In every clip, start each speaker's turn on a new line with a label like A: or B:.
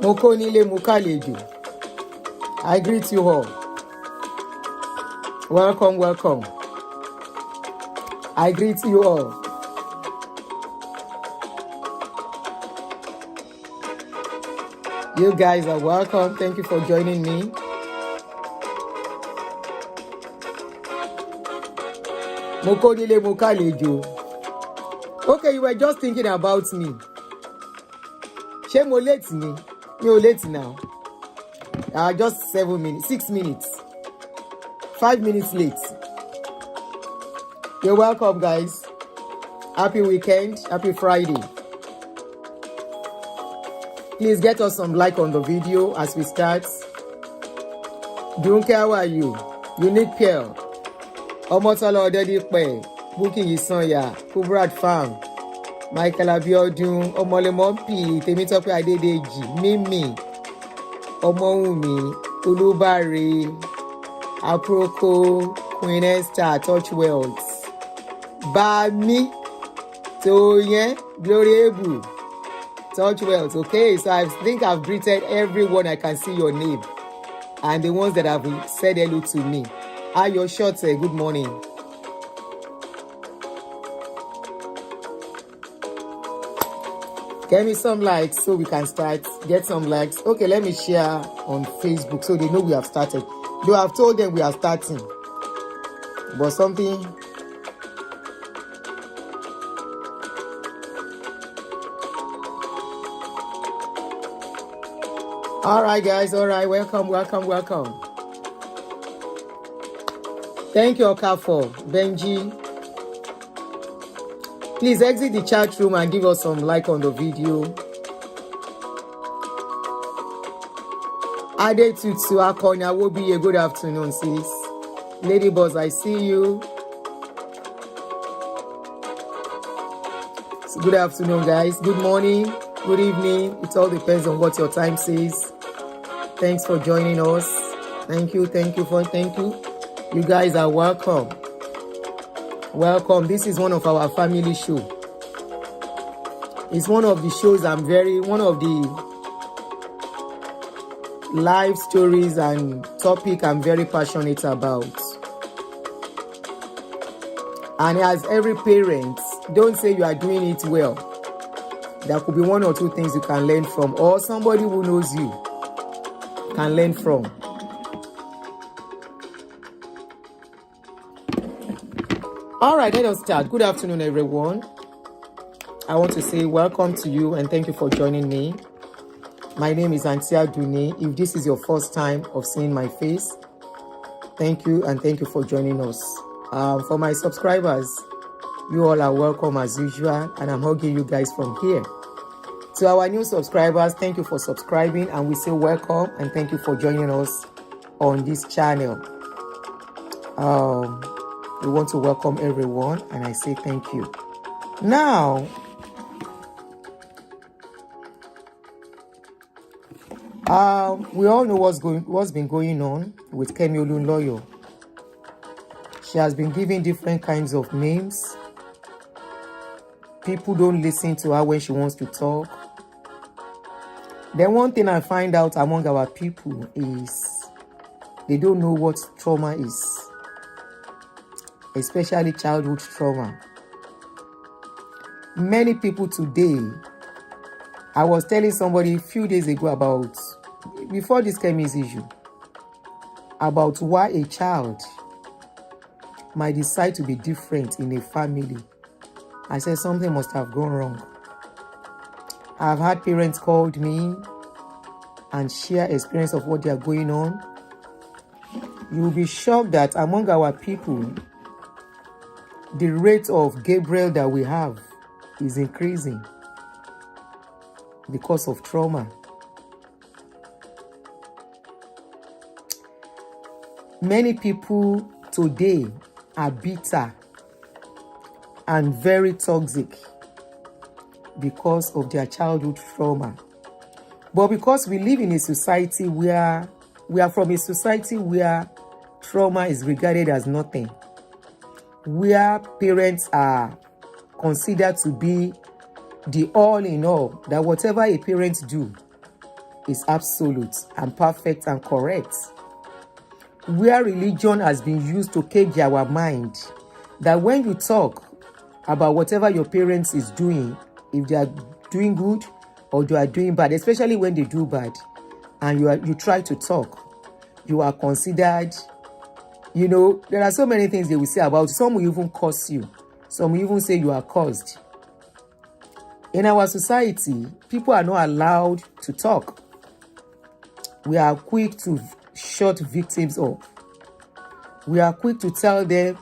A: Mokonile Mukaleju. I greet you all. Welcome, welcome. I greet you all. You guys are welcome. Thank you for joining me. Mokonile Mukaleju. Okay, you were just thinking about me. Shame mo late me. You're late now. Just 7 minutes, 6 minutes, 5 minutes late. You're welcome, guys. Happy weekend, happy Friday. Please get us some like on the video as we start. Dunke, how are you? Unique Pearl. Omotola Odedipe. Booking Isanya. Kubrad Farm. Michael Abiodun, Omolemompi, Temitope Adedeji, Mimi, Omoumi, Ulubari, Aproko, Queen Esther, Touch Worlds, Bami, Toye, Glory Ebu, Touch Worlds. Okay, so I think I've greeted everyone. I can see your name. And the ones that have said hello to me. Ayo Shote, good morning. Give me some likes so we can start. Get some likes. Okay, let me share on Facebook so they know we have started. Though I've told them we are starting. But something... All right, guys. All right. Welcome, welcome, welcome. Thank you, Okafor. Benji. Please exit the chat room and give us some like on the video. Ade Tutsu Akonya will be a good afternoon, sis. Lady Boss, I see you. So good afternoon, guys. Good morning, good evening. It all depends on what your time says. Thanks for joining us. Thank you. You guys are welcome. Welcome. This is one of our family show. It's one of the shows one of the life stories and topic I'm very passionate about. And as every parent, don't say you are doing it well. There could be one or two things you can learn from, or somebody who knows you can learn from. All right, let us start. Good afternoon, everyone. I want to say welcome to you and thank you for joining me. My name is Auntie Aduni. If this is your first time of seeing my face, thank you and thank you for joining us. For my subscribers, you all are welcome as usual, and I'm hugging you guys from here. To our new subscribers, thank you for subscribing, and we say welcome and thank you for joining us on this channel. We want to welcome everyone, and I say thank you. Now, we all know what's been going on with Kemi Olunloyo. She has been given different kinds of names. People don't listen to her when she wants to talk. Then one thing I find out among our people is they don't know what trauma is, especially childhood trauma. Many people today, I was telling somebody a few days ago about, before this Kemi's issue, about why a child might decide to be different in a family, I said something must have gone wrong. I've had parents called me and share experience of what they are going on. You will be shocked that among our people, the rate of Gabriel that we have is increasing because of trauma. Many people today are bitter and very toxic because of their childhood trauma. But because we live in a society where we are from a society where trauma is regarded as nothing, where parents are considered to be the all in all, that whatever a parent do is absolute and perfect and correct, where religion has been used to cage our mind, that when you talk about whatever your parents is doing, if they are doing good or they are doing bad, especially when they do bad, and you try to talk, you are considered, there are so many things they will say about you. Some will even curse you. Some will even say you are cursed. In our society, people are not allowed to talk. We are quick to shut victims up. We are quick to tell them,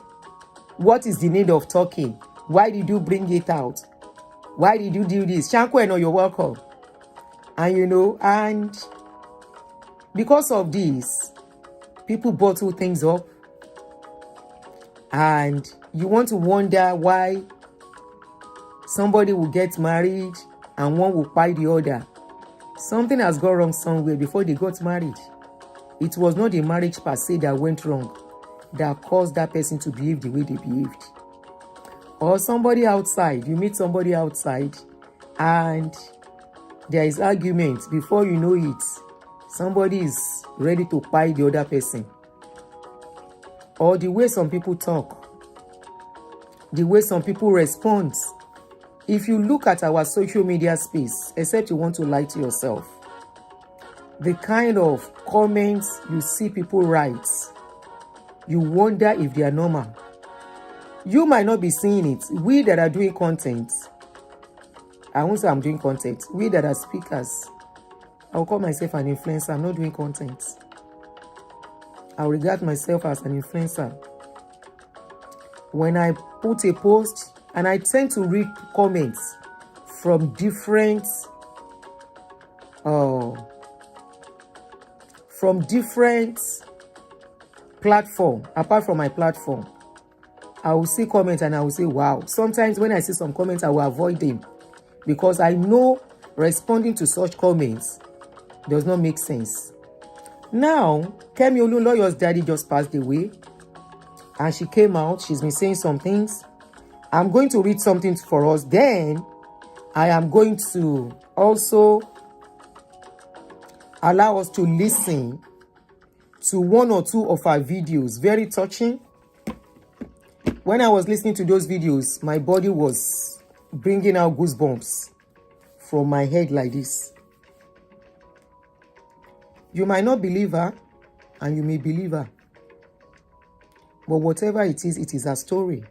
A: what is the need of talking? Why did you bring it out? Why did you do this? Shanko, you're welcome. And because of this, people bottle things up. And you want to wonder why somebody will get married and one will buy the other. Something has gone wrong somewhere before they got married. It was not the marriage per se that went wrong that caused that person to behave the way they behaved. Or somebody outside, you meet somebody outside and there is argument. Before you know it, somebody is ready to buy the other person. Or the way some people talk, the way some people respond. If you look at our social media space, except you want to lie to yourself, the kind of comments you see people write, you wonder if they are normal. You might not be seeing it. We that are doing content, I won't say I'm doing content. We that are speakers, I'll call myself an influencer. I'm not doing content. I regard myself as an influencer. When I put a post, and I tend to read comments from different platform, apart from my platform, I will see comments and I will say, wow. Sometimes when I see some comments, I will avoid them because I know responding to such comments does not make sense. Now, Kemi Olunloyo's daddy just passed away and she came out. She's been saying some things. I'm going to read something for us. Then I am going to also allow us to listen to one or two of our videos. Very touching. When I was listening to those videos, my body was bringing out goosebumps from my head like this. You might not believe her, and you may believe her. But whatever it is a story.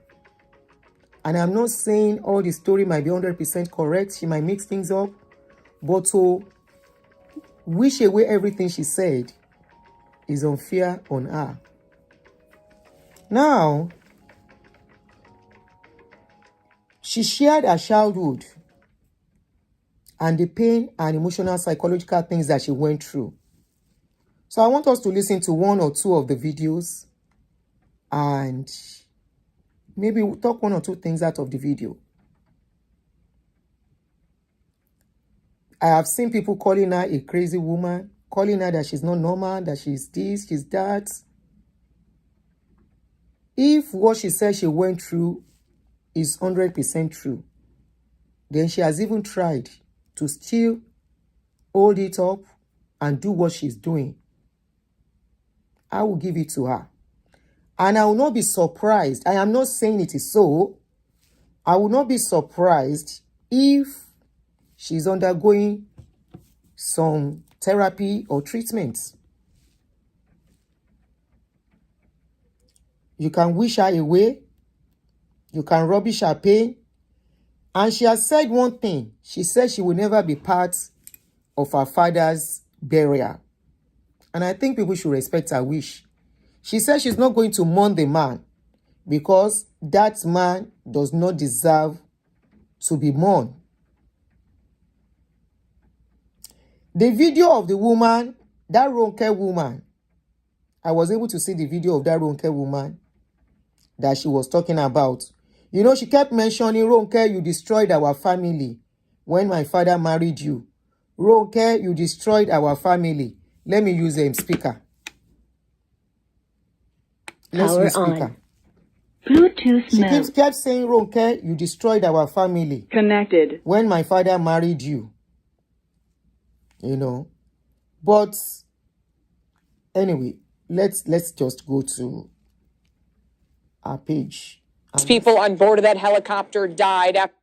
A: And I'm not saying all the story might be 100% correct. She might mix things up. But to wish away everything she said is unfair on her. Now, she shared her childhood and the pain and emotional psychological things that she went through. So I want us to listen to one or two of the videos and maybe we'll talk one or two things out of the video. I have seen people calling her a crazy woman, calling her that she's not normal, that she's this, she's that. If what she said she went through is 100% true, then she has even tried to still hold it up and do what she's doing. I will give it to her. And I will not be surprised. I am not saying it is so. I will not be surprised if she's undergoing some therapy or treatment. You can wish her away. You can rubbish her pain. And she has said one thing. She said she will never be part of her father's burial. And I think people should respect her wish. She said she's not going to mourn the man because that man does not deserve to be mourned. The video of the woman, that Ronke woman, I was able to see the video of that Ronke woman that she was talking about. You know, she kept mentioning, Ronke, you destroyed our family when my father married you. Ronke, you destroyed our family. Let me use a speaker. Let's use speaker.
B: Bluetooth
A: She
B: mode.
A: kept saying, Ronke, you destroyed our family
B: Connected.
A: when my father married you. You know. But anyway, let's just go to our page.
C: People on board of that helicopter died after.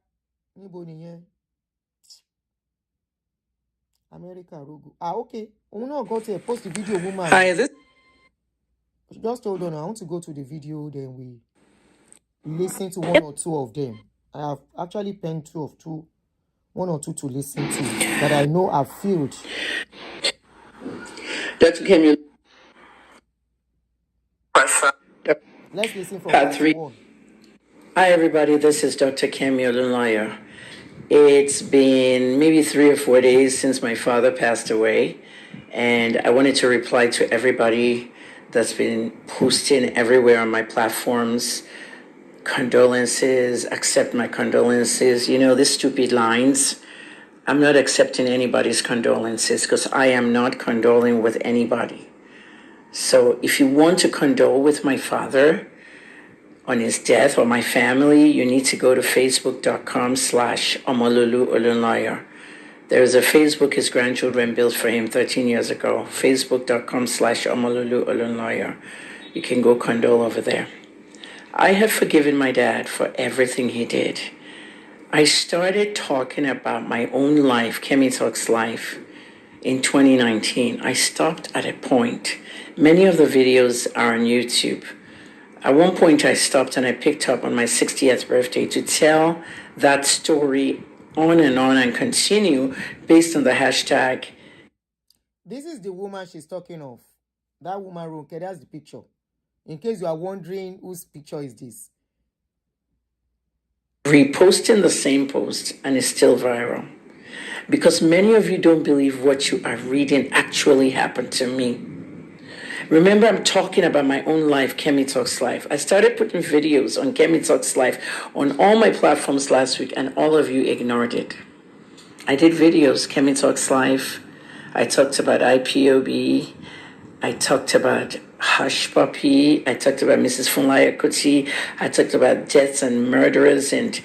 A: America Rogo. Okay. We not go to post the video, woman.
C: Hi, is this?
A: Just hold on. I want to go to the video, then we listen to one or two of them. I have actually penned one or two to listen to that I know I've filled.
D: Dr. Kemi.
A: Let's listen from
D: Part 3.
A: one.
D: Hi, everybody. This is Dr. Kemi Olunloyo. It's been maybe 3 or 4 days since my father passed away, and I wanted to reply to everybody that's been posting everywhere on my platforms. Condolences, accept my condolences. You know, these stupid lines. I'm not accepting anybody's condolences because I am not condoling with anybody. So if you want to condole with my father on his death or my family, you need to go to facebook.com/Omololu Olunloyo. There's a Facebook his grandchildren built for him 13 years ago. Facebook.com/Omololu Olunloyo. You can go condole over there. I have forgiven my dad for everything he did. I started talking about my own life, Kemi Talks Life, in 2019. I stopped at a point. Many of the videos are on YouTube. At one point, I stopped and I picked up on my 60th birthday to tell that story on and continue based on the hashtag.
A: This is the woman she's talking of. That woman, Ronke, that's the picture. In case you are wondering whose picture is this.
D: Reposting the same post and it's still viral. Because many of you don't believe what you are reading actually happened to me. Remember, I'm talking about my own life, Kemi Talks Life. I started putting videos on Kemi Talks Life on all my platforms last week, and all of you ignored it. I did videos, Kemi Talks Life. I talked about IPOB. I talked about Hush Puppy. I talked about Mrs. Funlaya Kuti. I talked about deaths and murderers and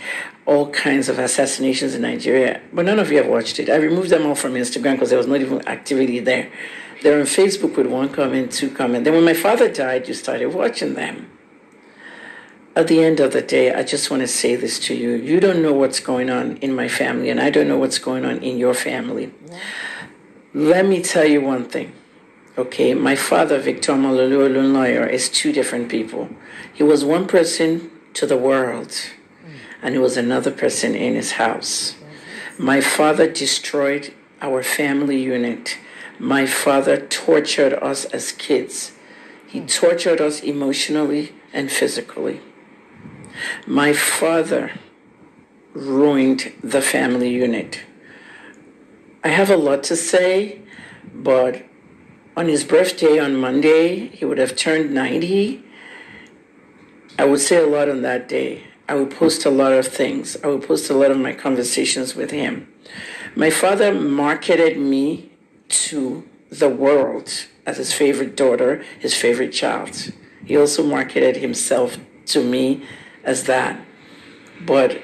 D: all kinds of assassinations in Nigeria. But none of you have watched it. I removed them all from Instagram because there was not even activity there. They're on Facebook with 1 comment, 2 comment. Then when my father died, you started watching them. At the end of the day, I just want to say this to you. You don't know what's going on in my family, and I don't know what's going on in your family. Yeah. Let me tell you one thing. Okay, my father, Victor Olunloyo, is 2 different people. He was one person to the world, and he was another person in his house. My father destroyed our family unit. My father tortured us as kids. He tortured us emotionally and physically. My father ruined the family unit. I have a lot to say, but on his birthday on Monday, he would have turned 90. I would say a lot on that day. I would post a lot of things. I would post a lot of my conversations with him. My father marketed me to the world as his favorite daughter, his favorite child. He also marketed himself to me as that. But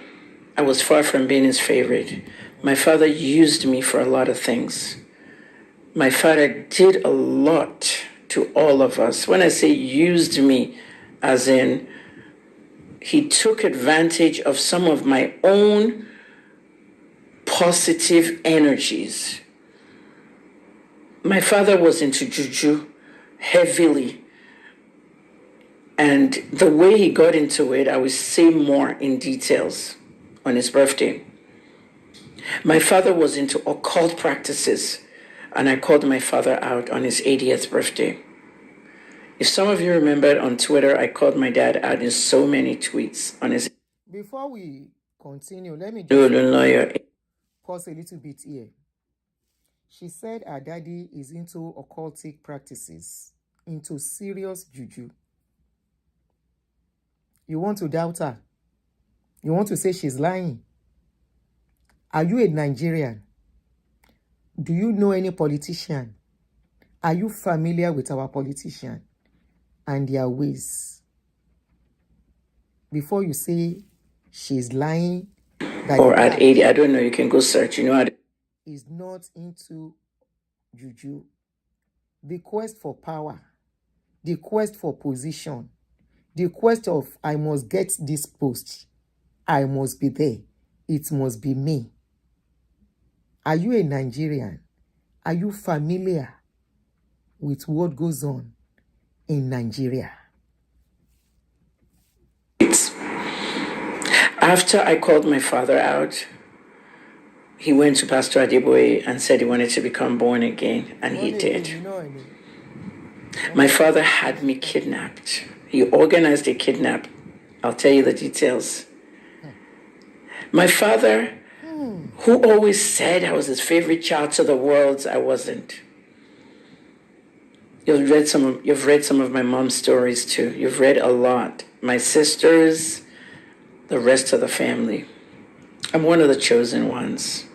D: I was far from being his favorite. My father used me for a lot of things. My father did a lot to all of us. When I say used me, as in he took advantage of some of my own positive energies. My father was into juju heavily. And the way he got into it, I will say more in details on his birthday. My father was into occult practices, and I called my father out on his 80th birthday. If some of you remembered on Twitter, I called my dad out in so many tweets on his.
A: Before we continue, let me
D: Kemi
A: just
D: Olunloyo.
A: pause a little bit here. She said her daddy is into occultic practices, into serious juju. You want to doubt her? You want to say she's lying? Are you a Nigerian? Do you know any politician? Are you familiar with our politician and their ways? Before you say she's lying, that
D: Or at 80, I don't know, you can go search,
A: is not into juju. The quest for power, the quest for position, the quest of I must get this post, I must be there, it must be me. Are you a Nigerian? Are you familiar with what goes on in Nigeria?
D: After I called my father out, he went to Pastor Adeboye and said he wanted to become born again, and he did. My father had me kidnapped. He organized a kidnap. I'll tell you the details. My father, who always said I was his favorite child to the world, I wasn't. You've read some of my mom's stories too. You've read a lot. My sisters, the rest of the family. I'm one of the chosen ones.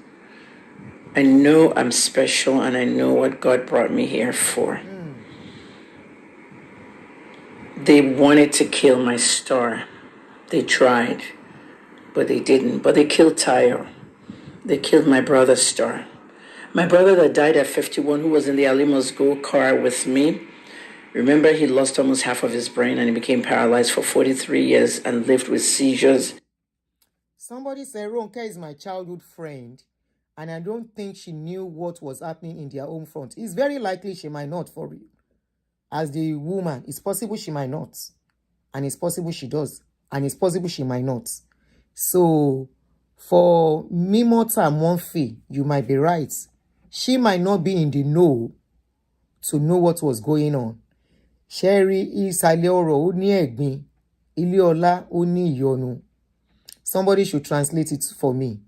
D: I know I'm special, and I know what God brought me here for. They wanted to kill my star. They tried, but they didn't. But they killed Tayo. They killed my brother's star. My brother that died at 51, who was in the Alimos Go car with me, remember he lost almost half of his brain and he became paralyzed for 43 years and lived with seizures.
A: Somebody said Ronke is my childhood friend, and I don't think she knew what was happening in their home front. It's very likely she might not, for real. As the woman, it's possible she might not. And it's possible she does. And it's possible she might not. So, for Mimota Monfi, you might be right. She might not be in the know to know what was going on. Sherry Isaleoro Oni Egbin, Iliola Oni Yonu. Somebody should translate it for me.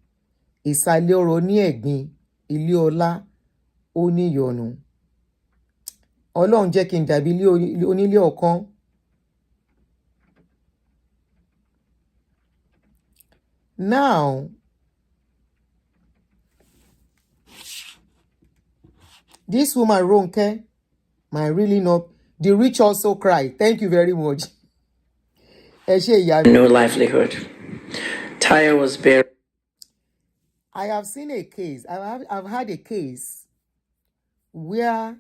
A: Isaleoro Oni Egbin, Iliola Oni Yonu. Ọlọ́run jẹ́ kí n dàbí onílé ọ̀kan. Now, this woman Ronke might really not. The rich also cry. Thank you very much.
D: No livelihood. Tayo was buried.
A: I have seen a case. I've had a case where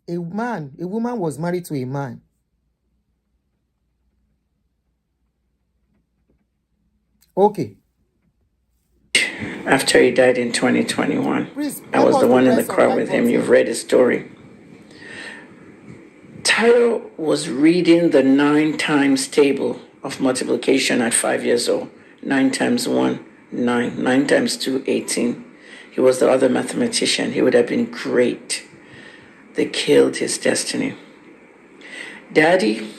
A: a woman was married to a man. Okay.
D: After he died in 2021.
A: Please,
D: I was the one in the car with him. You've read his story. Tayo was reading the 9 times table of multiplication at 5 years old. 9 times 1, 9. 9 times 2, 18. He was the other mathematician. He would have been great. They killed his destiny. Daddy,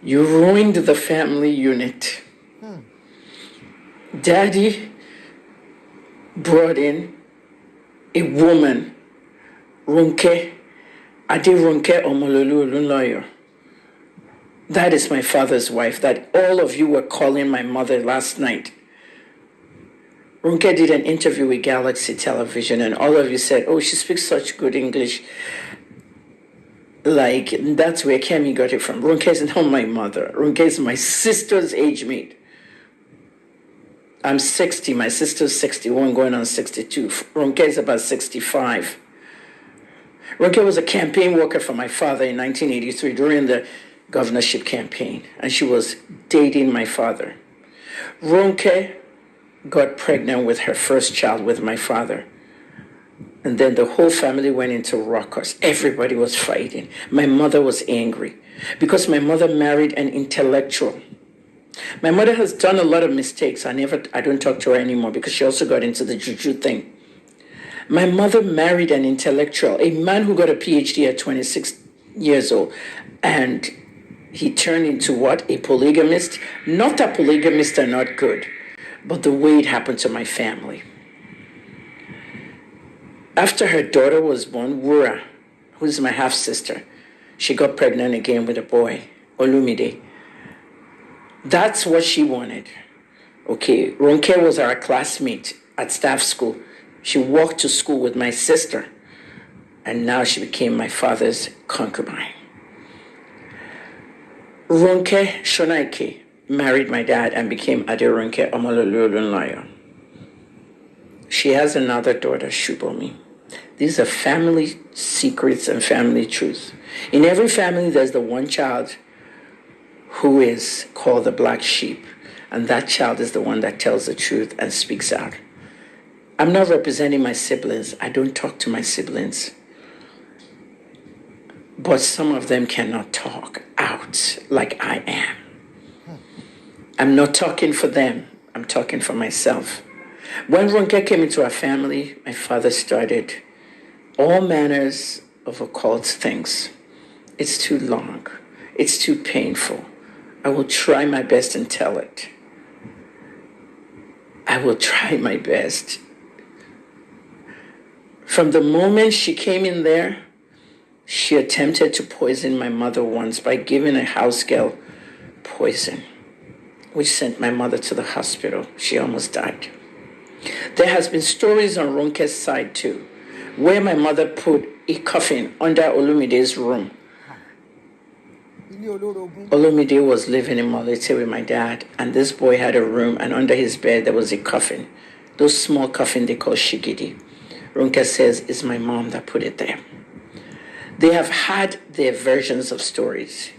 D: you ruined the family unit. Daddy brought in a woman, Ronke, Ronke Olunloyo. That is my father's wife that all of you were calling my mother last night. Ronke did an interview with Galaxy Television, and all of you said, oh, she speaks such good English. Like, that's where Kemi got it from. Ronke is not my mother. Ronke is my sister's age mate. I'm 60. My sister's 61, going on 62. Ronke is about 65. Ronke was a campaign worker for my father in 1983 during the governorship campaign, and she was dating my father. Ronke got pregnant with her first child with my father. And then the whole family went into ruckus. Everybody was fighting. My mother was angry because my mother married an intellectual. My mother has done a lot of mistakes. I don't talk to her anymore because she also got into the juju thing. My mother married an intellectual, a man who got a PhD at 26 years old. And he turned into what? A polygamist? Not that polygamists are not good, but the way it happened to my family. After her daughter was born, Wura, who's my half-sister, she got pregnant again with a boy, Olumide. That's what she wanted. Okay, Ronke was our classmate at staff school. She walked to school with my sister, and now she became my father's concubine. Ronke Shonaike married my dad and became Ade Ronke Olunloyo. She has another daughter, Shubomi. These are family secrets and family truths. In every family, there's the one child who is called the black sheep, and that child is the one that tells the truth and speaks out. I'm not representing my siblings. I don't talk to my siblings. But some of them cannot talk out like I am. I'm not talking for them. I'm talking for myself. When Ronke came into our family, my father started all manners of occult things. It's too long. It's too painful. I will try my best and tell it. I will try my best. From the moment she came in there, she attempted to poison my mother once by giving a house girl poison, which sent my mother to the hospital. She almost died. There has been stories on Ronke's side too, where my mother put a coffin under Olumide's room. Olumide was living in Malete with my dad, and this boy had a room, and under his bed there was a coffin. Those small coffins they call shigidi. Ronke says it's my mom that put it there. They have had their versions of stories.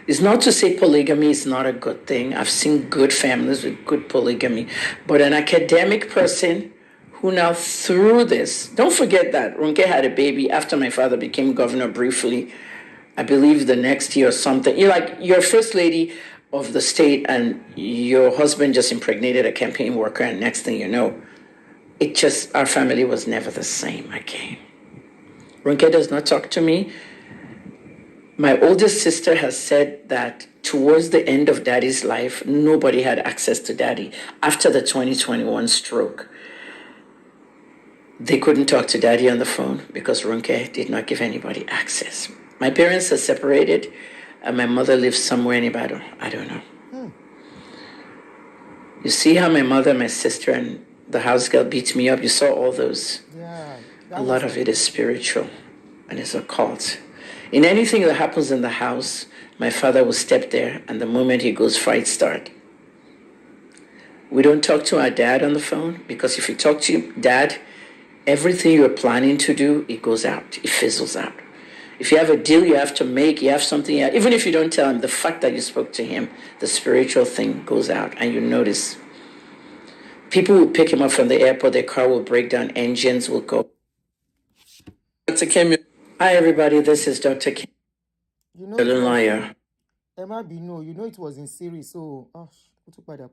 D: It's not to say polygamy is not a good thing. I've seen good families with good polygamy. But an academic person who now through this, don't forget that Ronke had a baby after my father became governor briefly, I believe the next year or something. You're like, you're first lady of the state and your husband just impregnated a campaign worker, and next thing you know, our family was never the same again. Ronke does not talk to me. My oldest sister has said that towards the end of Daddy's life, nobody had access to Daddy. After the 2021 stroke, they couldn't talk to Daddy on the phone because Ronke did not give anybody access. My parents are separated, and my mother lives somewhere in Ibadan. I don't know. You see how my mother, my sister, and the house girl beat me up? You saw all those.
A: Yeah.
D: A lot of it is spiritual and it's occult. In anything that happens in the house, my father will step there, and the moment he goes, fights start. We don't talk to our dad on the phone because if you talk to your dad, everything you're planning to do, it goes out, it fizzles out. If you have a deal you have to make, you have something, even if you don't tell him, the fact that you spoke to him, the spiritual thing goes out, and you notice. People will pick him up from the airport, their car will break down, engines will go. Dr. Kemi. Hi, everybody, this is Dr. Kemi Olunloyo.
A: Emma Bino, you know it was in series, so pata.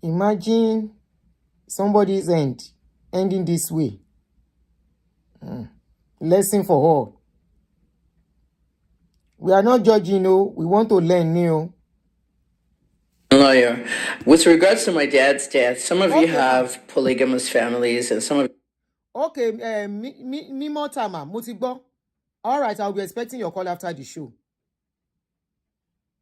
A: Imagine somebody's ending this way. Lesson for all. We are not judging, we want to learn new.
D: Lawyer, with regards to my dad's death, some of you have polygamous families, and some of
A: okay, me more time, Mutigbo. All right, I'll be expecting your call after the show.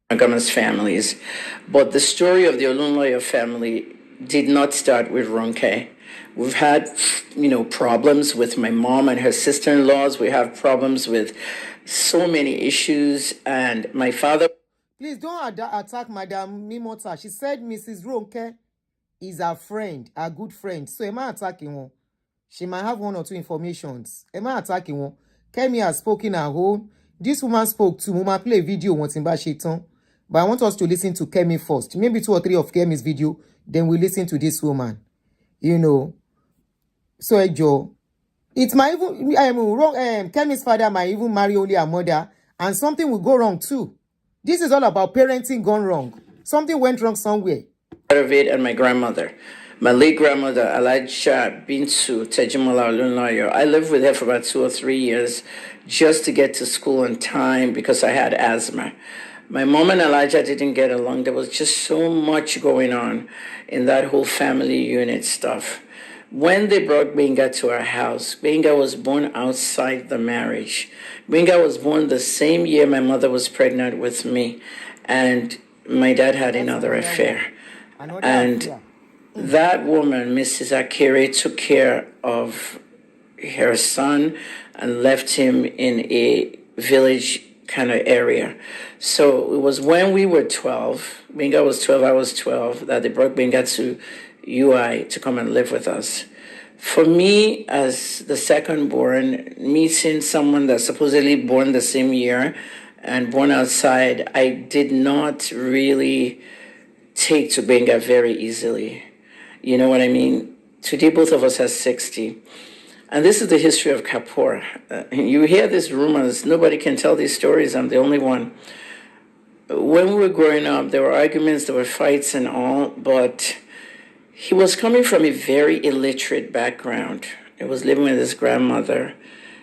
D: monogamous families, but the story of the Olunloyo family did not start with Ronke. We've had, problems with my mom and her sister-in-laws. We have problems with so many issues, and my father.
A: Please don't attack Madam Mimota. She said Mrs. Ronke is her friend, a good friend. So am I attacking one? She might have one or two informations. Am I attacking one? Kemi has spoken her own. This woman spoke to Mama play video once in Bashiton. But I want us to listen to Kemi first. Maybe 2 or 3 of Kemi's video. Then we listen to this woman. You know. So, Joe, it might even, I am wrong. Kemi's father might even marry only her mother. And something will go wrong too. This is all about parenting gone wrong. Something went wrong somewhere.
D: Part of it, and my grandmother. My late grandmother, Elijah Bintu Tejimola Olunloyo. I lived with her for about 2 or 3 years just to get to school on time because I had asthma. My mom and Elijah didn't get along. There was just so much going on in that whole family unit stuff. When they brought Benga to our house, Benga was born outside the marriage. Benga was born the same year my mother was pregnant with me, and my dad had another affair. And that woman, Mrs. Akere, took care of her son and left him in a village kind of area. So it was when we were 12, Benga was 12, I was 12, that they brought Benga to UI to come and live with us. For me, as the second born, meeting someone that's supposedly born the same year and born outside, I did not really take to Benga very easily. You know what I mean? Today, both of us are 60. And this is the history of Kapoor. You hear these rumors. Nobody can tell these stories. I'm the only one. When we were growing up, there were arguments, there were fights and all, but he was coming from a very illiterate background. He was living with his grandmother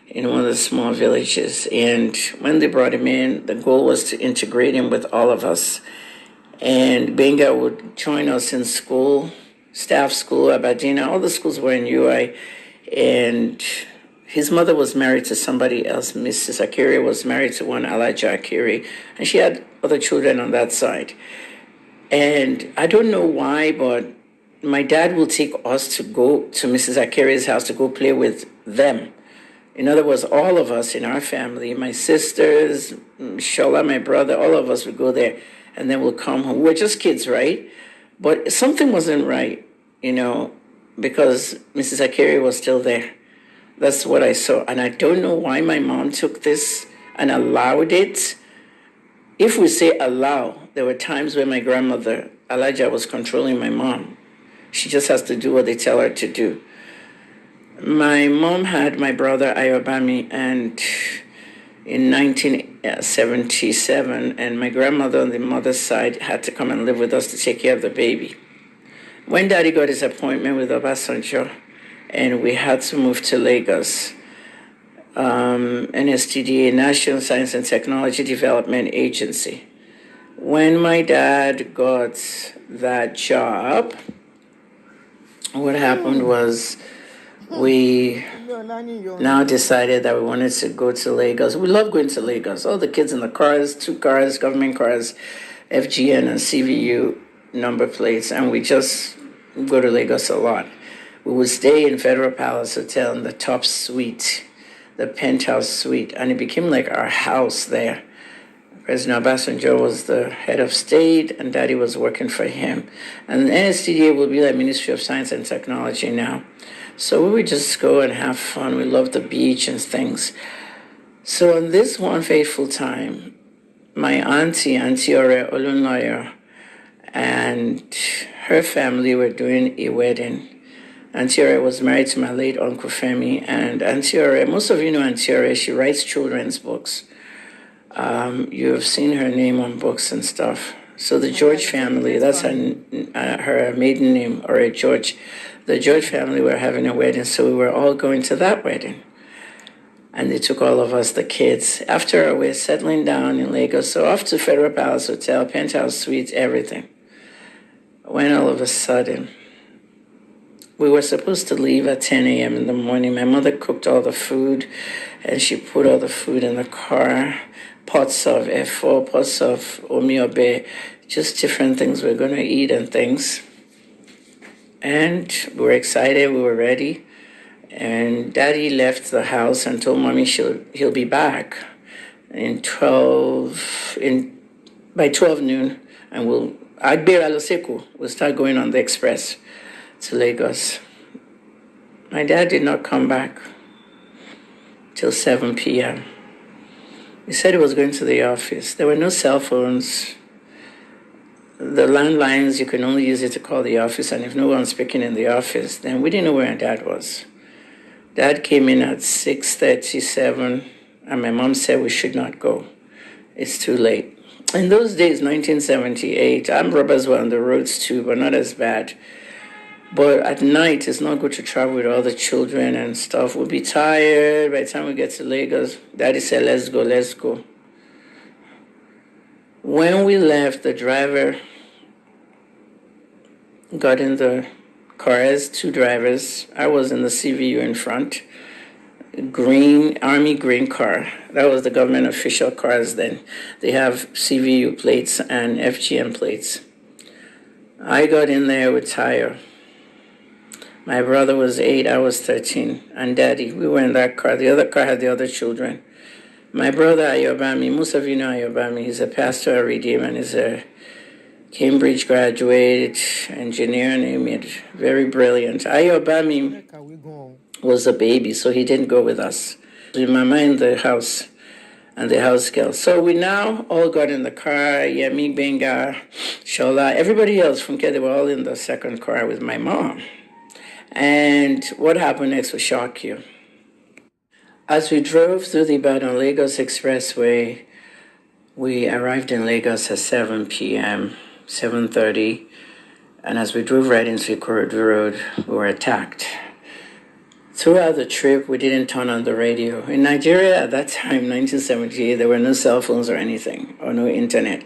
D: in one of the small villages. And when they brought him in, the goal was to integrate him with all of us. And Benga would join us in school, staff school, Aberdeen, all the schools were in UI. And his mother was married to somebody else. Mrs. Akiri was married to one Elijah Akiri. And she had other children on that side. And I don't know why, but my dad will take us to go to Mrs. Akiri's house to go play with them. In other words, all of us in our family, my sisters, Shola, my brother, all of us would go there. And then we'll come home. We're just kids, right? But something wasn't right, you know, because Mrs. Akiri was still there. That's what I saw. And I don't know why my mom took this and allowed it. If we say allow, there were times when my grandmother, Elijah, was controlling my mom. She just has to do what they tell her to do. My mom had my brother Ayobami, and in 1977, and my grandmother on the mother's side had to come and live with us to take care of the baby. When Daddy got his appointment with Obasanjo, and we had to move to Lagos, NSTDA, National Science and Technology Development Agency. When my dad got that job, what happened was we now decided that we wanted to go to Lagos. We love going to Lagos. All the kids in the cars, 2 cars, government cars, FGN and CVU number plates, and we just go to Lagos a lot. We would stay in Federal Palace Hotel in the top suite, the penthouse suite, and it became like our house there. President Obasanjo was the head of state, and Daddy was working for him. And the NSTDA will be like Ministry of Science and Technology now. So we would just go and have fun. We loved the beach and things. So on this one fateful time, my auntie Ore Olunloyo, and her family were doing a wedding. Auntie Ore was married to my late Uncle Femi, and Auntie Ore, most of you know Auntie Ore, she writes children's books. You have seen her name on books and stuff. So the George family, that's her maiden name, or George. The George family were having a wedding, so we were all going to that wedding. And they took all of us, the kids. After we're settling down in Lagos, so off to Federal Palace Hotel, penthouse suites, everything. When all of a sudden, we were supposed to leave at 10 a.m. in the morning. My mother cooked all the food, and she put all the food in the car. Pots of efo, pots of omiobe, just different things we're going to eat and things. And we were excited, we were ready. And Daddy left the house and told Mommy he'll be back by 12 noon, and we'll start going on the express to Lagos. My dad did not come back till 7 p.m. He said he was going to the office. There were no cell phones. the landlines, you can only use it to call the office, and if no one's speaking in the office, then we didn't know where Dad was. Dad came in at 6:37, and my mom said we should not go. It's too late. In those days, 1978, armed robbers were on the roads too, but not as bad. But at night, it's not good to travel with all the children and stuff. We'll be tired. By the time we get to Lagos, Daddy said, let's go, let's go. When we left, the driver got in the cars, 2 drivers. I was in the CVU in front. Green, army green car. That was the government official cars then. They have CVU plates and FGM plates. I got in there with Tayo. My brother was 8, I was 13, and Daddy. We were in that car. The other car had the other children. My brother, Ayobami, most of you know Ayobami. He's a pastor at Redeem and he's a Cambridge graduate, engineer, name it. Very brilliant. Ayobami was a baby, so he didn't go with us. With Mama in the house and the house girl. So we now all got in the car, Yemi, Benga, Shola, everybody else from Kenya, they were all in the second car with my mom. And what happened next will shock you. As we drove through the Ibadan-Lagos Expressway, we arrived in Lagos at 7 p.m., 7:30, and as we drove right into Ikorodu Road, we were attacked. Throughout the trip, we didn't turn on the radio. In Nigeria at that time, 1978, there were no cell phones or anything, or no internet.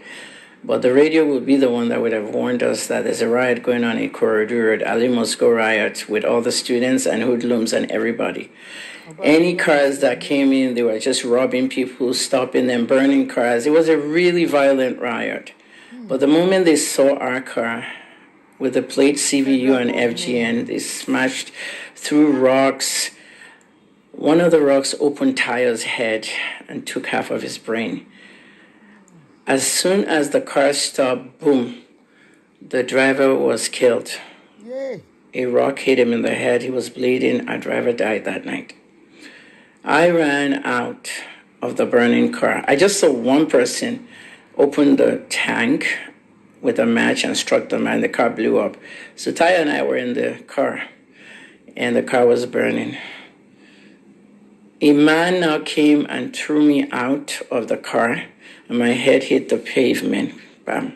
D: But the radio would be the one that would have warned us that there's a riot going on in Ikorodu Road, Ali Moscow riot, with all the students and hoodlums and everybody. Any cars that came in, they were just robbing people, stopping them, burning cars. It was a really violent riot. But the moment they saw our car with the plate CVU and FGN, they smashed through rocks. One of the rocks opened Tayo's head and took half of his brain. As soon as the car stopped, boom, the driver was killed. A rock hit him in the head. He was bleeding. Our driver died that night. I ran out of the burning car. I just saw one person open the tank with a match and struck the man. The car blew up. So Taya and I were in the car, and the car was burning. A man now came and threw me out of the car, and my head hit the pavement. Bam.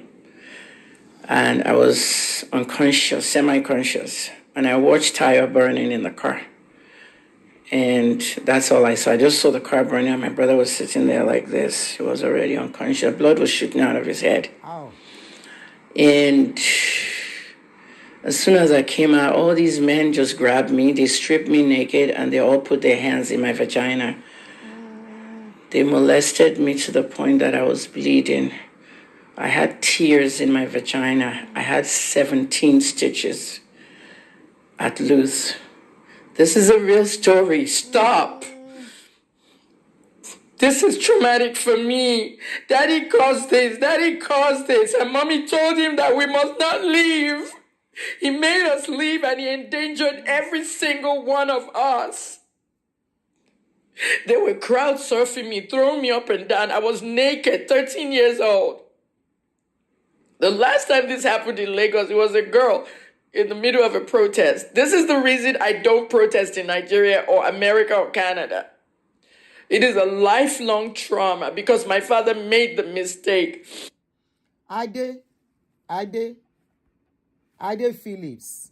D: And I was unconscious, semi-conscious, and I watched Taya burning in the car. And that's all I saw. I just saw the car burning, and my brother was sitting there like this. He was already unconscious. Blood was shooting out of his head. Ow. And as soon as I came out, all these men just grabbed me. They stripped me naked, and they all put their hands in my vagina. They molested me to the point that I was bleeding. I had tears in my vagina. I had 17 stitches at Luth. This is a real story. Stop. This is traumatic for me. Daddy caused this. Daddy caused this. And Mommy told him that we must not leave. He made us leave and he endangered every single one of us. They were crowd surfing me, throwing me up and down. I was naked, 13 years old. The last time this happened in Lagos, it was a girl in the middle of a protest. This is the reason I don't protest in Nigeria or America or Canada. It is a lifelong trauma because my father made the mistake.
A: Ade Phillips.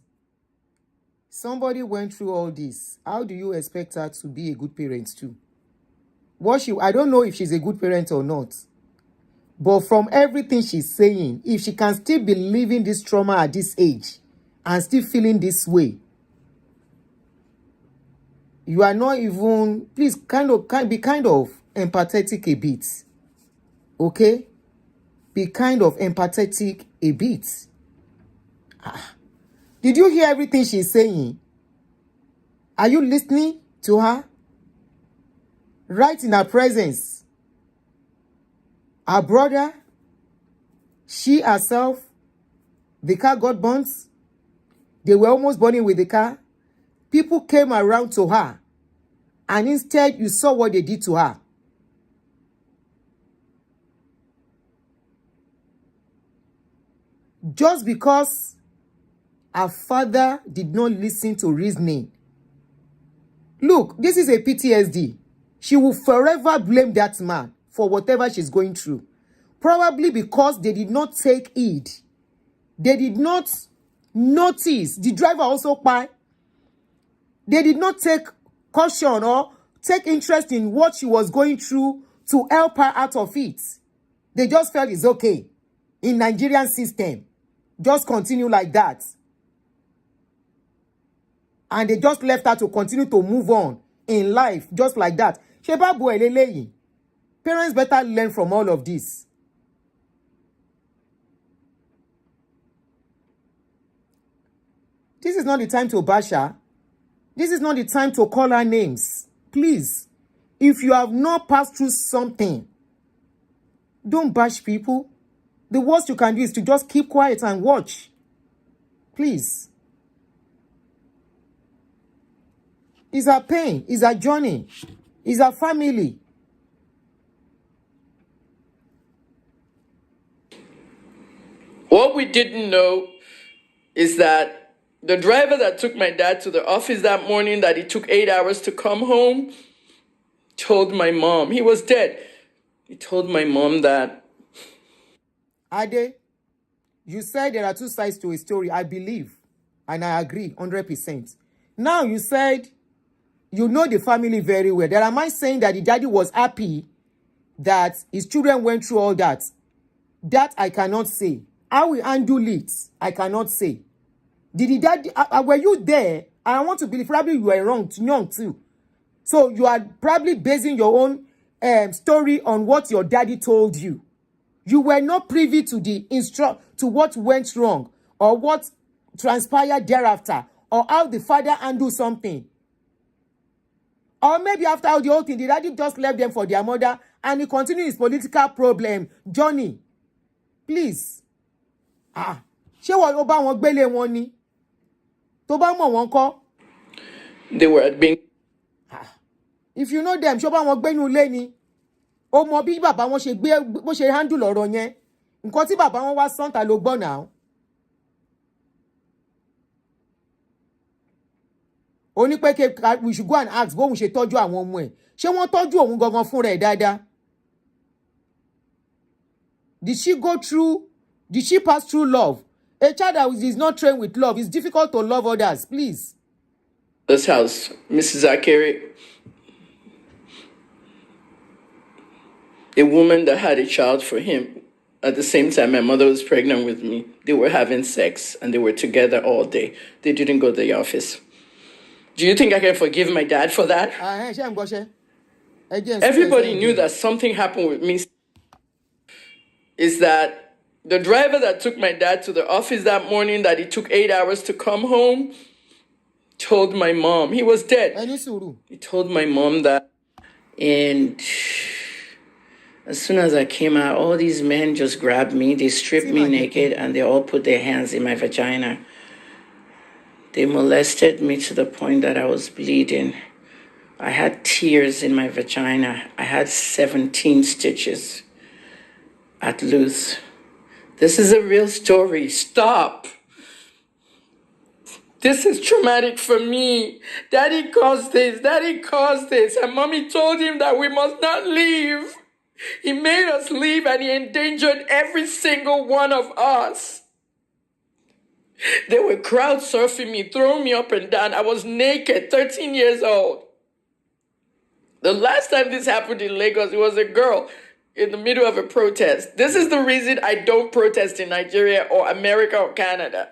A: Somebody went through all this. How do you expect her to be a good parent too? I don't know if she's a good parent or not. But from everything she's saying, if she can still be living this trauma at this age and still feeling this way, you are not even, please be kind of empathetic a bit. Okay? Be kind of empathetic a bit. Did you hear everything she's saying? Are you listening to her? Right in her presence. Her brother, she herself, the car got burnt. They were almost burning with the car. People came around to her. And instead, you saw what they did to her. just because her father did not listen to reasoning. Look, this is a PTSD. She will forever blame that man for whatever she's going through. Probably because they did not take heed. They did not notice. The driver also by. They did not take caution or take interest in what she was going through to help her out of it. They just felt it's okay. In Nigerian system, just continue like that. And they just left her to continue to move on in life, just like that. Parents better learn from all of this. This is not the time to bash her. This is not the time to call her names. Please, if you have not passed through something, don't bash people. The worst you can do is to just keep quiet and watch. Please. It's her pain. It's her journey. It's her family.
E: What we didn't know is that the driver that took my dad to the office that morning that it took 8 hours to come home told my mom he was dead. He told my mom that.
A: Ade, you said there are two sides to a story. I believe, and I agree 100%. Now you said you know the family very well. There am I saying that the daddy was happy that his children went through all that? That I cannot say. How we handle it, I cannot say. Did the daddy, were you there? And I want to believe probably you were wrong, young too. So you are probably basing your own story on what your daddy told you. You were not privy to the to what went wrong or what transpired thereafter or how the father handled something. Or maybe after all the whole thing, the daddy just left them for their mother and he continued his political problem journey. Please. Ṣé wọ́n bá wọn gbélé wọn ni? Tó bá mọ̀ wọ́n kọ́.
E: They were being.
A: If you know them, ṣó bá wọn gbénú ilé ni? Ó mọ bí bàbá wọn ṣe gbé bó ṣe handle ọ̀rọ̀ yẹn. Nǹkan tí bàbá wọn wá sọ́ǹtà ló gbọ́ náà. Ó ní pé we should go and ask bóun ṣe tọ́jú àwọn ọmọ ẹ̀. Ṣé wọ́n tọ́jú òun gangan fúnra ẹ̀ dáadáa? Did she pass through love? A child that is not trained with love, it's difficult to love others. Please.
E: This house, Mrs. Akere, a woman that had a child for him. At the same time, my mother was pregnant with me. They were having sex and they were together all day. They didn't go to the office. Do you think I can forgive my dad for that? Everybody knew that something happened with me. Is that the driver that took my dad to the office that morning that it took 8 hours to come home told my mom he was dead. He told my mom that.
D: And as soon as I came out, all these men just grabbed me. They stripped me naked and they all put their hands in my vagina. They molested me to the point that I was bleeding. I had tears in my vagina. I had 17 stitches at Luz. This is a real story. Stop. This is traumatic for me. Daddy caused this. Daddy caused this. And mommy told him that we must not leave. He made us leave and he endangered every single one of us. They were crowd surfing me, throwing me up and down. I was naked, 13 years old. The last time this happened in Lagos, it was a girl in the middle of a protest. This is the reason I don't protest in Nigeria or America or Canada.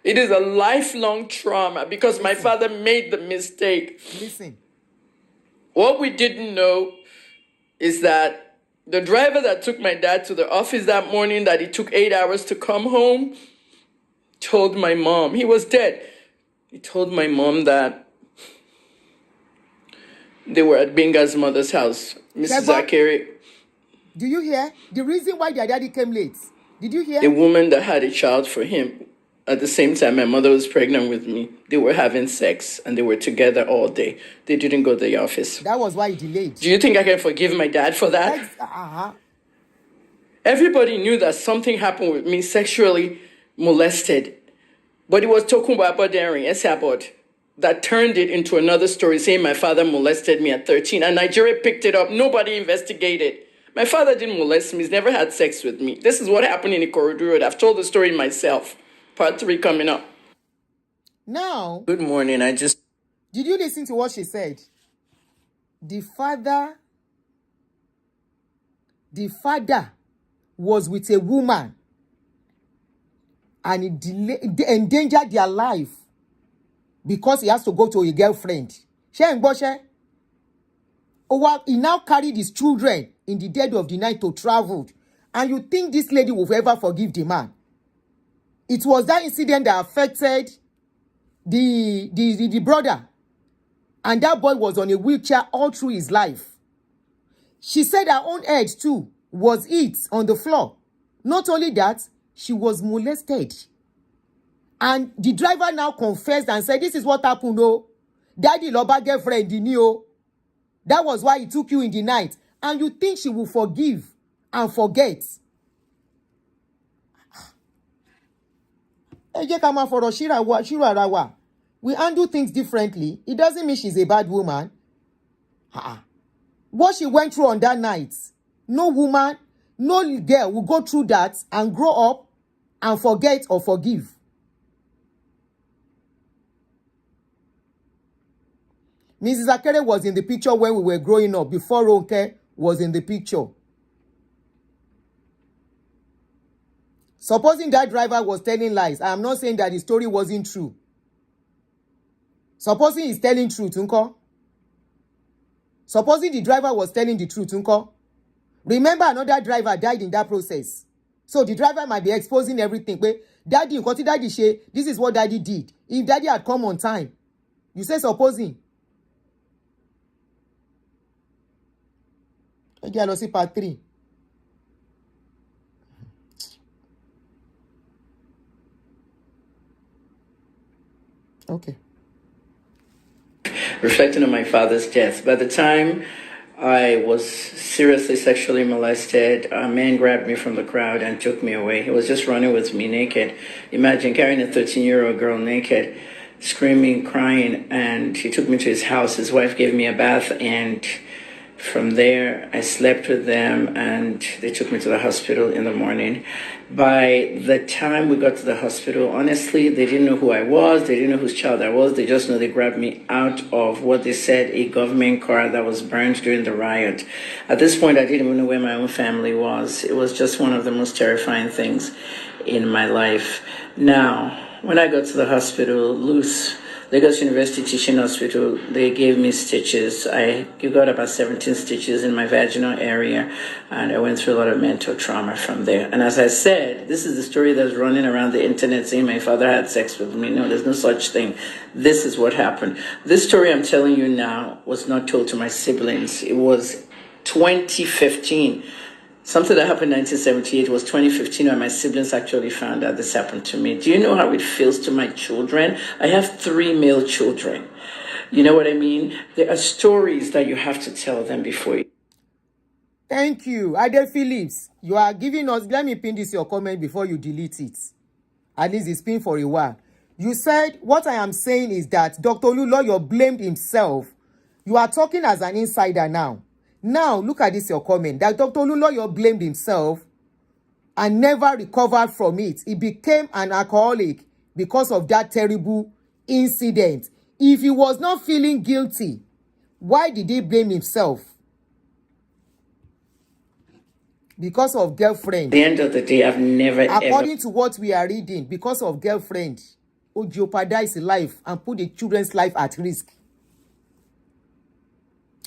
D: It is a lifelong trauma because my father made the mistake.
A: Listen.
E: What we didn't know is that the driver that took my dad to the office that morning that it took 8 hours to come home told my mom he was dead. He told my mom that they were at Binga's mother's house. Mrs. Akere.
A: Do you hear? The reason why their daddy came late. Did you hear?
E: A woman that had a child for him. At the same time, my mother was pregnant with me. They were having sex and they were together all day. They didn't go to the office.
A: That was why he delayed.
E: Do you think I can forgive my dad for that? Everybody knew that something happened with me sexually molested. But it was Tokumba Daring, Esabod, that turned it into another story saying my father molested me at 13. And Nigeria picked it up. Nobody investigated. My father didn't molest me. He's never had sex with me. This is what happened in Ikorodu Road. I've told the story myself. Part 3 coming up.
A: Now,
E: Good morning.
A: did you listen to what she said? The father was with a woman and it endangered their life because he has to go to a girlfriend. He now carried his children in the dead of the night to travel. And you think this lady will ever forgive the man? It was that incident that affected the brother. And that boy was on a wheelchair all through his life. She said her own head too was hit on the floor. Not only that, she was molested. And the driver now confessed and said, this is what happened, oh. Daddy loba girlfriend, oh. That was why he took you in the night. And you think she will forgive and forget. We handle things differently. It doesn't mean she's a bad woman. What she went through on that night, no woman, no girl will go through that and grow up and forget or forgive. Mrs. Akere was in the picture when we were growing up, before Ronke was in the picture. Supposing that driver was telling lies, I am not saying that the story wasn't true. Supposing he's telling truth, unko? Supposing the driver was telling the truth, unko? Remember, another driver died in that process. So the driver might be exposing everything. But daddy, this is what daddy did. If daddy had come on time, you say supposing. Let's see part 3. Okay.
D: Reflecting on my father's death. By the time I was seriously sexually molested, a man grabbed me from the crowd and took me away. He was just running with me naked. Imagine carrying a 13-year-old girl naked, screaming, crying, and he took me to his house. His wife gave me a bath, and from there I slept with them, and they took me to the hospital in the morning. By the time we got to the hospital, honestly, they didn't know who I was. They didn't know whose child I was. They just know they grabbed me out of what they said, a government car that was burned during the riot. At this point, I didn't even know where my own family was. It was just one of the most terrifying things in my life. Now, when I got to the hospital, Lagos University Teaching Hospital, they gave me stitches. I got about 17 stitches in my vaginal area, and I went through a lot of mental trauma from there. And as I said, this is the story that's running around the internet saying my father had sex with me. No, there's no such thing. This is what happened. This story I'm telling you now was not told to my siblings. It was 2015. Something that happened in 1978 was 2015 when my siblings actually found out this happened to me. Do you know how it feels to my children? I have 3 male children. You know what I mean? There are stories that you have to tell them before you.
A: Thank you. Ade Phillips, you are giving us, let me pin this your comment before you delete it. At least it's pinned for a while. You said, what I am saying is that Dr. Olunloyo blamed himself. You are talking as an insider now. Now, look at this, your comment, that Dr. Olunloyo blamed himself and never recovered from it. He became an alcoholic because of that terrible incident. If he was not feeling guilty, why did he blame himself? Because of girlfriend.
D: At the end of the day, I've never
A: According to what we are reading, because of girlfriend, who jeopardized life and put the children's life at risk.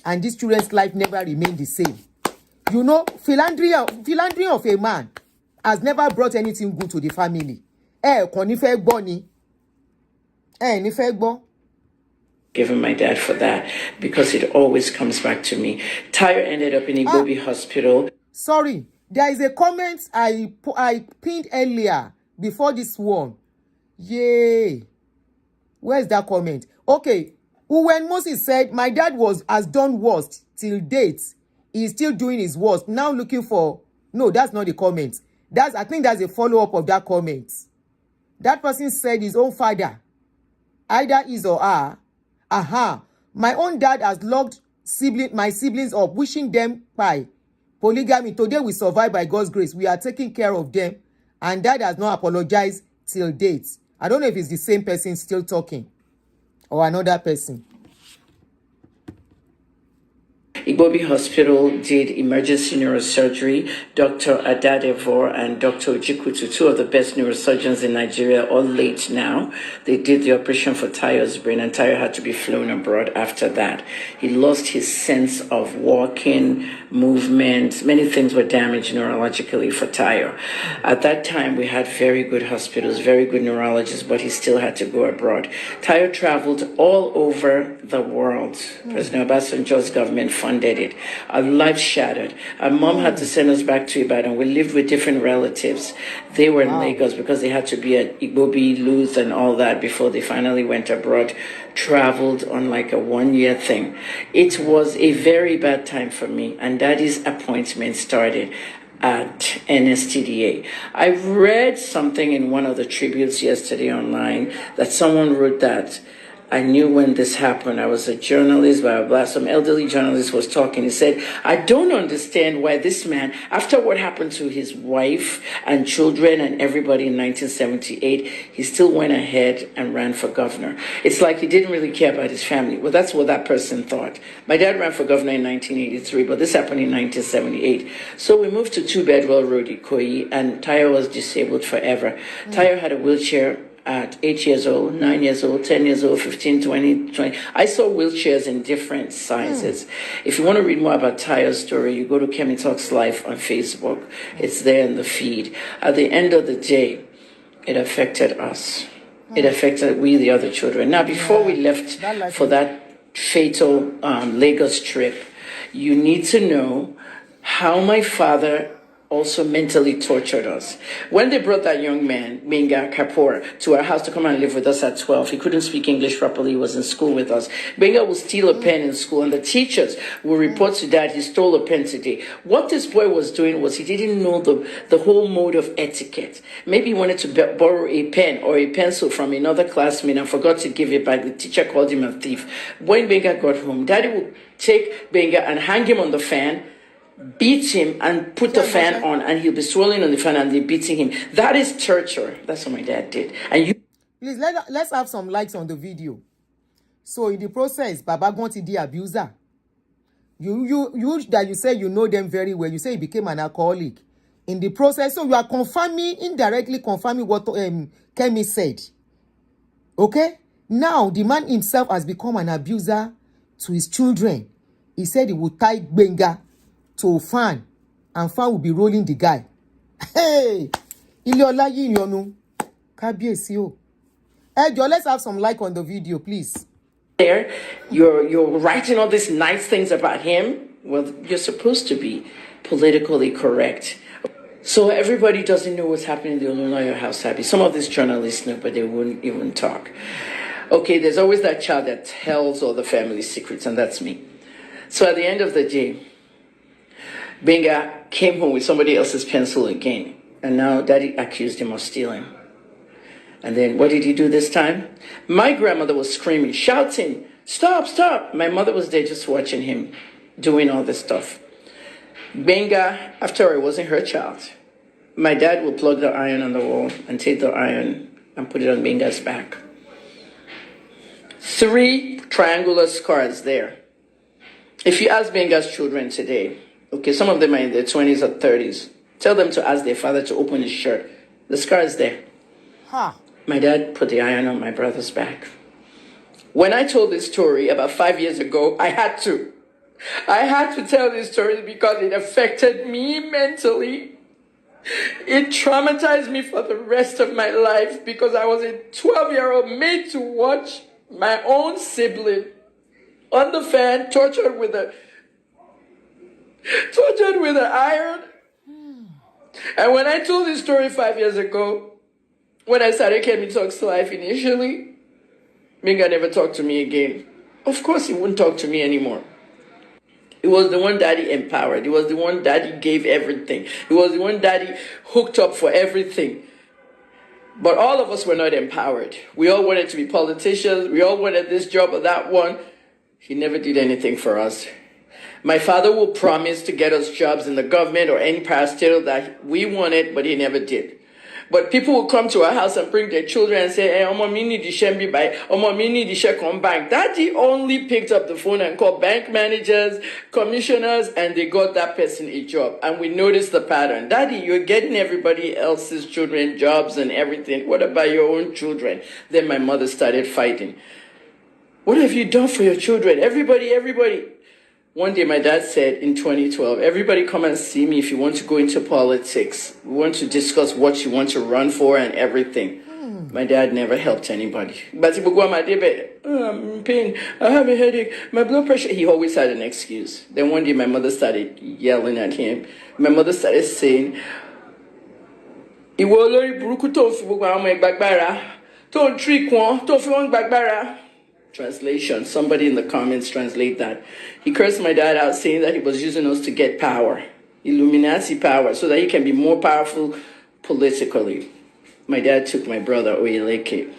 A: And this children's life never remained the same. You know, philandry of a man has never brought anything good to the family.
D: given my dad for that, because it always comes back to me. Tayo ended up in Igbobi Hospital.
A: Sorry, there is a comment I pinned earlier before this one. Yay. Where's that comment? Okay. When Moses said, my dad has done worst till date, he is still doing his worst. Now looking for No, that's not the comment. I think that's a follow-up of that comment. That person said his own father, either his or her, my own dad has locked my siblings up, wishing them by polygamy. Today we survive by God's grace. We are taking care of them, and dad has not apologized till date. I don't know if it's the same person still talking or another person.
D: Igbobi Hospital did emergency neurosurgery. Dr. Adadevor and Dr. Ojikutu, two of the best neurosurgeons in Nigeria, all late now. They did the operation for Tayo's brain, and Tayo had to be flown abroad after that. He lost his sense of walking, movement. Many things were damaged neurologically for Tayo. At that time, we had very good hospitals, very good neurologists, but he still had to go abroad. Tayo traveled all over the world. President Obasanjo's government funded it. Our lives shattered. Our mom had to send us back to Ibadan. We lived with different relatives. They were in Lagos because they had to be at Igbobi, Luz, and all that before they finally went abroad. Traveled on like a 1-year thing. It was a very bad time for me, and Daddy's appointment started at NSTDA. I read something in one of the tributes yesterday online that someone wrote that I knew when this happened. I was a journalist, blah, blah, blah. Some elderly journalist was talking. He said, I don't understand why this man, after what happened to his wife and children and everybody in 1978, he still went ahead and ran for governor. It's like he didn't really care about his family. Well, that's what that person thought. My dad ran for governor in 1983, but this happened in 1978. So we moved to 2 Bedwell Road, Ikoyi, and Tayo was disabled forever. Tayo had a wheelchair at 8 years old, 9 years old, 10 years old, 15, 20. I saw wheelchairs in different sizes. If you want to read more about Tayo's story, you go to Kemi Talks Live on Facebook. It's there in the feed. At the end of the day, it affected us. It affected we, the other children. Now, before we left for that fatal Lagos trip, you need to know how my father also mentally tortured us. When they brought that young man, Benga Kapoor, to our house to come and live with us at 12, he couldn't speak English properly, he was in school with us. Benga would steal a pen in school, and the teachers would report to dad, he stole a pen today. What this boy was doing was he didn't know the whole mode of etiquette. Maybe he wanted to borrow a pen or a pencil from another classmate and forgot to give it back. The teacher called him a thief. When Benga got home, daddy would take Benga and hang him on the fan, beat him and put the fan on, and he'll be swirling on the fan and they're beating him. That is torture. That's what my dad did. And you
A: Please, let's have some likes on the video. So in the process, Baba Gonti the abuser. You say you know them very well. You say he became an alcoholic. In the process, so you are indirectly confirming what Kemi said. Okay? Now, the man himself has become an abuser to his children. He said he would tie Benga to a fan, and fan will be rolling the guy. Hey! Iliola yiyonu. Kábíyèsí o. Hey, Joe, let's have some like on the video, please.
D: there, you're writing all these nice things about him. Well, you're supposed to be politically correct. So everybody doesn't know what's happening in the Olunloyo house, Abby. Some of these journalists know, but they wouldn't even talk. Okay, there's always that child that tells all the family secrets, and that's me. So at the end of the day, Benga came home with somebody else's pencil again, and now daddy accused him of stealing. And then what did he do this time? My grandmother was screaming, shouting, stop, stop. My mother was there just watching him doing all this stuff. Benga, after all, it wasn't her child. My dad would plug the iron on the wall and take the iron and put it on Benga's back. 3 triangular scars there. If you ask Benga's children today, okay, some of them are in their 20s or 30s, tell them to ask their father to open his shirt. The scar is there.
A: Ha!
D: My dad put the iron on my brother's back. When I told this story about 5 years ago, I had to tell this story because it affected me mentally. It traumatized me for the rest of my life because I was a 12-year-old made to watch my own sibling on the fan, tortured with an iron. And when I told this story 5 years ago, when I started Kemi Talks Live initially, Benga never talked to me again. Of course he wouldn't talk to me anymore.
E: It was the one daddy empowered. It was the one daddy gave everything. It was the one daddy hooked up for everything. But all of us were not empowered. We all wanted to be politicians. We all wanted this job or that one. He never did anything for us. My father will promise to get us jobs in the government or any parastatal that we wanted, but he never did. But people will come to our house and bring their children and say, hey, Omo, me need the shembi by, Omo, me need the check on bank. Daddy only picked up the phone and called bank managers, commissioners, and they got that person a job. And we noticed the pattern. Daddy, you're getting everybody else's children jobs and everything. What about your own children? Then my mother started fighting. What have you done for your children? Everybody. One day my dad said in 2012, everybody come and see me if you want to go into politics. We want to discuss what you want to run for and everything. My dad never helped anybody. But he would go, I'm in pain, I have a headache, my blood pressure. He always had an excuse. Then one day my mother started yelling at him. My mother started saying, Iwo olori buruku tó fi gbogbo àwọn ọmọ ìgbàgbára, tó ń trick wọn, tó fi wọn gbàgbára. Translation, somebody in the comments translate that. He cursed my dad out saying that he was using us to get power, Illuminati power, so that he can be more powerful politically. My dad took my brother, Oyeleke.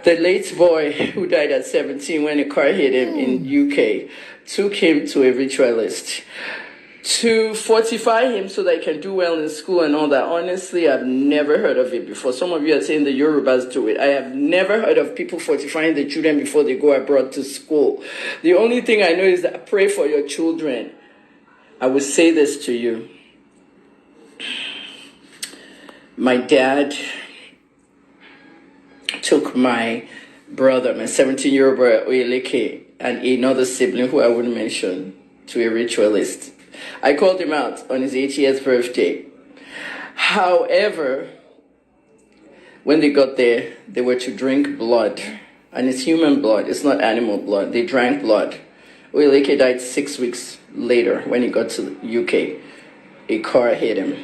E: The late boy who died at 17 when a car hit him in UK, took him to a ritualist to fortify him so that he can do well in school and all that. Honestly, I've never heard of it before. Some of you are saying the Yorubas do it. I have never heard of people fortifying the children before they go abroad to school. The only thing I know is that pray for your children. I will say this to you. My dad took my brother, my 17-year-old brother, Oyeleke, and another sibling who I wouldn't mention, to a ritualist. I called him out on his 80th birthday. However, when they got there, they were to drink blood. And it's human blood, it's not animal blood. They drank blood. Oyeleke died 6 weeks later when he got to the UK. A car hit him.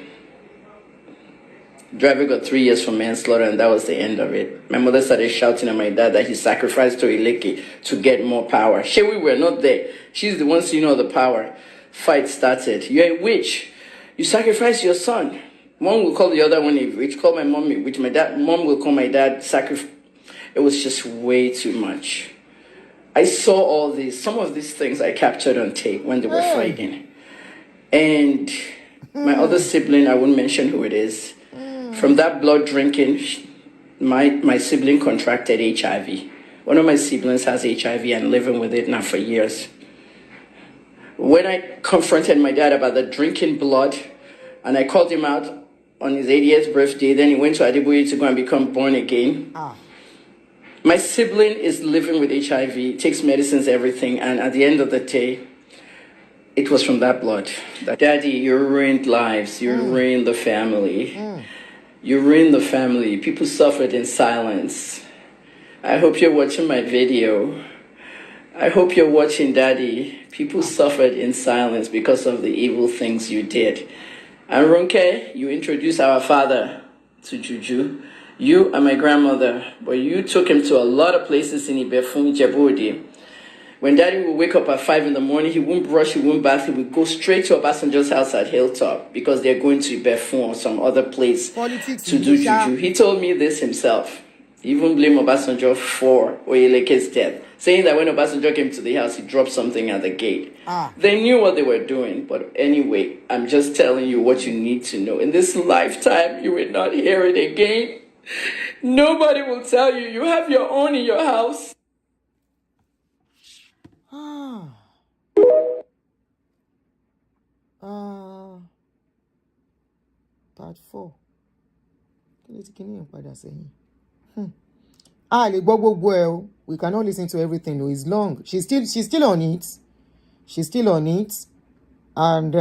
E: Driver got 3 years for manslaughter, and that was the end of it. My mother started shouting at my dad that he sacrificed to Oyeleke to get more power. We were not there. She's the one seeing all the power. Fight started. You're a witch. You sacrificed your son. One will call the other one a witch. Call my mom a witch. Mom will call my dad sacrifice. It was just way too much. I saw all these. Some of these things I captured on tape when they were fighting. And my other sibling, I won't mention who it is. From that blood drinking, my sibling contracted HIV. One of my siblings has HIV and living with it now for years. When I confronted my dad about the drinking blood, and I called him out on his 80th birthday, then he went to Adibuye to go and become born again. My sibling is living with HIV, takes medicines, everything, and at the end of the day, it was from that blood. Daddy, you ruined lives. You ruined the family. You ruined the family. People suffered in silence. I hope you're watching my video. I hope you're watching, Daddy. People suffered in silence because of the evil things you did. And Ronke, you introduced our father to Juju. You and my grandmother, but you took him to a lot of places in Ibefun, Djibouti. When Daddy would wake up at 5 in the morning, he wouldn't brush, he wouldn't bath, he would go straight to Obasanjo's house at Hilltop because they're going to Ibefun or some other place to do Juju. He told me this himself. He even blamed Obasanjo for Oyeleke's death, saying that when Obasanjo came to the house, he dropped something at the gate. They knew what they were doing, but anyway, I'm just telling you what you need to know. In this lifetime, you will not hear it again. Nobody will tell you. You have your own in your house.
A: Part 4. We cannot listen to everything. No, it's long. She's still on it. She's still on it. And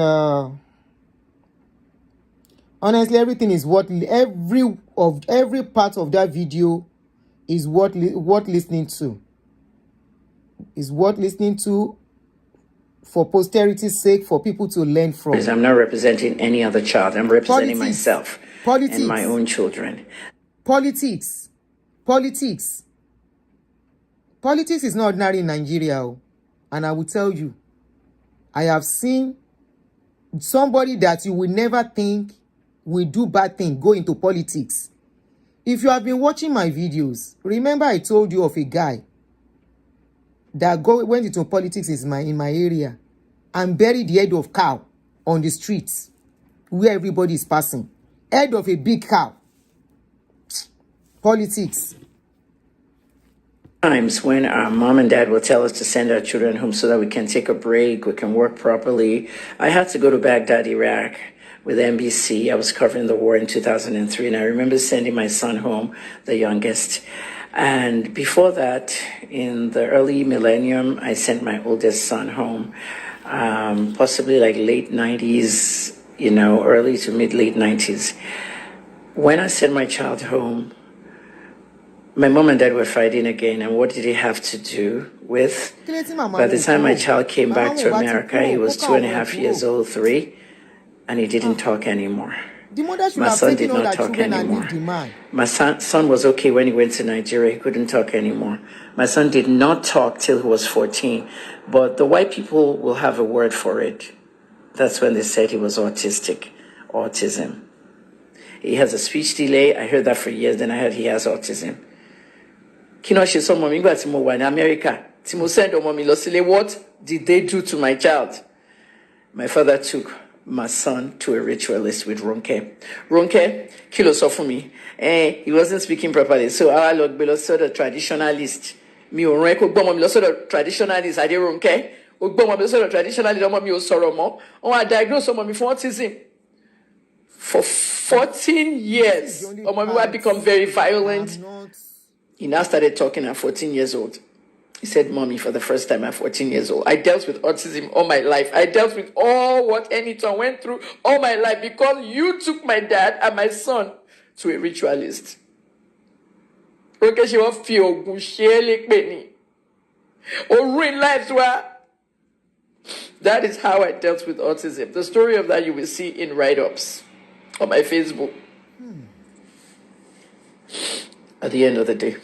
A: honestly, everything is every part of that video is worth listening to. Is worth listening to for posterity's sake, for people to learn from.
D: I'm not representing any other child. I'm representing myself and my own children.
A: Politics is not ordinary in Nigeria. And I will tell you, I have seen somebody that you will never think will do bad thing go into politics. If you have been watching my videos, remember I told you of a guy that went into politics in my area and buried the head of cow on the streets where everybody is passing. Head of a big cow. Politics.
D: Times when our mom and dad will tell us to send our children home so that we can take a break, we can work properly. I had to go to Baghdad, Iraq with NBC. I was covering the war in 2003, and I remember sending my son home, the youngest. And before that, in the early millennium, I sent my oldest son home, possibly like late 90s, early to mid-late 90s. When I sent my child home, my mom and dad were fighting again, and what did it have to do with? By the time my child came back to America, he was 2.5 years old, 3, and he didn't talk anymore.
A: The mother should
D: My
A: have
D: son
A: taken
D: did
A: all
D: not
A: her
D: talk
A: children and
D: anymore.
A: leave the man.
D: My son was okay when he went to Nigeria. He couldn't talk anymore. My son did not talk till he was 14, but the white people will have a word for it. That's when they said he was autistic, autism. He has a speech delay. I heard that for years. Then I heard he has autism. Kino she saw mommy go to in America. Timo send mommy losile. What did they do to my child? My father took my son to a ritualist with Ronke. Ronke, kilo saw for me. He wasn't speaking properly. So our Lord below saw the traditionalist. Me o Ronke ogbo mommy saw the traditionalist. I did Ronke. Ogbo mommy saw the traditionalist. Mommy o sorrow mo. I diagnosed mommy for autism. For 14 years, mommy had become very violent. He now started talking at 14 years old. He said, Mommy, for the first time at 14 years old. I dealt with autism all my life. I dealt with all what Anyton went through all my life because you took my dad and my son to a ritualist. That is how I dealt with autism. The story of that you will see in write-ups on my Facebook. At the end of the day.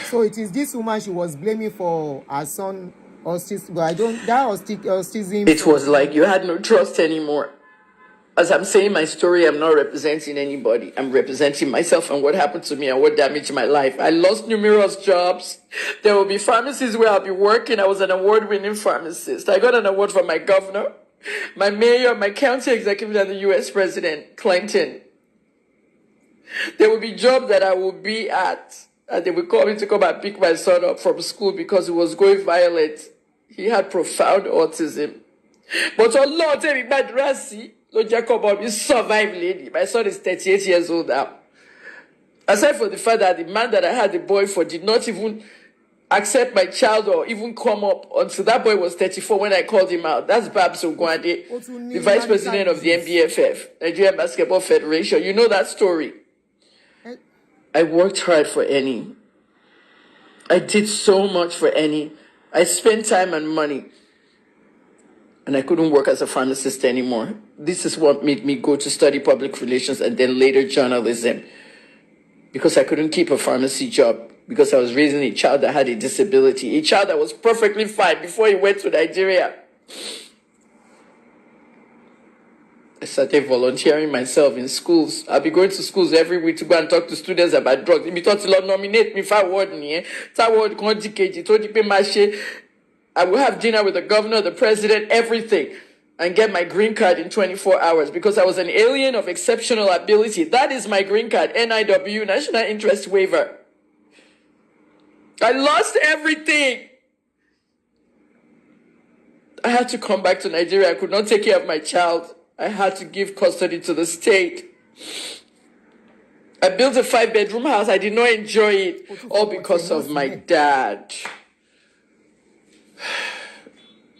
A: So it is this woman she was blaming for her son autism. But autism.
D: It was like you had no trust anymore. As I'm saying my story, I'm not representing anybody. I'm representing myself and what happened to me and what damaged my life. I lost numerous jobs. There will be pharmacies where I'll be working. I was an award-winning pharmacist. I got an award from my governor, my mayor, my county executive, and the U.S. President, Clinton. There will be jobs that I will be at, and they will call me to come and pick my son up from school because he was going violent. He had profound autism. But Allah, tell me, bad Rasi, Lord Jacob, he survived, lady. My son is 38 years old now. Aside from the fact that the man that I had the boy for did not even accept my child or even come up until that boy was 34 when I called him out. That's Babs Ogwande, the vice president of the NBFF, Nigerian Basketball Federation. You know that story. I worked hard for Annie. I did so much for Annie. I spent time and money. And I couldn't work as a pharmacist anymore. This is what made me go to study public relations and then later journalism. Because I couldn't keep a pharmacy job. Because I was raising a child that had a disability. A child that was perfectly fine before he went to Nigeria. I started volunteering myself in schools. I'll be going to schools every week to go and talk to students about drugs. If you thought to nominate me for award, I will have dinner with the governor, the president, everything, and get my green card in 24 hours because I was an alien of exceptional ability. That is my green card, NIW, National Interest Waiver. I lost everything. I had to come back to Nigeria. I could not take care of my child. I had to give custody to the state. I built a 5-bedroom house. I did not enjoy it, all because of my dad.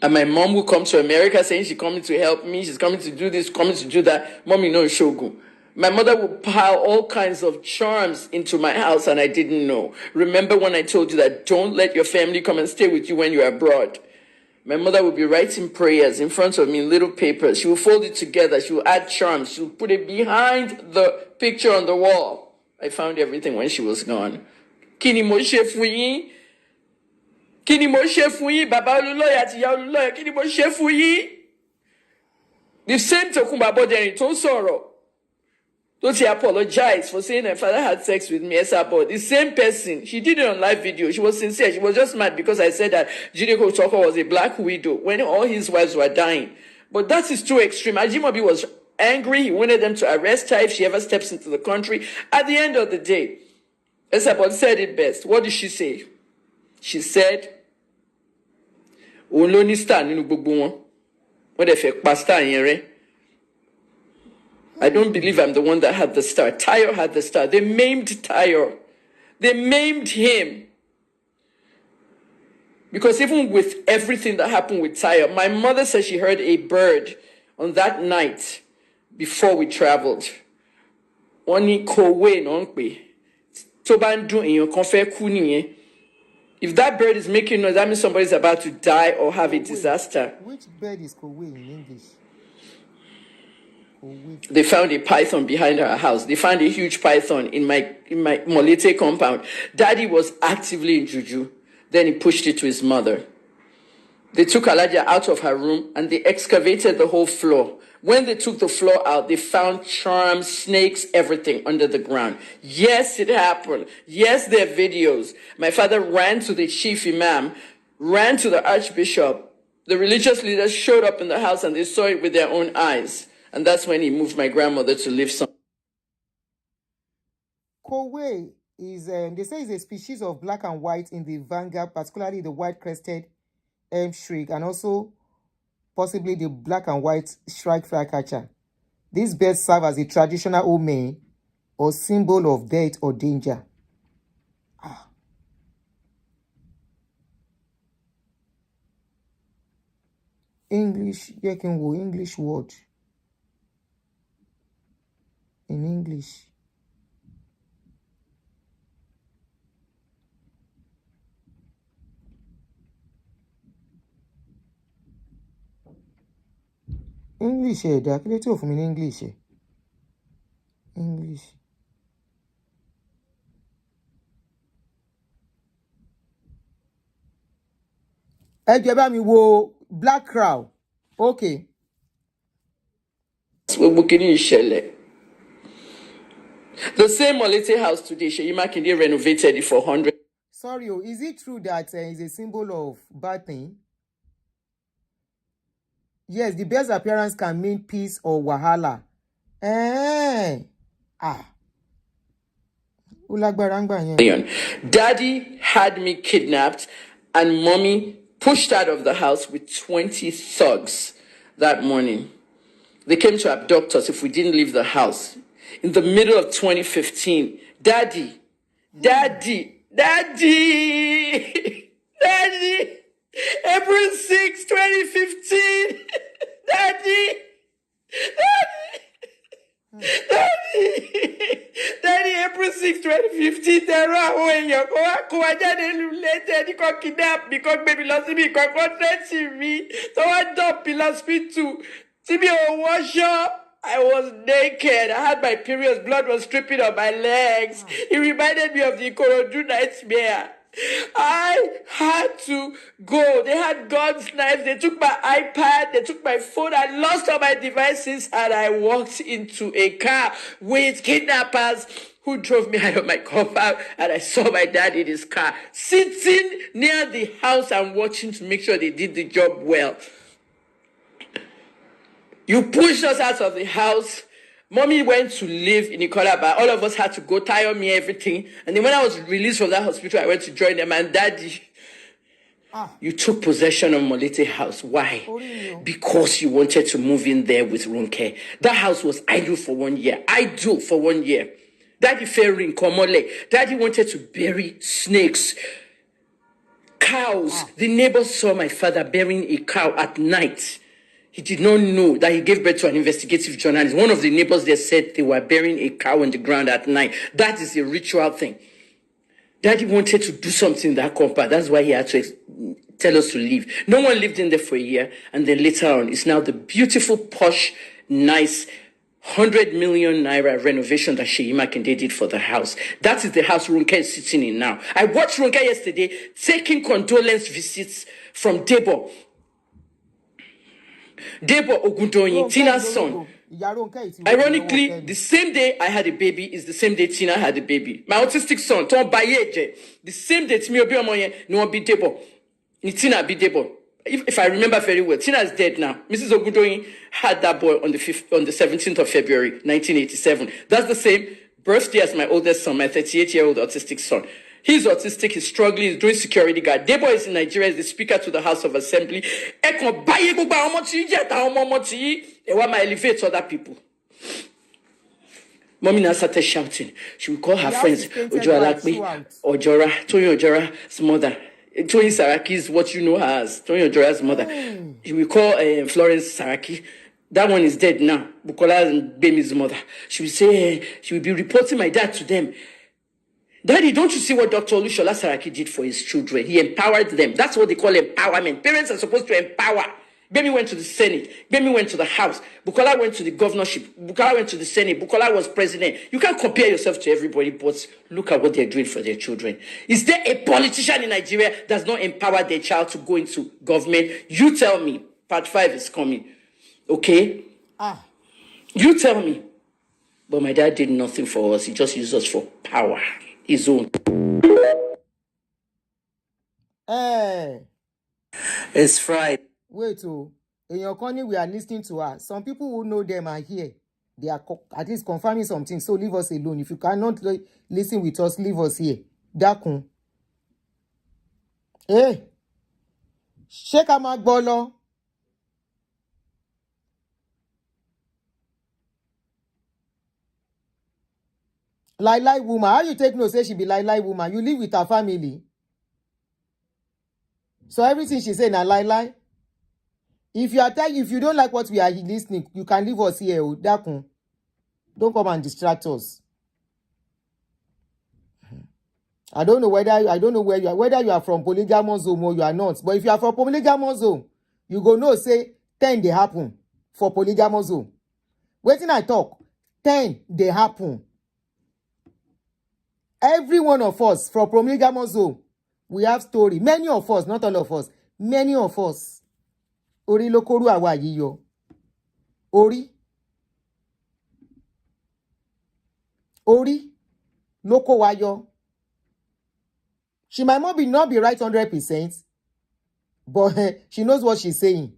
D: And my mom will come to America saying she's coming to help me. She's coming to do this, coming to do that. Mommy, no, Shogun. My mother would pile all kinds of charms into my house and I didn't know. Remember when I told you that don't let your family come and stay with you when you're abroad? My mother would be writing prayers in front of me in little papers. She will fold it together. She will add charms. She will put it behind the picture on the wall. I found everything when she was gone. Kini mo she fuyi.
E: Kí ni mo ṣe fún yín, Bàbá Olunloyo àti Ìyá Olunloyo, kí ni mo ṣe fún yín? The same Tokunbo Aboderin tó sọ̀rọ̀, tó ti apologize for saying her father had sex with me, but the same person, she did it on live video. She was sincere. She was just mad because I said that Jide Kotoko was a black widow when all his wives were dying. But that is too extreme. Ajimobi was angry. He wanted them to arrest her if she ever steps into the country. At the end of the day, Esabod said it best. What did she say? She said, "Òun ló ní star nínú gbogbo wọn. Wọ́n dẹ̀ fẹ́ pa star yẹn rẹ́. I don't believe I'm the one that had the star. Tayo had the star. They maimed Tayo. They maimed him. Because even with everything that happened with Tayo, my mother said she heard a bird on that night before we traveled. Oni kowe nonpe. Tobandu in your konfe kuniye. If that bird is making noise, that means somebody's about to die or have a disaster."
A: Which bird is Kowe in English?
E: They found a python behind our house. They found a huge python in my Molete compound. Daddy was actively in juju. Then he pushed it to his mother. They took Alaja out of her room and they excavated the whole floor. When they took the floor out, they found charms, snakes, everything under the ground. Yes, it happened. Yes, there are videos. My father ran to the chief imam, ran to the archbishop. The religious leaders showed up in the house and they saw it with their own eyes. And that's when he moved my grandmother to live some.
A: Kowe is, they say, is a species of black and white in the vanguard, particularly the white-crested shriek, and also possibly the black and white shrike flycatcher. These birds serve as a traditional omen or symbol of death or danger. English, English word. In English. English, there are plenty of them in English. English. Ẹ jẹ́ bá mi wo Black Crow. Okay.
E: The same Molete house today, Sheyi Makinde renovated it for 100.
A: Sorry, is it true that it's a symbol of bad thing? Yes, the bear's appearance can mean peace or wahala.
E: Daddy had me kidnapped and mommy pushed out of the house with 20 thugs that morning. They came to abduct us if we didn't leave the house. In the middle of 2015, Daddy, April 6, 2015, Daddy, April 6, 2015, when you go kidnap because baby lost me, me. So I don't be last week too. See me on washer. I was naked. I had my periods. Blood was dripping on my legs. It reminded me of the Ikorodu nightmare. I had to go. They had guns, knives. They took my iPad. They took my phone. I lost all my devices and I walked into a car with kidnappers who drove me out of my compound, and I saw my dad in his car sitting near the house and watching to make sure they did the job well. You pushed us out of the house. Mommy went to live in Ikolaba. All of us had to go, tire me everything. And then when I was released from that hospital, I went to join them. And Daddy, you took possession of Molete house. Why? Because you wanted to move in there with Ronke. That house was idle for 1 year. Idle for 1 year. Daddy fell in Komole. Daddy wanted to bury snakes, cows. The neighbors saw my father burying a cow at night. He did not know that he gave birth to an investigative journalist. One of the neighbors there said they were burying a cow on the ground at night. That is a ritual thing. Daddy wanted to do something in that compound. That's why he had to tell us to leave. No one lived in there for a year. And then later on, it's now the beautiful, posh, nice
D: 100 million naira renovation that Sheyi Makinde did for the house. That is the house Ronke is sitting in now. I watched Ronke yesterday taking condolence visits from Debo Ogundoyin, Tina's son. Ironically, the same day I had a baby is the same day Tina had a baby. My autistic son, Tom Bayeje, the same day Timi Obi Omoye, no one be Debo. Ni Tina be Debo. If I remember very well, Tina is dead now. Mrs. Ogundoyin had that boy on the 17th of February, 1987. That's the same birthday as my oldest son, my 38-year-old autistic son. He's autistic, he's struggling, he's doing security guard. Debo is in Nigeria, is the speaker to the House of Assembly. They want to elevate other people. Mommy now started shouting. She would call her friends, Ojo Alakmi, Ojora, Tony Ojora's mother. Tony Saraki is what you know her as, Tony Ojora's mother. She will call Florence Saraki. That one is dead now. Bukola and Bemi's mother. She will say, she will be reporting my dad to them. Daddy, don't you see what Dr. Olushola Saraki did for his children? He empowered them. That's what they call empowerment. Parents are supposed to empower. Bemi went to the Senate. Bemi went to the House. Bukola went to the governorship. Bukola went to the Senate. Bukola was president. You can't compare yourself to everybody, but look at what they're doing for their children. Is there a politician in Nigeria that does not empower their child to go into government? You tell me. Part 5 is coming. Okay? You tell me. But my dad did nothing for us. He just used us for power. His own. It's Friday.
A: Wait, in your corner, we are listening to her. Some people who know them are here. They are at least confirming something. So leave us alone. If you cannot listen with us, leave us here. Dakun. Hey. Shake a magbolo. Lai woman. How you take no say she be Lai woman? You live with her family. So everything she say na lie. If you don't like what we are listening, you can leave us here. Dakun. Don't come and distract us. I don't know where you are, whether you are from polygamous zone or you are not. But if you are from polygamous zone, you go know say 10 they happen for polygamous zone. Waiting I talk, 10 they happen. Every one of us from polygamous zone, we have story. Many of us, not all of us. Many of us. Ori lokoru awa yiyo. Ori loko wayo. She might not be right 100%, but she knows what she's saying.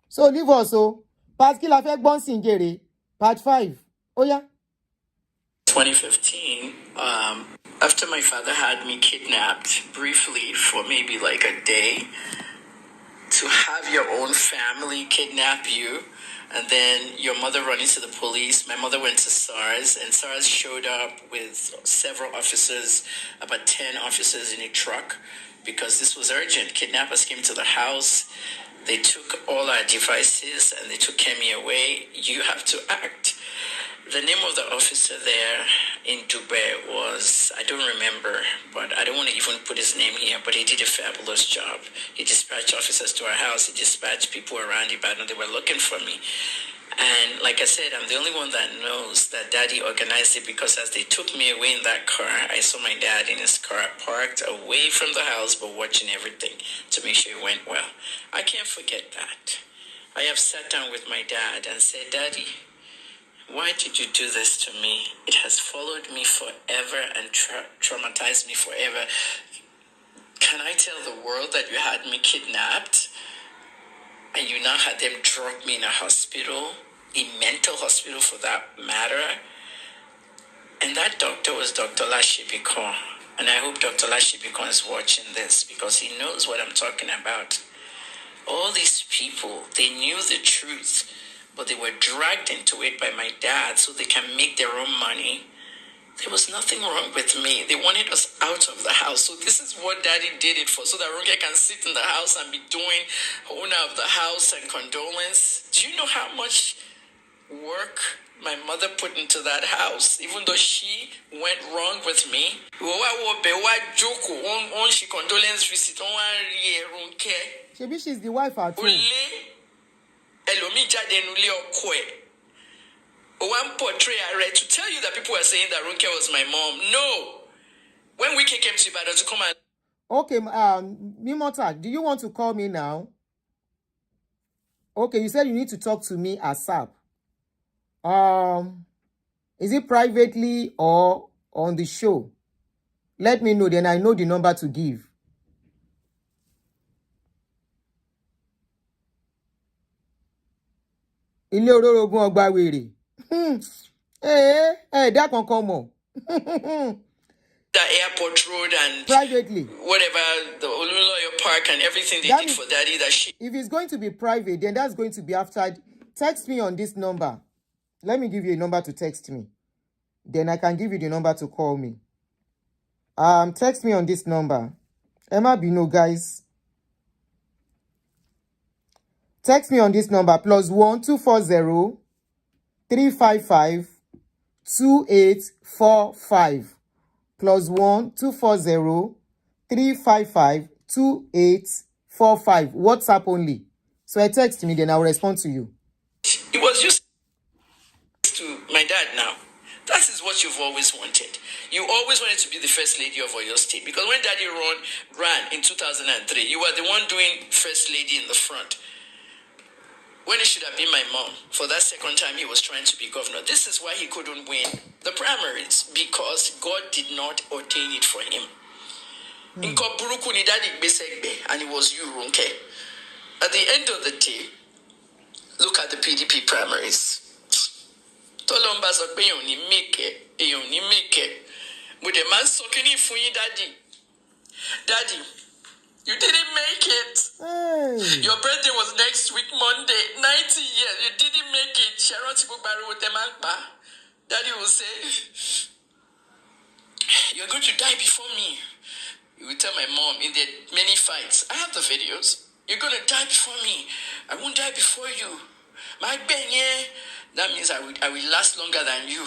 A: So leave us Part la fẹ́ gbọ́n singere. Part 5. Oh yeah.
D: 2015, after my father had me kidnapped briefly for maybe like a day, to have your own family kidnap you, and then your mother running to the police. My mother went to SARS, and SARS showed up with several officers, about 10 officers in a truck, because this was urgent. Kidnappers came to the house. They took all our devices, and they took Kemi away. You have to act. The name of the officer there in Dubai was, I don't remember, but I don't want to even put his name here, but he did a fabulous job. He dispatched officers to our house. He dispatched people around Ibadan. They were looking for me. And like I said, I'm the only one that knows that Daddy organized it, because as they took me away in that car, I saw my dad in his car parked away from the house, but watching everything to make sure it went well. I can't forget that. I have sat down with my dad and said, Daddy, why did you do this to me? It has followed me forever and traumatized me forever. Can I tell the world that you had me kidnapped and you now had them drop me in a hospital, a mental hospital for that matter? And that doctor was Dr. Lashibikon. And I hope Dr. Lashibikon is watching this, because he knows what I'm talking about. All these people, they knew the truth, but they were dragged into it by my dad so they can make their own money. There was nothing wrong with me. They wanted us out of the house. So this is what Daddy did it for, so that Ronke can sit in the house and be doing owner of the house and condolence. Do you know how much work my mother put into that house, even though she went wrong with me? She condolence visit.
A: Maybe she's the wife at home.
D: Ẹlòmíì jáde nulẹ̀ ọkọ ẹ̀
E: one portray I read to tell you that people were saying that Ronke was my mom. No. When we came to Ibadan to come and...
A: Okay, Mimota, do you want to call me now? Okay, you said you need to talk to me ASAP. Is it privately or on the show? Let me know, then I know the number to give. Ilé olórogún ọgbà wèrè. That can come on.
E: The airport road and
A: Privately.
E: whatever, the Olunloyo Park and everything they
A: That
E: did
A: is-
E: for Daddy, that she...
A: If it's going to be private, then that's going to be after. Text me on this number. Let me give you a number to text me. Then I can give you the number to call me. Text me on this number. Emma Bino, guys. Text me on this number +1 240 355 2845 +1 240 355 2845. WhatsApp only. So I text me, then I'll respond to you.
E: It was used to my dad now. That is what you've always wanted. You always wanted to be the first lady of Oyo State. Because when Daddy ran in 2003, you were the one doing first lady in the front. When it should have been my mom. For that second time, he was trying to be governor. This is why he couldn't win the primaries. Because God did not ordain it for him. And it was you, Ronke. At the end of the day, look at the PDP primaries. Tolomba sọ pé èèyàn ní make it. With the man sucking it for you, Daddy. Daddy, you didn't make it.
A: Hey.
E: Your birthday was next week, Monday. 90 years, you didn't make it. Sharon Tibubari with the man. Daddy will say, you're going to die before me. You will tell my mom in the many fights. I have the videos. You're going to die before me. I won't die before you. My benye. That means I will last longer than you.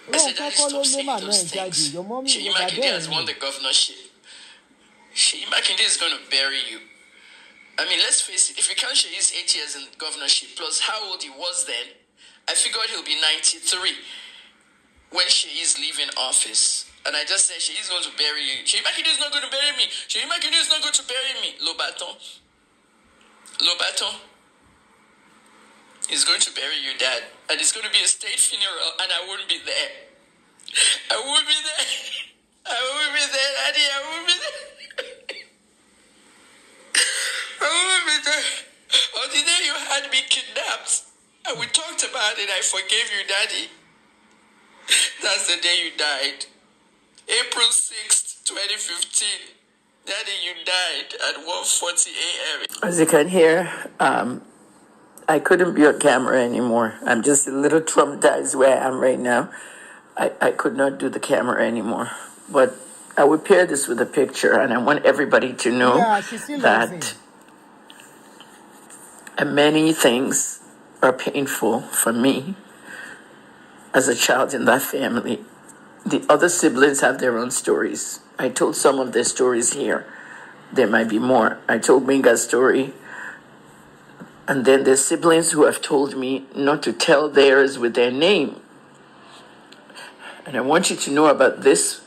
E: I said, Daddy, stop saying those things. Sheyi Makinde has won the governorship. Sheyi Makinde is going to bury you. I mean, let's face it. If you count Sheyi's 8 years in governorship plus how old he was then, I figured he'll be 93 when Sheyi is leaving office. And I just said, Sheyi is going to bury you. Sheyi Makinde is not going to bury me. Sheyi Makinde is not going to bury me. Lobaton. He's going to bury your dad. And it's going to be a state funeral, and I won't be there. I won't be there. I won't be there, Daddy. I won't be there. I won't be there. On the day you had me kidnapped, and we talked about it, I forgave you, Daddy. That's the day you died. April 6th, 2015. Daddy, you died at 1:40 a.m. As you can hear, I couldn't be on camera anymore. I'm just a little traumatized where I am right now. I could not do the camera anymore. But I would pair this with a picture, and I want everybody to know that many things are painful for me as a child in that family. The other siblings have their own stories. I told some of their stories here. There might be more. I told Minga's story. And then there's siblings who have told me not to tell theirs with their name. And I want you to know about this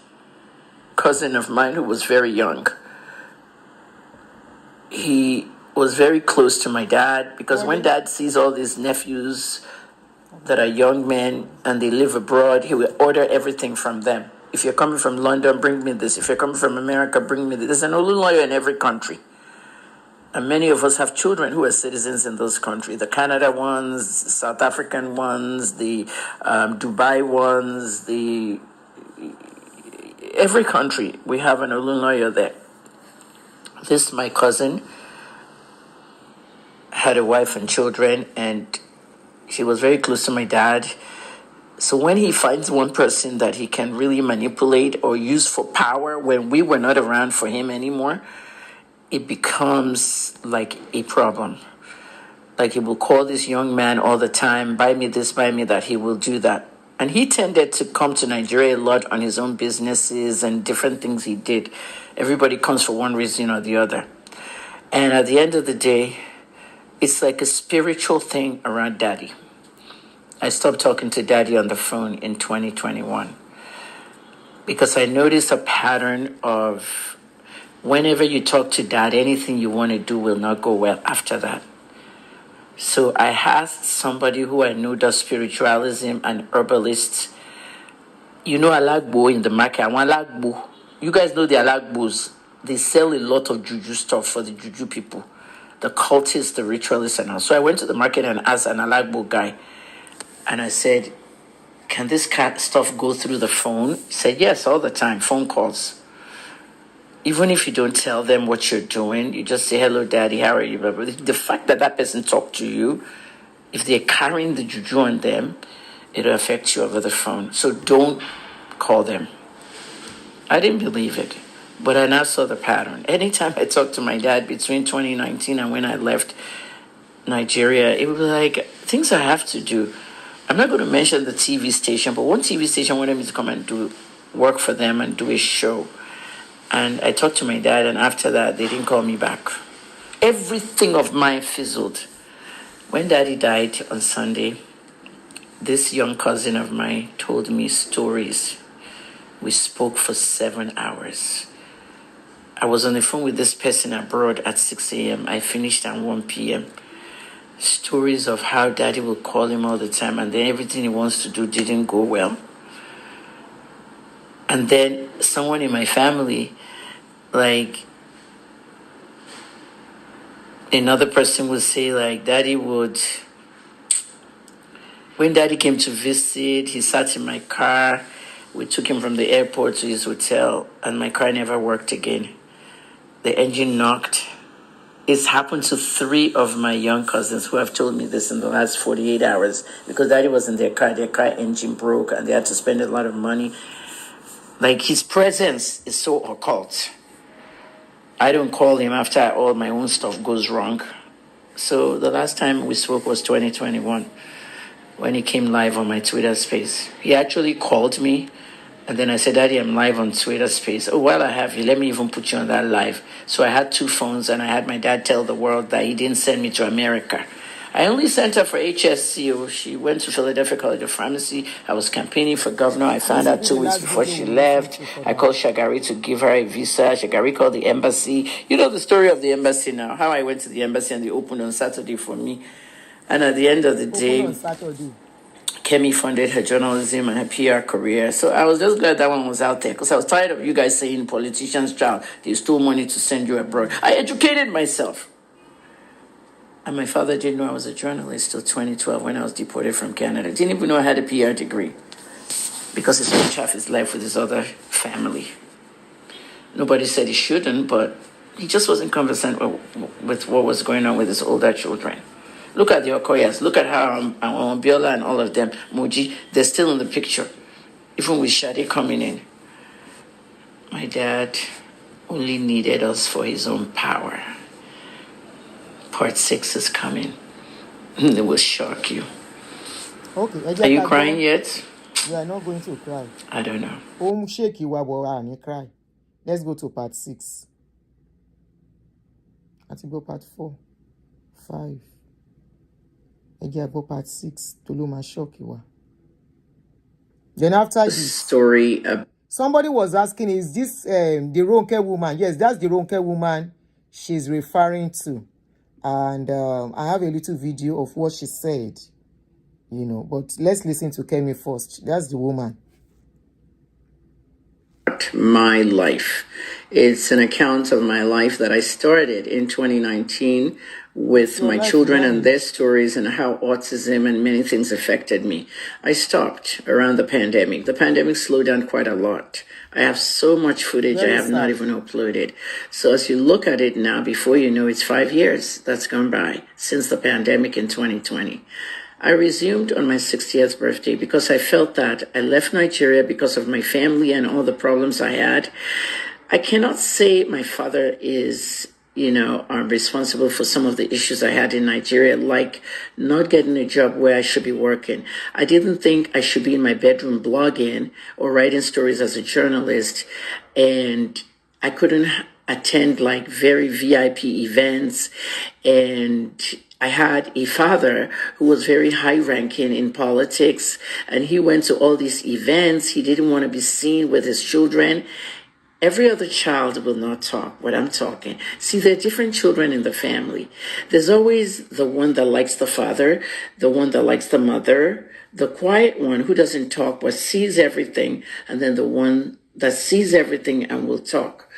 E: cousin of mine who was very young. He was very close to my dad because when Dad sees all these nephews that are young men and they live abroad, he will order everything from them. If you're coming from London, bring me this. If you're coming from America, bring me this. There's an Olunloyo in every country. And many of us have children who are citizens in those countries. The Canada ones, South African ones, the Dubai ones, every country, we have an Olunloyo there. This, my cousin, had a wife and children, and she was very close to my dad. So when he finds one person that he can really manipulate or use for power when we were not around for him anymore, it becomes like a problem. Like he will call this young man all the time, buy me this, buy me that, he will do that. And he tended to come to Nigeria a lot on his own businesses and different things he did. Everybody comes for one reason or the other. And at the end of the day, it's like a spiritual thing around Daddy.
D: I stopped talking to Daddy on the phone in 2021 because I noticed a pattern of whenever you talk to Dad, anything you want to do will not go well after that. So I asked somebody who I know does spiritualism and herbalists. You know Alagbo in the market. I want Alagbo. You guys know the Alagbos. They sell a lot of juju stuff for the juju people, the cultists, the ritualists, and all. So I went to the market and asked an Alagbo guy, and I said, "Can this stuff go through the phone?" He said, "Yes, all the time, phone calls. Even if you don't tell them what you're doing, you just say, 'Hello, Daddy, how are you?' But the fact that that person talked to you, if they're carrying the juju on them, it'll affect you over the phone. So don't call them." I didn't believe it, but I now saw the pattern. Anytime I talked to my dad between 2019 and when I left Nigeria, it was like things I have to do. I'm not going to mention the TV station, but one TV station wanted me to come and do work for them and do a show. And I talked to my dad, and after that, they didn't call me back. Everything of mine fizzled. When Daddy died on Sunday, this young cousin of mine told me stories. We spoke for 7 hours. I was on the phone with this person abroad at 6 a.m. I finished at 1 p.m. Stories of how Daddy will call him all the time, and then everything he wants to do didn't go well. And then someone in my family, like another person would say, like, when Daddy came to visit, he sat in my car. We took him from the airport to his hotel, and my car never worked again. The engine knocked. It's happened to 3 of my young cousins who have told me this in the last 48 hours because Daddy was in their car engine broke, and they had to spend a lot of money. Like, his presence is so occult. I don't call him after all my own stuff goes wrong. So the last time we spoke was 2021 when he came live on my Twitter space. He actually called me, and then I said, "Daddy, I'm live on Twitter space." "Oh, well, I have you. Let me even put you on that live." So I had 2 phones, and I had my dad tell the world that he didn't send me to America. I only sent her for HSC. She went to Philadelphia College of Pharmacy. I was campaigning for governor. I found out 2 weeks before she left. I called Shagari to give her a visa. Shagari called the embassy. You know the story of the embassy now, how I went to the embassy and they opened on Saturday for me. And at the end of the day, Kemi funded her journalism and her PR career. So I was just glad that one was out there because I was tired of you guys saying politicians' child, they stole money to send you abroad. I educated myself. And my father didn't know I was a journalist till 2012 when I was deported from Canada. Didn't even know I had a PR degree because he spent half his life with his other family. Nobody said he shouldn't, but he just wasn't conversant with what was going on with his older children. Look at the Okoyas. Look at how Biola and all of them, Moji, they're still in the picture, even with Shadi coming in. My dad only needed us for his own power. Part 6 is coming. It will shock you.
A: Okay.
D: Are you crying yet?
A: We are not going to cry.
D: I don't know.
A: Cry. Let's go to part 6. I think go part 4, 5. Again, go part 6. Tuluma shock you. Then after this
D: story,
A: somebody was asking, is this the Ronke woman? Yes, that's the Ronke woman she's referring to. And I have a little video of what she said, but let's listen to Kemi first. That's the woman.
D: My life. It's an account of my life that I started in 2019 with my children and their stories and how autism and many things affected me. I stopped around the pandemic. The pandemic slowed down quite a lot. I have so much footage I have not even uploaded. So as you look at it now, before you know, it's 5 years that's gone by since the pandemic in 2020. I resumed on my 60th birthday because I felt that I left Nigeria because of my family and all the problems I had. I cannot say my father is, responsible for some of the issues I had in Nigeria, like not getting a job where I should be working. I didn't think I should be in my bedroom blogging or writing stories as a journalist, and I couldn't attend like very VIP events. And I had a father who was very high ranking in politics, and he went to all these events. He didn't want to be seen with his children. Every other child will not talk what I'm talking. See, there are different children in the family. There's always the one that likes the father, the one that likes the mother, the quiet one who doesn't talk but sees everything, and then the one that sees everything and will talk.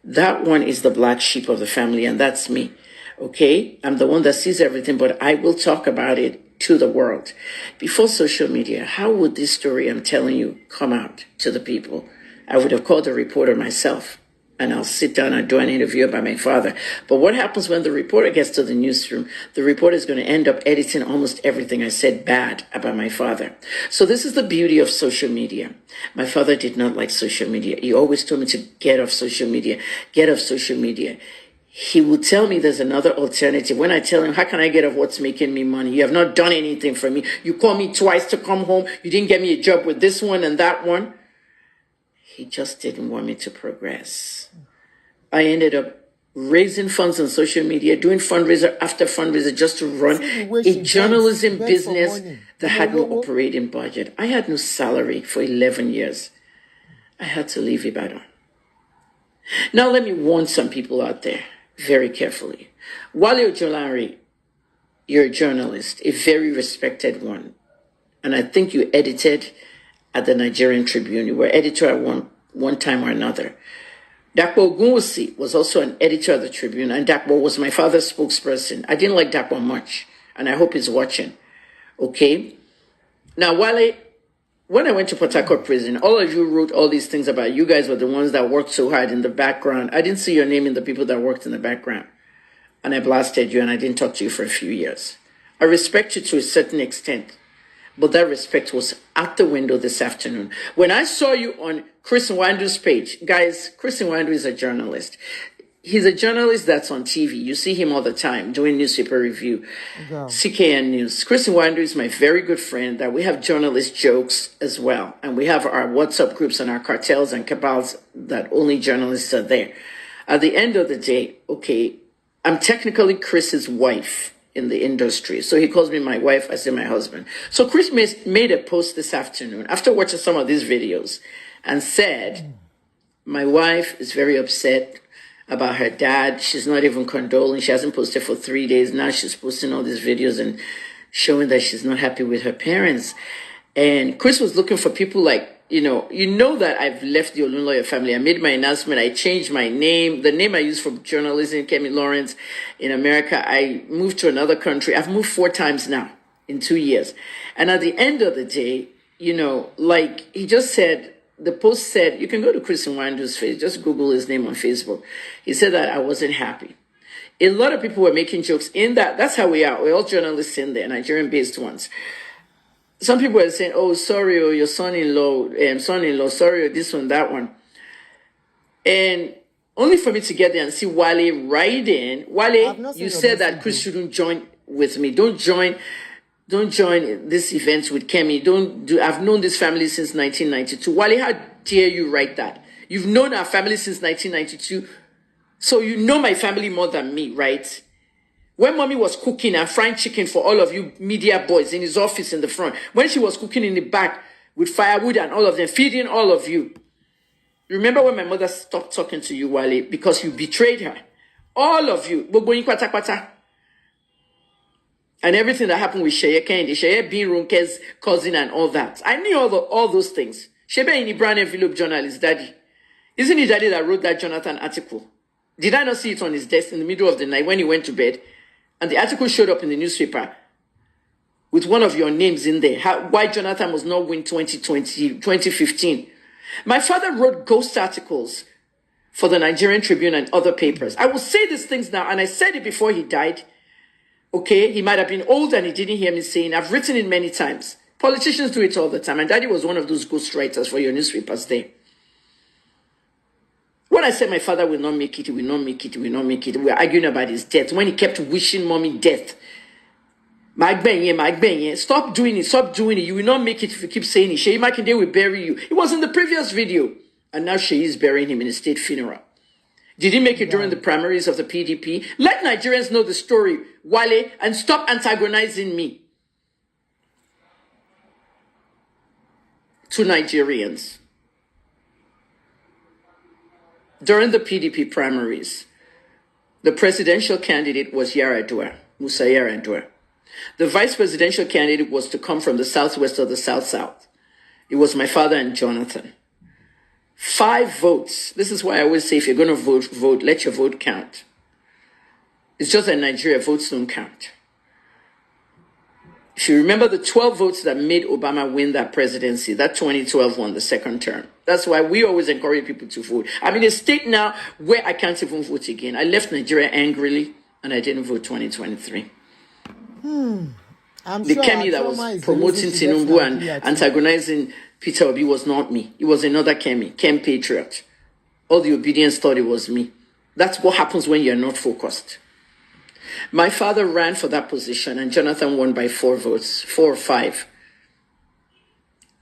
D: That one is the black sheep of the family, and that's me. Okay? I'm the one that sees everything, but I will talk about it to the world. Before social media, how would this story I'm telling you come out to the people? I would have called a reporter myself, and I'll sit down and do an interview about my father. But what happens when the reporter gets to the newsroom? The reporter is going to end up editing almost everything I said bad about my father. So this is the beauty of social media. My father did not like social media. He always told me to get off social media, get off social media. He would tell me there's another alternative. When I tell him, how can I get off what's making me money? You have not done anything for me. You called me twice to come home. You didn't get me a job with this one and that one. He just didn't want me to progress. I ended up raising funds on social media, doing fundraiser after fundraiser just to run a journalism business that had no operating budget. I had no salary for 11 years. I had to leave Ibadan. Now let me warn some people out there very carefully. Wale Ojolanre, you're a journalist, a very respected one. And I think you edited at the Nigerian Tribune. You were editor at one time or another. Dakpo Ogunwusi was also an editor of the Tribune, and Dakpo was my father's spokesperson. I didn't like Dakpo much, and I hope he's watching. Okay? Now, Wale, when I went to Port Harcourt prison, all of you wrote all these things about you guys were the ones that worked so hard in the background. I didn't see your name in the people that worked in the background. And I blasted you, and I didn't talk to you for a few years. I respect you to a certain extent. But that respect was out the window this afternoon. When I saw you on Chris Nwandu's page, guys, Chris Nwandu is a journalist. He's a journalist that's on TV. You see him all the time doing newspaper review, CKN News. Chris Nwandu is my very good friend that we have journalist jokes as well. And we have our WhatsApp groups and our cartels and cabals that only journalists are there. At the end of the day, okay, I'm technically Chris's wife in the industry. So he calls me my wife, I say my husband. So Chris made a post this afternoon after watching some of these videos and said, my wife is very upset about her dad. She's not even condoling. She hasn't posted for 3 days. Now she's posting all these videos and showing that she's not happy with her parents. And Chris was looking for people like, you know that I've left the Olunloyo family. I made my announcement. I changed my name. The name I use for journalism, Kemi Lawrence, in America. I moved to another country. I've moved 4 times now in 2 years. And at the end of the day, like he just said, the post said, you can go to Chris Nwandu's face, just Google his name on Facebook. He said that I wasn't happy. A lot of people were making jokes in that. That's how we are. We're all journalists in there, Nigerian-based ones. Some people are saying, oh, sorry, oh, your son-in-law, sorry, oh, this one, that one. And only for me to get there and see Wale writing. Wale, you said that Chris shouldn't join with me. Don't join this event with Kemi. I've known this family since 1992. Wale, how dare you write that? You've known our family since 1992. So you know my family more than me, right? When mommy was cooking and frying chicken for all of you media boys in his office in the front, when she was cooking in the back with firewood and all of them, feeding all of you. Remember when my mother stopped talking to you, Wale, because you betrayed her? All of you. And everything that happened with Sheye Kende, Sheye being Ronke's cousin and all that. I knew all those things. Shebe in the brown envelope journalist, daddy. Isn't it daddy that wrote that Jonathan article? Did I not see it on his desk in the middle of the night when he went to bed? And the article showed up in the newspaper with one of your names in there. Why Jonathan must not win 2015. My father wrote ghost articles for the Nigerian Tribune and other papers. I will say these things now, and I said it before he died. Okay, he might have been old and he didn't hear me saying, I've written it many times. Politicians do it all the time. And daddy was one of those ghost writers for your newspapers there. When I said my father will not make it, he will not make it, he will not make it, we were arguing about his death. When he kept wishing mommy death. Stop doing it. You will not make it if you keep saying it. Sheyi Makinde will bury you. It was in the previous video. And now Sheyi is burying him in a state funeral. Did he make it during the primaries of the PDP? Let Nigerians know the story, Wale, and stop antagonizing me. To Nigerians. During the PDP primaries, the presidential candidate was Musa Yar'Adua. The vice presidential candidate was to come from the southwest or the south-south. It was my father and Jonathan. 5 votes. This is why I always say, if you're going to vote, let your vote count. It's just that in Nigeria, votes don't count. If you remember the 12 votes that made Obama win that presidency, that 2012 one, the second term. That's why we always encourage people to vote. I'm in a state now where I can't even vote again. I left Nigeria angrily, and I didn't vote 2023.
A: I'm
D: The
A: sure
D: Kemi that was promoting Tinubu and antagonizing Peter Obi was not me. It was another Kemi Patriot. All the obedience thought it was me. That's what happens when you're not focused. My father ran for that position, and Jonathan won by 4 votes, 4 or 5.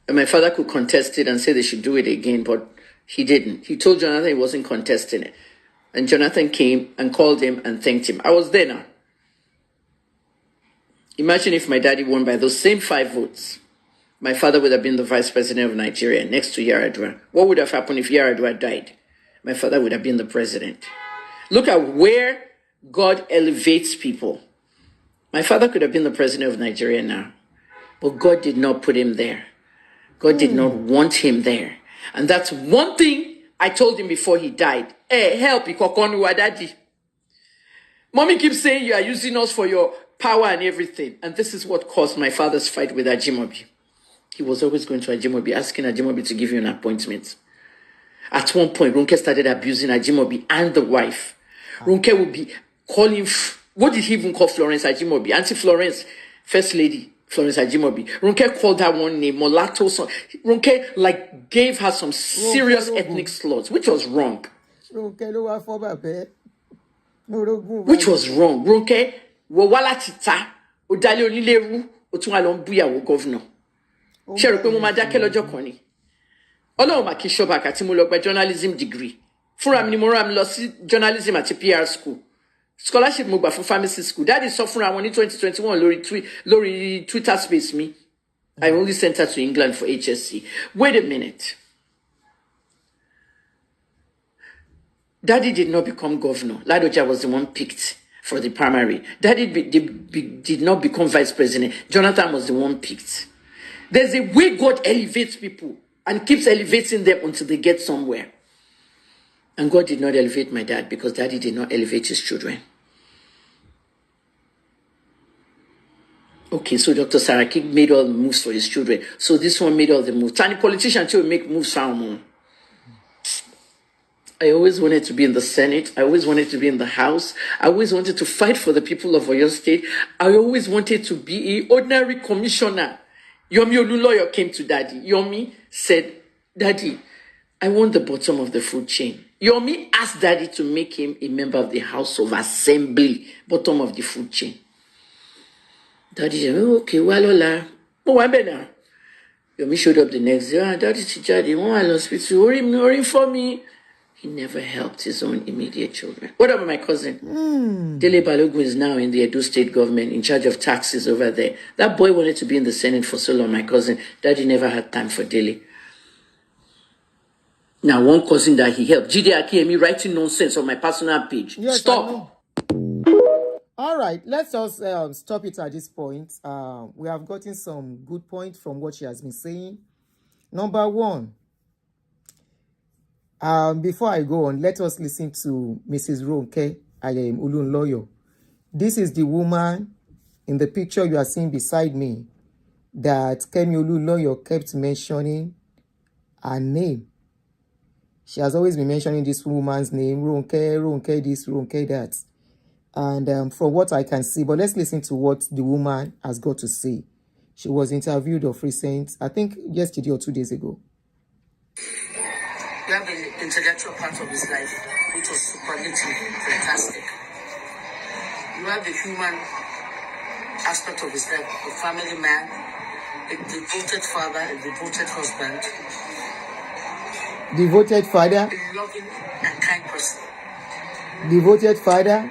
D: And my father could contest it and say they should do it again, but he didn't. He told Jonathan he wasn't contesting it. And Jonathan came and called him and thanked him. I was there now. Imagine if my daddy won by those same 5 votes. My father would have been the vice president of Nigeria next to Yar'Adua. What would have happened if Yar'Adua died? My father would have been the president. Look at where God elevates people. My father could have been the president of Nigeria now, but God did not put him there. God did not want him there. And that's one thing I told him before he died. Hey, help, daddy. Mommy keeps saying you are using us for your power and everything. And this is what caused my father's fight with Ajimobi. He was always going to Ajimobi, asking Ajimobi to give you an appointment. At one point, Ronke started abusing Ajimobi and the wife. Ronke would be calling, what did he even call Florence Ajimobi? Auntie Florence, First Lady Florence Ajimobi. Ronke called her one name, Mulatto. Ronke gave her some serious ethnic slurs, which was wrong. Which was wrong. Ronke, wala tita, odale onileru, otunalon buya wo governor. Ṣé rò pé mo máa dákẹ́ lọ́jọ́ kan ni? Ọlọ́run mà kí ṣọ́ba àti mo lọ gba journalism degree. Fúnra mi ni mo rán mi lọ sí journalism àti PR school. Scholarship mo gbà fún pharmacy school. Daddy sọ fúnra wọn ní 2021 lórí Twitter space mi. I only sent her to England for HSC. Wait a minute. Daddy did not become governor. Ladoja was the one picked for the primary. Daddy did not become vice president. Jonathan was the one picked. There's a way God elevates people and keeps elevating them until they get somewhere. And God did not elevate my dad because Daddy did not elevate his children. Okay, so Dr. Saraki made all the moves for his children. So this one made all the moves. Tiny politicians too make moves for him. I always wanted to be in the Senate. I always wanted to be in the House. I always wanted to fight for the people of Oyo State. I always wanted to be an ordinary commissioner. Kemi Olunloyo came to Daddy. Yomi said, Daddy, I want the bottom of the food chain. Yomi asked Daddy to make him a member of the House of Assembly, bottom of the food chain. Daddy said, oh, okay, well, Ola. Oh, I'm better. Yomi showed up the next day. Daddy said, Daddy, one hospital, worry for me. He never helped his own immediate children. What about my cousin? Dele Balogun is now in the Edo State government in charge of taxes over there. That boy wanted to be in the Senate for so long, my cousin. Daddy never had time for Dele. Now, one cousin that he helped, Jide Akiyemi, writing nonsense on my personal page.
A: Yes,
D: stop.
A: All right, let's just stop it at this point. We have gotten some good points from what she has been saying. Number 1, before I go on, let us listen to Mrs. Kemi Olunloyo. This is the woman in the picture you are seeing beside me that Kemi Olunloyo kept mentioning her name. She has always been mentioning this woman's name, Ronke this, Ronke that. And from what I can see, but let's listen to what the woman has got to say. She was interviewed of recent, I think yesterday or 2 days ago.
F: You have the intellectual part of his life, which was superlative, fantastic. You have the human aspect of his life, a family man, a devoted father, a devoted husband.
A: Devoted father?
F: A loving and kind person.
A: Devoted father.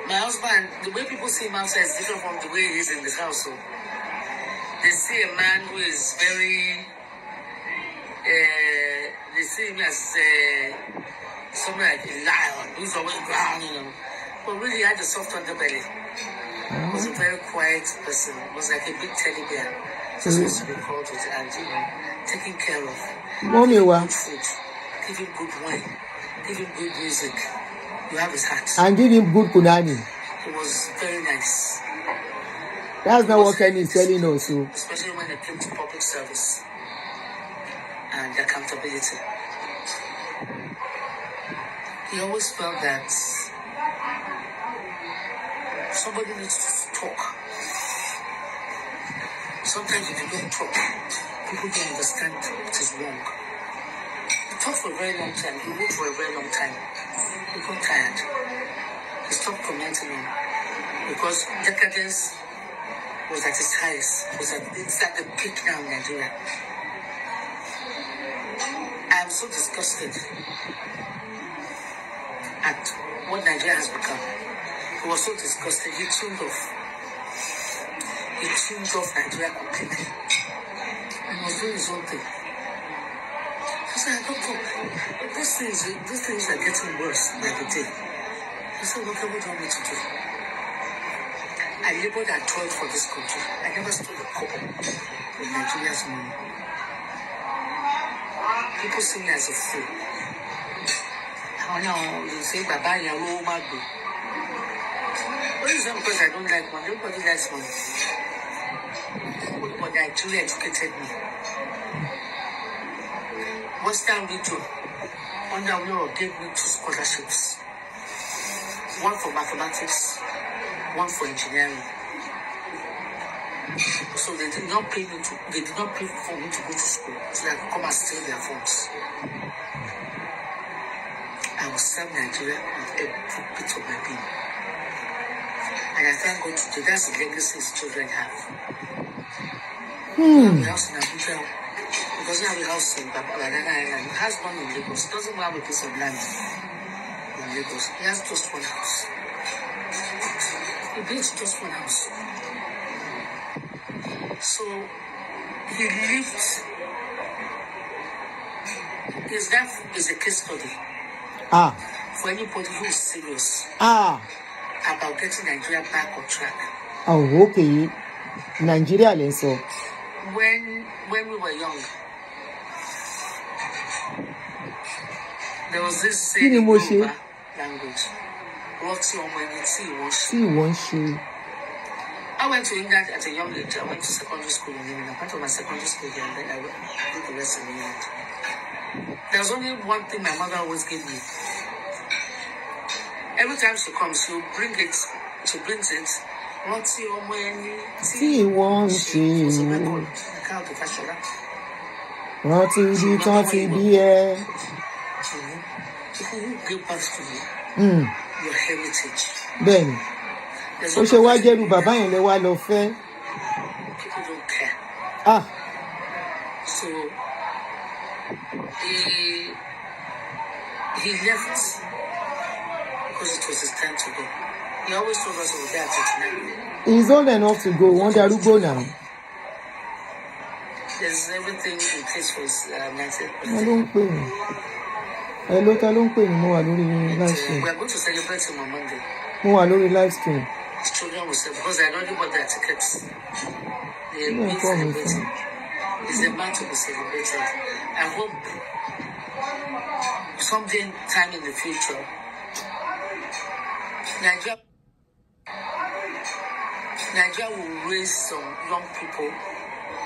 F: My husband, the way people see him outside is different from the way he is in the house. So they see a man who is very, they see him as something like a lion who's always growling, but really he had a soft underbelly. He was a very quiet person. He was like a big teddy bear. Just supposed to be called with and taken care of.
A: Mommy,
F: Give him
A: wa.
F: good food, give him good wine, give him good music. You have his heart.
A: And give him good kunani.
F: It was very nice.
A: That's not what Kemi is telling us. So.
F: Especially when it came to public service and accountability. He always felt that somebody needs to talk. Sometimes if you don't talk, people don't understand what is wrong. He talked for a very long time. He wrote for a very long time. He got tired. He stopped commenting on because decadence was at its highest. It's at the peak now in Nigeria. I am so disgusted at what Nigeria has become. He was so disgusted. He tuned off Nigeria completely. And was doing his own thing. He said, I don't talk. These things are getting worse by the day. He said, okay, what do you want me to do? I labored and toiled for this country. I never stole a kobo with Nigeria's money. People see me as a fool. Now you say, Baba, you're low, Magbo. What is that because I don't like money? Nobody likes money. But Nigeria educated me. Western region, under law, gave me 2 scholarships. One for mathematics, one for engineering. So they did not pay for me to go to school so that I could come and steal their funds. I will serve Nigeria with every bit of my being. And I thank God today. That's the legacy his children have. He have a house in Abuja. He doesn't have a house in Banana Island. He has one in Lagos. He doesn't have a piece of land in Lagos. He has just one house. He built just one house. So he lived. His life is a case study. For anybody who is serious about getting Nigeria back on track.
A: Oh, okay. Nigeria, let's so.
F: When we were young, there was this saying in Yoruba language.
A: See one shoe.
F: I went to England at a young age. I went to secondary school in England. I went to my secondary school there, and then I did the rest in England. There's only one thing my mother always gave me. Every time she comes, she'll bring it. She brings it.
A: See one shoe.
F: People who give birth to you, your heritage.
A: Then, so she wa jeru baba yen le wa lo fe.
F: People don't care. So he left because it was his time to go. He always told us over there at 39.
A: He's old enough to go. One day go now.
F: There's everything in place for his 90th
A: I don't pay. Hello, I don't pay more. Live stream.
F: We are going to celebrate him on Monday.
A: More live stream.
F: His children will say, because I already bought their tickets. They will be celebrating. It's a man to be celebrated. I hope someday time in the future, Nigeria will raise some young people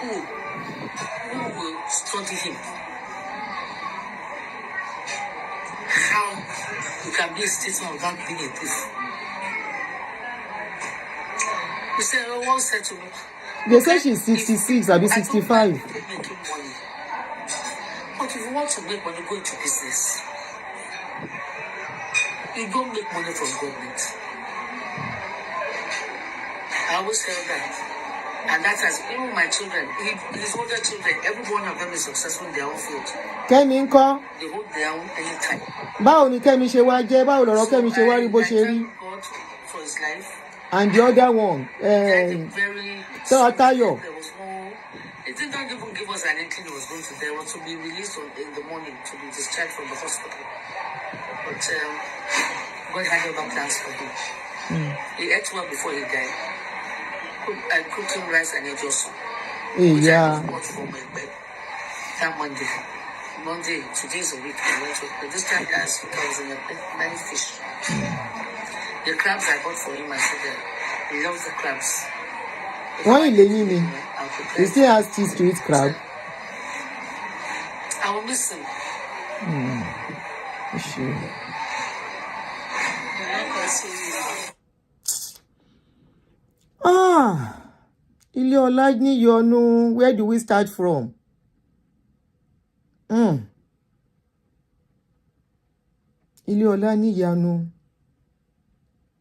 F: who will study him. How you can be a statesman without being a thief. You said, one said to me,
A: they say she's 66, I'll be 65.
F: Making money. But if you want to make money, go into business. You don't make money from government. I always tell that And that has, even my children, his older children, every one of them is successful in their own field.
A: Kẹ́mi ńkọ́?
F: They hold their own anytime.
A: Báwo ni Kẹ́mi ṣe wá jẹ́? Báwo lọ̀rọ̀ Kẹ́mi ṣe wá rí bó ṣe rí?
F: God for his life.
A: And the other one,
F: Very
A: Tayo.
F: there was no, it didn't even give us an inkling it was going to there was to be released in the morning to be discharged from the hospital. But God had other plans for him. He ate well before he died. I cooked him rice and ate also.
A: Yeah.
F: Which I was for my bed. That Monday, today's a week. But this time last week I was in many fish. The crabs I bought for him, I said he loves the crabs.
A: Why you He still has teeth to eat crab.
F: I will miss him.
A: Sure. Ilé ọlá níyọnu, where do we start from? Ilé ọlá níyọnu.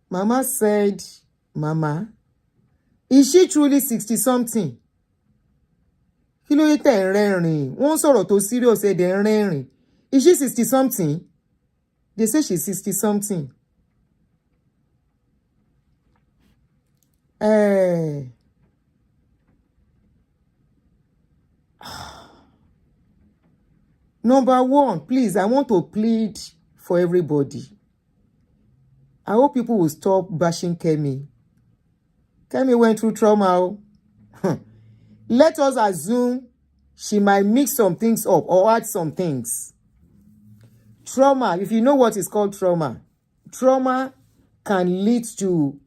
A: Mama said, Mama, is she truly 60-something? Kí ló yẹ tẹ́ ń rẹ́rìn? Wọ́n sọ̀rọ̀ tó serious ẹ̀ dẹ̀ ń rẹ́rìn. Is she 60-something? They say she's 60-something. Number one, please, I want to plead for everybody. I hope people will stop bashing Kemi. Kemi went through trauma. Let us assume she might mix some things up or add some things. Trauma, if you know what is called trauma can lead to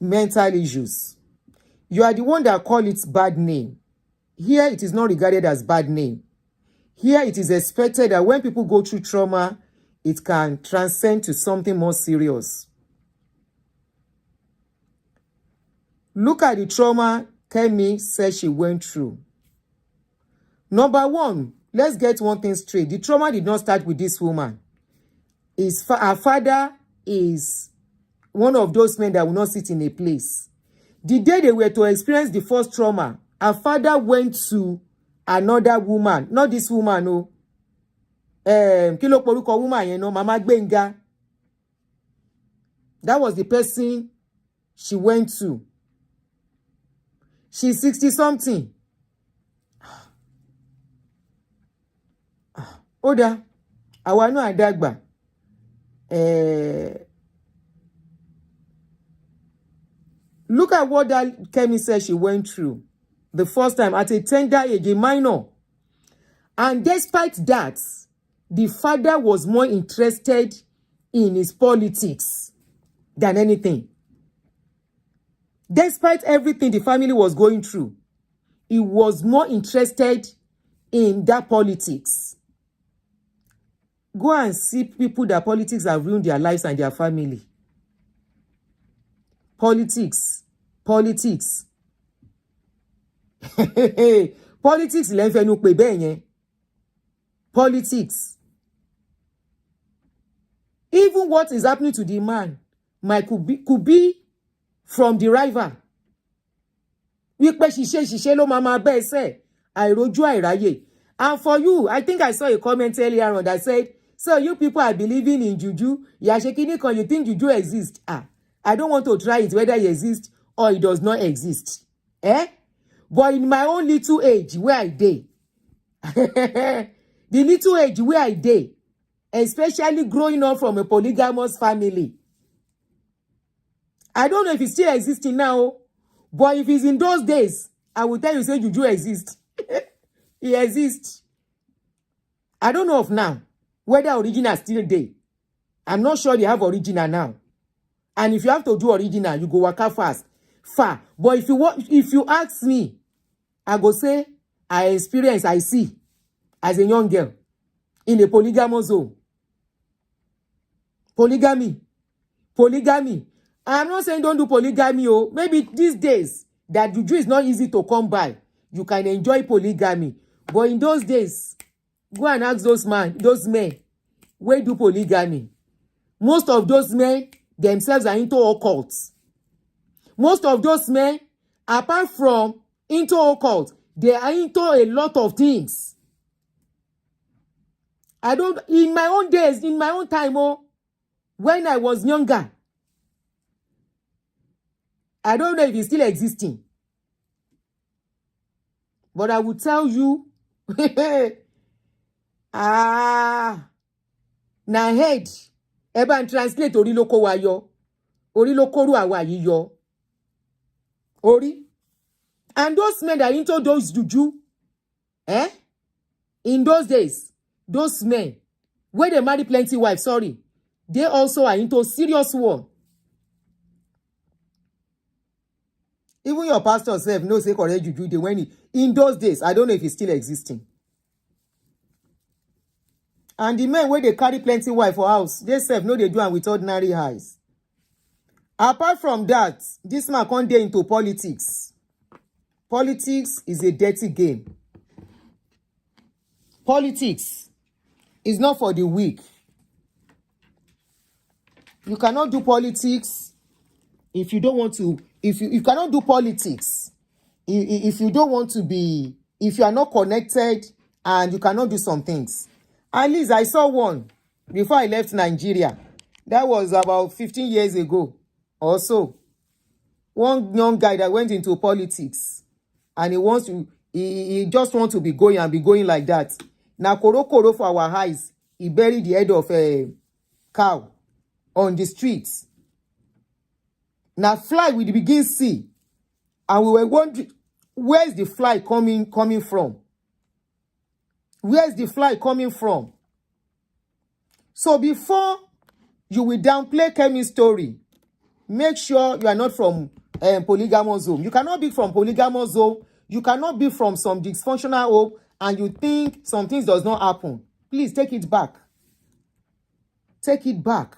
A: mental issues. You are the one that call it bad name. Here, it is not regarded as bad name. Here, it is expected that when people go through trauma, it can transcend to something more serious. Look at the trauma Kemi said she went through. Number one, let's get one thing straight. The trauma did not start with this woman. Her father is one of those men that will not sit in a place. The day they were to experience the first trauma, her father went to another woman, not this woman, no. Kí ló porúkọ woman yẹn no, Mama Gbenga. That was the person she went to. She's 60-something. Oda, àwa náà àdàgbà. Look at what that Kemi said she went through the first time at a tender age, a minor. And despite that, the father was more interested in his politics than anything. Despite everything the family was going through, he was more interested in that politics. Go and see people that politics have ruined their lives and their family. Politics. Politics lẹ́ ń fẹnu pè bẹ́ẹ̀ yẹn. Politics. Even what is happening to the man could be from the rival. Wípé ṣiṣẹ́ ló máa bẹ́ẹ̀ sẹ́, àìrójú àìráyè. And for you, I think I saw a comment earlier on that said, so you people are believing in juju. Yashekini, you think juju exists? I don't want to try it whether it exists or it does not exist. But in my own little age where I dey, the little age where I dey, especially growing up from a polygamous family, I don't know if it's still existing now, but if it's in those days, I will tell you, say juju exists. It exists. I don't know of now whether original still there. I'm not sure they have original now. And if you have to do original, you go waka far. But if you ask me, I go say I experience, I see as a young girl in a polygamous home. Polygamy. I'm not saying don't do polygamy. Maybe these days that juju is not easy to come by, you can enjoy polygamy. But in those days, go and ask those men, where do polygamy? Most of those men themselves are into occults. Most of those men Apart from into occult, they are into a lot of things. I don't, in my own days, in my own time, when I was younger, I don't know if it's still existing. But I will tell you, na head, eba and translate oriloko wa yo, orilokoru awa yi yo, ori. And those men that into those juju, in those days, those men, where they marry plenty wives, they also are into serious war. Even your pastor self knows say correct juju, they when in those days, I don't know if it's still existing. And the men where they carry plenty wife for house, they self know they do am with ordinary eyes. Apart from that, this man can't get into politics. Politics is a dirty game. Politics is not for the weak. You cannot do politics if you don't want to. If you cannot do politics if you don't want to be. If you are not connected and you cannot do some things. At least I saw one before I left Nigeria. That was about 15 years ago or so. One young guy that went into politics and he just wants to be going and be going like that. Now, koro for our eyes, he buried the head of a cow on the streets. Now, fly we begin see. And we were wondering, where's the fly coming from? Where's the fly coming from? So before you will downplay Kemi's story, make sure you are not from polygamous home. You cannot be from polygamous home. You cannot be from some dysfunctional home and you think some things does not happen. Please take it back. Take it back.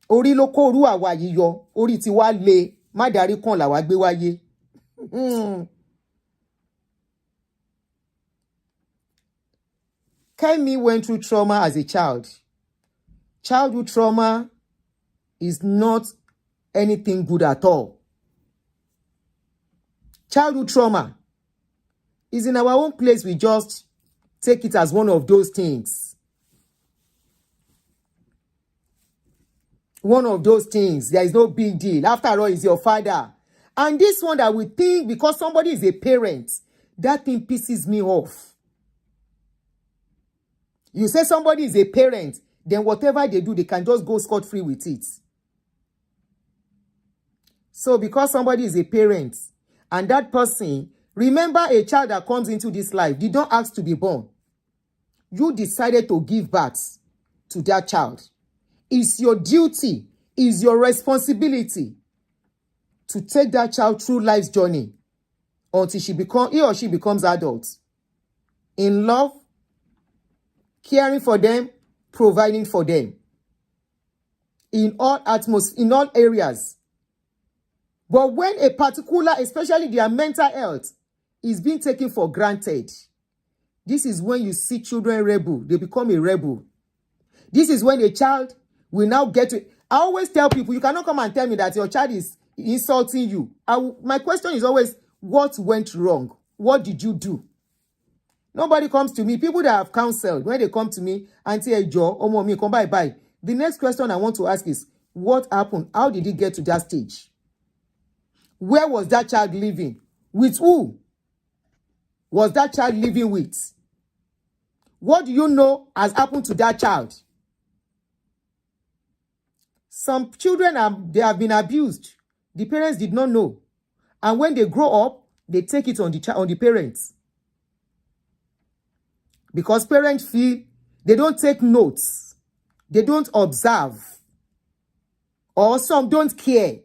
A: Ori lo ko ru awa yiyo, ori ti wa le, ma dari kan la wa gbe waye. Kemi went through trauma as a child. Childhood trauma is not anything good at all. Childhood trauma is in our own place. We just take it as one of those things. One of those things. There is no big deal. After all, it's your father. And this one that we think because somebody is a parent, that thing pisses me off. You say somebody is a parent, then whatever they do, they can just go scot-free with it. So because somebody is a parent, and that person, remember a child that comes into this life, did not ask to be born. You decided to give birth to that child. It's your duty, it's your responsibility to take that child through life's journey until he or she becomes adult. In love, caring for them, providing for them. In all areas. But when a particular, especially their mental health, is being taken for granted, this is when you see children rebel. They become a rebel. This is when a child will now get to... I always tell people, you cannot come and tell me that your child is insulting you. My question is always, what went wrong? What did you do? Nobody comes to me. People that have counseled, when they come to me, Auntie Ejo, Omo mi, come bye. The next question I want to ask is, what happened? How did he get to that stage? Where was that child living? With who was that child living with? What do you know has happened to that child? Some children, they have been abused. The parents did not know. And when they grow up, they take it on the parents. Because parents feel they don't take notes. They don't observe. Or some don't care.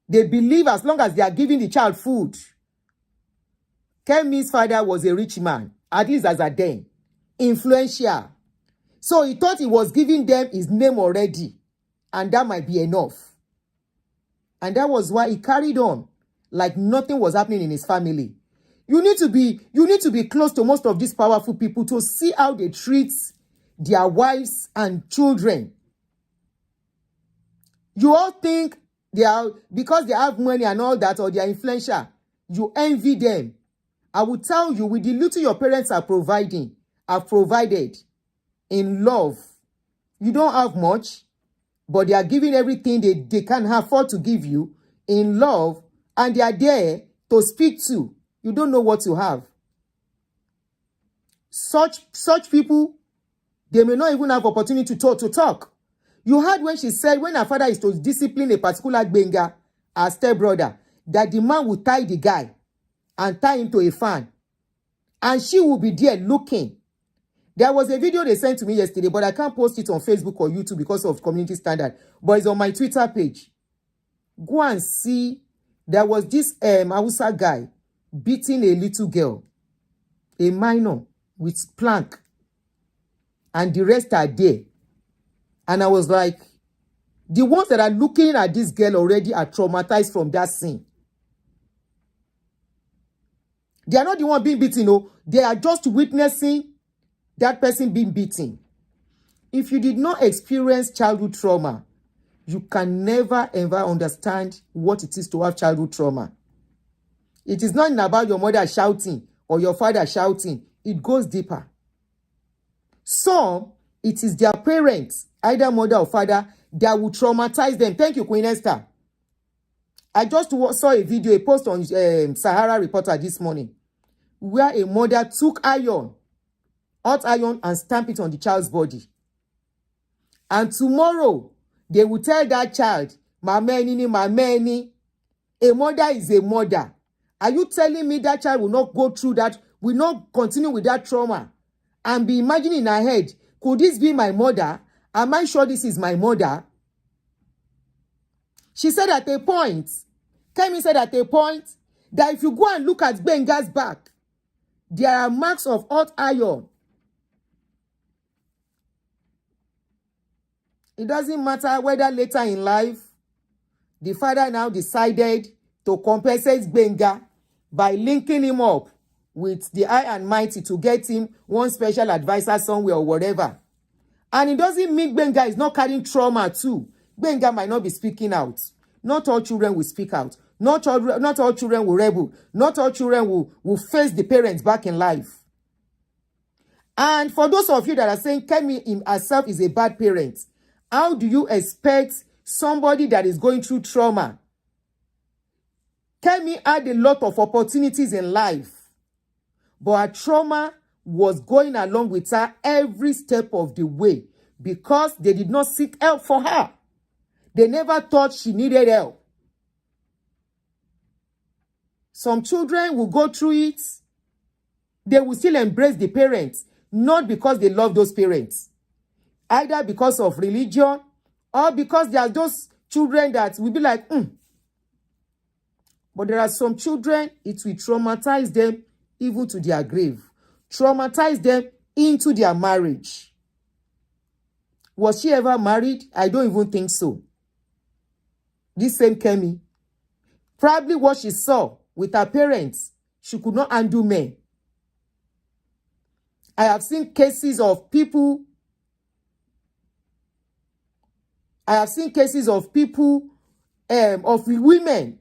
A: They believe as long as they are giving the child food. Kemi's father was a rich man, at least as a then. Influential. So he thought he was giving them his name already. And that might be enough. And that was why he carried on like nothing was happening in his family. You need to be close to most of these powerful people to see how they treat their wives and children. You all think They are, because they have money and all that, or they are influential, you envy them. I will tell you, with the little your parents are provided in love, you don't have much, but they are giving everything they can afford to give you in love, and they are there to speak to. You don't know what you have. Such people, they may not even have opportunity to talk. You heard when she said, when her father is to discipline a particular Benga, her stepbrother, that the man will tie the guy and tie him to a fan. And she will be there looking. There was a video they sent to me yesterday, but I can't post it on Facebook or YouTube because of community standard. But it's on my Twitter page. Go and see. There was this Hausa guy beating a little girl, a minor, with plank. And the rest are there. And I was like, the ones that are looking at this girl already are traumatized from that scene. They are not the one being beaten, no. They are just witnessing that person being beaten. If you did not experience childhood trauma, you can never ever understand what it is to have childhood trauma. It is not about your mother shouting or your father shouting. It goes deeper. Some, it is their parents, either mother or father, that will traumatize them. Thank you, Queen Esther. I just saw a video, a post on Sahara Reporter this morning, where a mother took hot iron, and stamped it on the child's body. And tomorrow, they will tell that child, Mameni. A mother is a mother. Are you telling me that child will not go through that, will not continue with that trauma, and be imagining in her head, could this be my mother? Am I sure this is my mother? She said at a point, Kemi said at a point, that if you go and look at Benga's back, there are marks of hot iron. It doesn't matter whether later in life, the father now decided to compensate Benga by linking him up with the high and mighty to get him one special advisor somewhere or whatever. And it doesn't mean Benga is not carrying trauma too. Benga might not be speaking out. Not all children will speak out. Not all children will rebel. Not all children will face the parents back in life. And for those of you that are saying Kemi herself is a bad parent, how do you expect somebody that is going through trauma? Kemi had a lot of opportunities in life, but her trauma was going along with her every step of the way because they did not seek help for her. They never thought she needed help. Some children will go through it. They will still embrace the parents, not because they love those parents, either because of religion or because they are those children that will be like, But there are some children, it will traumatize them even to their grave. Traumatize them into their marriage. Was she ever married? I don't even think so. This same Kemi. Probably what she saw with her parents, she could not undo men. I have seen cases of people. Of women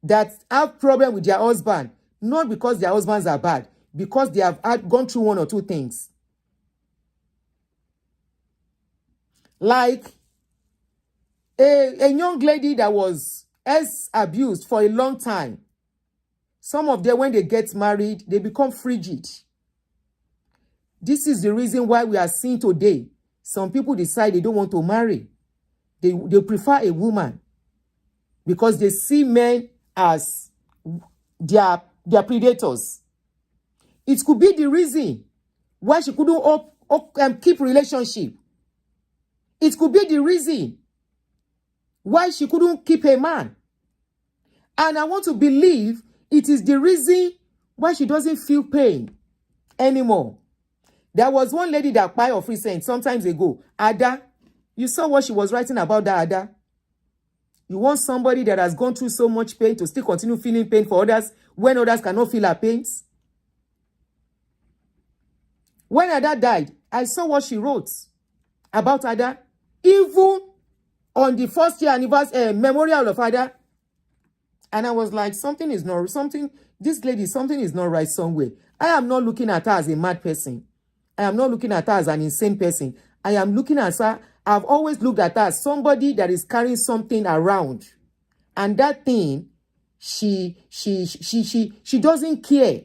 A: that have problem with their husband, not because their husbands are bad, because they have gone through one or two things. Like a young lady that was abused for a long time. Some of them, when they get married, they become frigid. This is the reason why we are seeing today, some people decide they don't want to marry. They prefer a woman because they see men as their predators. It could be the reason why she couldn't keep relationship. It could be the reason why she couldn't keep a man. And I want to believe it is the reason why she doesn't feel pain anymore. There was one lady that cried of recent sometimes ago, Ada. You saw what she was writing about that, Ada. You want somebody that has gone through so much pain to still continue feeling pain for others when others cannot feel her pains? When Ada died, I saw what she wrote about Ada. Even on the first year anniversary memorial of her father. And I was like, something is not right somewhere. I am not looking at her as a mad person. I am not looking at her as an insane person. I am looking at her, I've always looked at her as somebody that is carrying something around. And that thing, she doesn't care.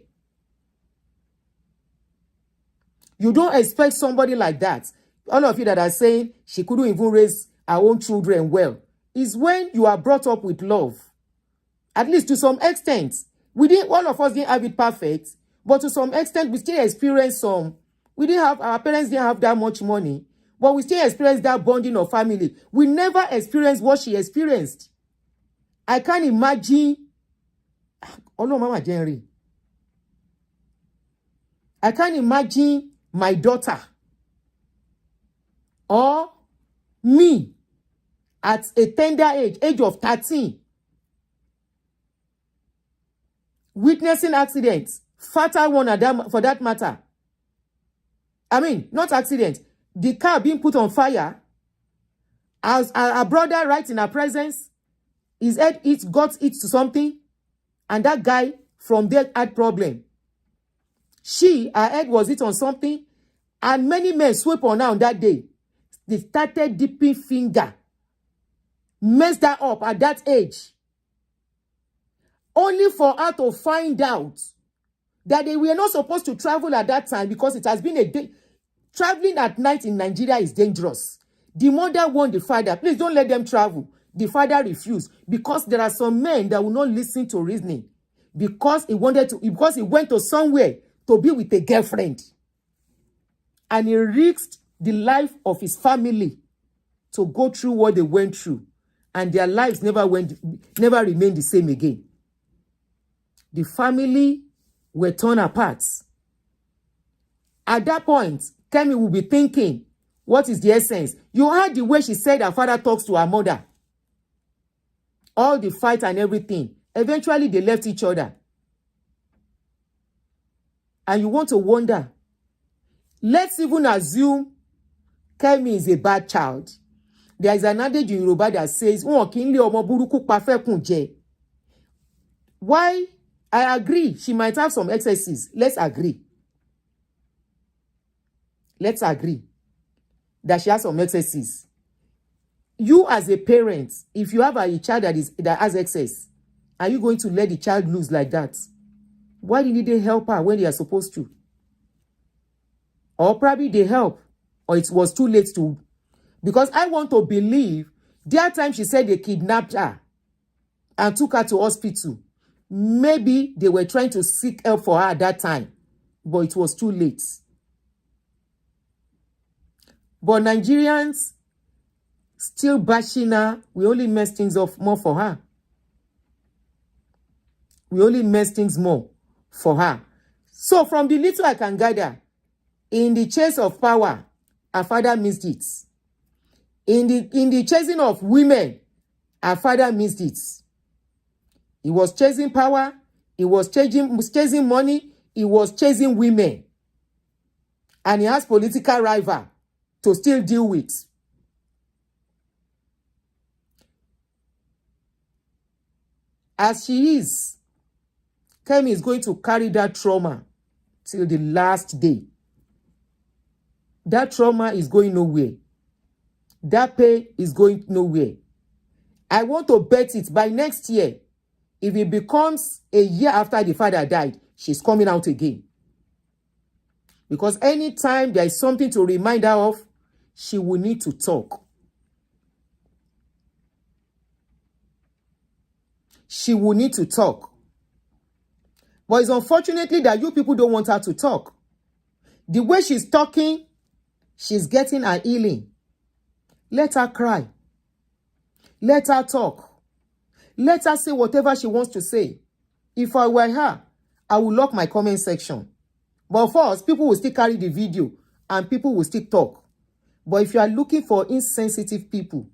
A: You don't expect somebody like that. All of you that are saying she couldn't even raise her own children well, is when you are brought up with love. At least to some extent. All of us didn't have it perfect, but to some extent, we still experienced some. Our parents didn't have that much money, but we still experienced that bonding of family. We never experienced what she experienced. I can't imagine. Oh no, Mama Jenry. I can't imagine my daughter or me at a tender age of 13, witnessing accidents, fatal one for that matter. I mean, not accident. The car being put on fire, as our brother right in her presence, his head got hit to something, and that guy from there had problem. Her head was hit on something, and many men swept on her on that day. They started dipping finger, messed her up at that age, only for her to find out that they were not supposed to travel at that time because it has been a day. Traveling at night in Nigeria is dangerous. The mother warned the father, please don't let them travel. The father refused because there are some men that will not listen to reasoning because he went to somewhere to be with a girlfriend. And he risked the life of his family to go through what they went through. And their lives never remained the same again. The family were torn apart. At that point, Kemi will be thinking, what is the essence? You heard the way she said her father talks to her mother. All the fight and everything. Eventually, they left each other. And you want to wonder, let's even assume Kemi is a bad child. There is an adage in Yoruba that says, why? I agree. She might have some excesses. Let's agree that she has some excesses. You as a parent, if you have a child that has excess, are you going to let the child loose like that? Why didn't they help her when they are supposed to? Or probably they help, or it was too late to. Because I want to believe, that time she said they kidnapped her and took her to hospital. Maybe they were trying to seek help for her at that time, but it was too late. But Nigerians still bashing her. We only mess things up more for her. So from the little I can gather, in the chase of power, her father missed it. In the chasing of women, her father missed it. He was chasing power. He was chasing money. He was chasing women. And he has political rival to still deal with. As she is, Kemi is going to carry that trauma till the last day. That trauma is going nowhere. That pain is going nowhere. I want to bet it by next year, if it becomes a year after the father died, she's coming out again. Because anytime there is something to remind her of, she will need to talk. She will need to talk. But it's unfortunately that you people don't want her to talk. The way she's talking, she's getting her healing. Let her cry. Let her talk. Let her say whatever she wants to say. If I were her, I would lock my comment section. But first, people will still carry the video and people will still talk. But if you are looking for insensitive people,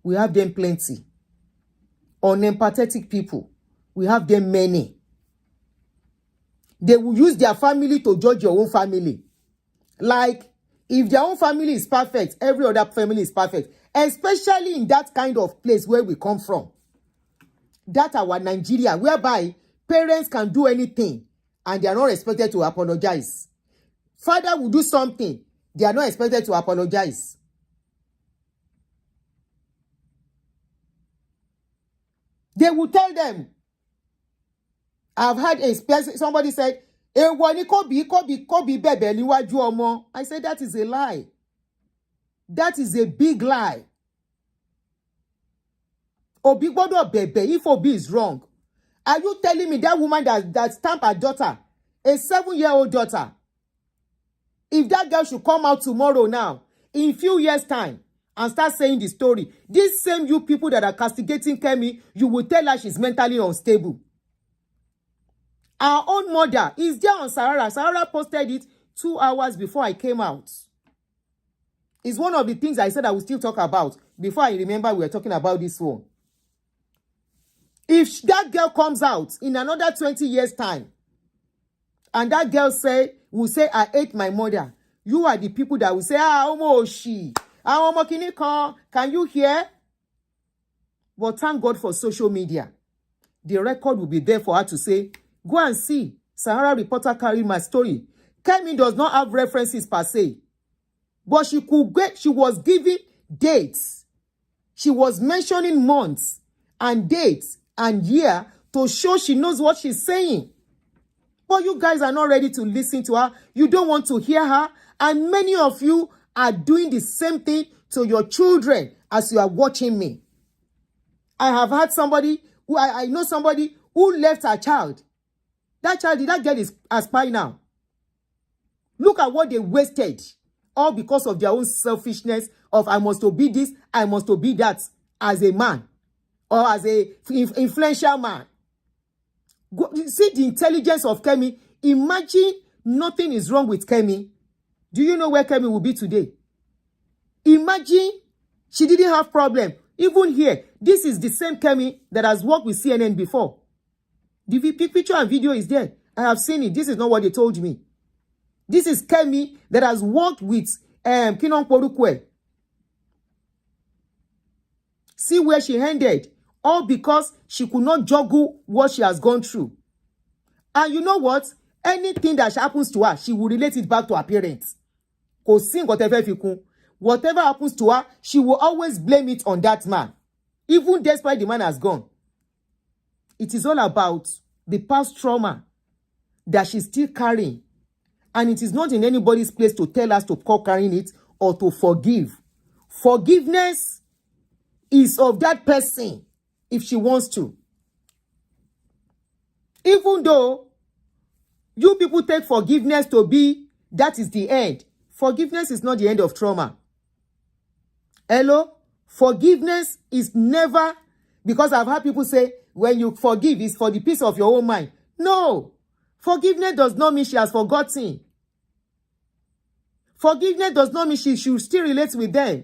A: we have them plenty. Unempathetic people, we have them many. They will use their family to judge your own family. Like, if their own family is perfect, every other family is perfect. especially in that kind of place where we come from. That our Nigeria, whereby parents can do anything and they are not expected to apologize. Father will do something, they are not expected to apologize. They will tell them. I've had a somebody said, I said that is a lie. That is a big lie. Obi gbọ́dọ̀ bẹ̀bẹ̀ if Obi is wrong. Are you telling me that woman that stamped her daughter, a 7-year-old daughter, if that girl should come out tomorrow now, in few years' time, and start saying the story, these same you people that are castigating Kemi, you will tell her she's mentally unstable. Our own mother is there on Sahara. Sahara posted it 2 hours before I came out. It's one of the things I said I will still talk about before I remember we were talking about this one. If that girl comes out in another 20 years' time, and that girl will say, I ate my mother, you are the people that will say, can you hear? But thank God for social media. The record will be there for her to say, go and see. Sahara reporter carried my story. Kemi does not have references per se. But she was giving dates. She was mentioning months and dates and year to show she knows what she's saying. But you guys are not ready to listen to her. You don't want to hear her. And many of you are doing the same thing to your children as you are watching me. I have had somebody, I know somebody who left her child. That girl is a spy now. Look at what they wasted. All because of their own selfishness of I must be this, I must be that as a man or as a influential man. See the intelligence of Kemi. Imagine nothing is wrong with Kemi. Do you know where Kemi will be today? Imagine she didn't have problem. Even here, this is the same Kemi that has worked with CNN before. The picture and video is there. I have seen it. This is not what they told me. This is Kemi that has worked with Kinon Porukwe. See where she ended. All because she could not juggle what she has gone through. And you know what? Anything that happens to her, she will relate it back to her parents. Whatever happens to her, she will always blame it on that man. Even despite the man has gone. It is all about the past trauma that she's still carrying. And it is not in anybody's place to tell us to stop carrying it or to forgive. Forgiveness is of that person if she wants to. Even though you people take forgiveness to be, that is the end. Forgiveness is not the end of trauma. Hello? Forgiveness is never, because I've heard people say, when you forgive, it's for the peace of your own mind. No. Forgiveness does not mean she has forgotten. Forgiveness does not mean she should still relate with them.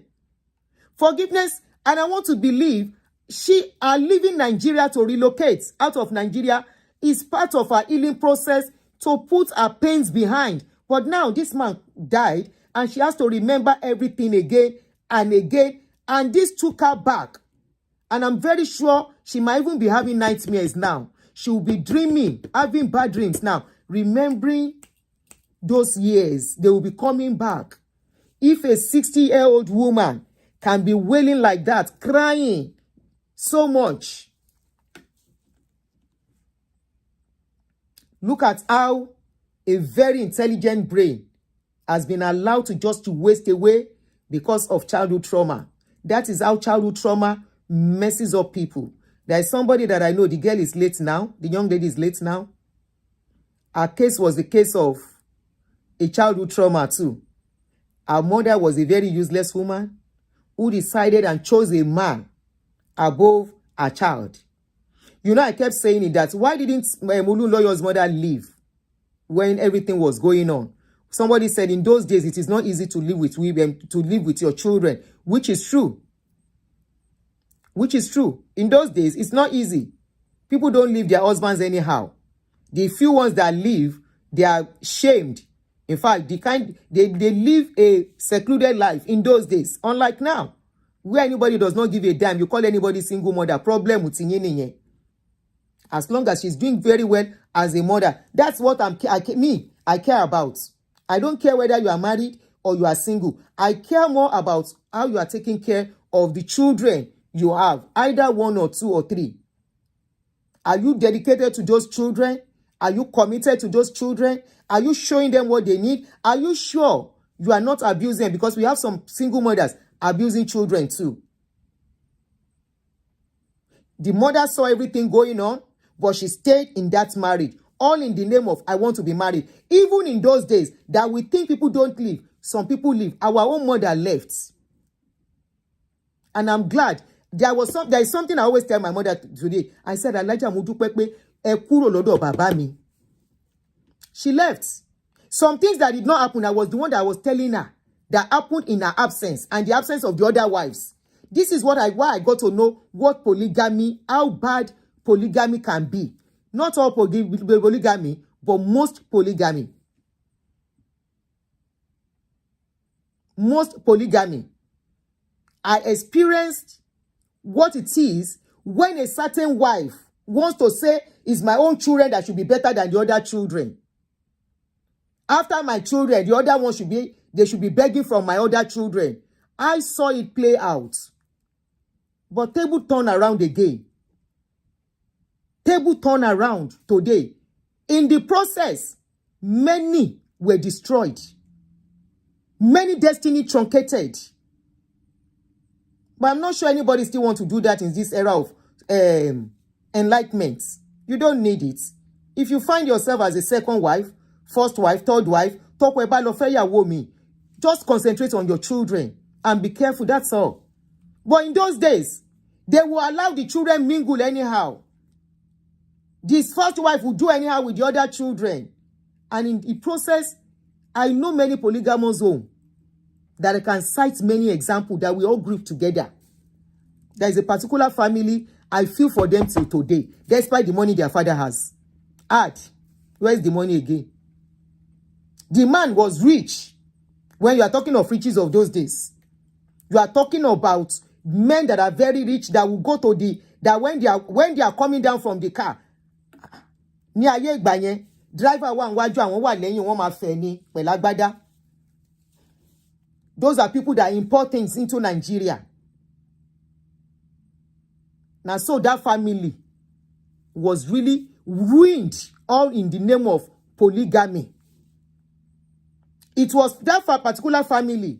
A: Forgiveness, and I want to believe, she are leaving Nigeria to relocate out of Nigeria is part of her healing process to put her pains behind. But now this man died and she has to remember everything again and again. And this took her back. And I'm very sure she might even be having nightmares now. She will be dreaming, having bad dreams now, remembering those years. They will be coming back. If a 60-year-old woman can be wailing like that, crying so much. Look at how a very intelligent brain has been allowed to just to waste away because of childhood trauma. That is how childhood trauma messes up people. There is somebody that I know, the girl is late now. The young lady is late now. Her case was the case of a childhood trauma too. Her mother was a very useless woman who decided and chose a man above her child. You know, I kept saying it that why didn't Olunloyo's mother leave when everything was going on? Somebody said in those days it is not easy to live with women, to live with your children, which is true. Which is true. In those days, it's not easy. People don't leave their husbands anyhow. The few ones that leave, they are shamed. In fact, they live a secluded life in those days, unlike now. where anybody does not give a damn, you call anybody single mother, problem with yín. As long as she's doing very well as a mother, that's what I care about. I don't care whether you are married or you are single. I care more about how you are taking care of the children you have, either 1 or 2 or 3. Are you dedicated to those children? Are you committed to those children? Are you showing them what they need? Are you sure you are not abusing them? Because we have some single mothers abusing children too. The mother saw everything going on, but she stayed in that marriage, all in the name of I want to be married. Even in those days that we think people don't leave, some people leave. Our own mother left. And I'm glad. There is something I always tell my mother today. I said, Alaja mo dúpẹ́ pé ẹ kúrò lọ́dọ̀ bàbá mi. She left. Some things that did not happen, I was the one that was telling her that happened in her absence and the absence of the other wives. This is why I got to know what polygamy, how bad polygamy can be. Not all polygamy, but most polygamy. Most polygamy. I experienced what it is when a certain wife wants to say, it's my own children that should be better than the other children. After my children, the other one they should be begging from my other children. I saw it play out. But table turn around again. Table turn around today. In the process, many were destroyed. Many destiny truncated. But I'm not sure anybody still wants to do that in this era of enlightenment. You don't need it. If you find yourself as a second wife, first wife, third wife, just concentrate on your children and be careful, that's all. But in those days, they will allow the children mingle anyhow. This first wife will do anyhow with the other children. And in the process, I know many polygamous homes that I can cite many examples that we all group together. There is a particular family, I feel for them till today, despite the money their father has. Where's the money again? The man was rich. When you are talking of riches of those days, you are talking about men that are very rich that will go to that when they are coming down from the car, driver one wájú àwọn wà lẹ́yìn wọ́n máa fẹ́ ní pẹ̀lú agbádá. Those are people that import things into Nigeria. Now, so that family was really ruined, all in the name of polygamy. It was that particular family,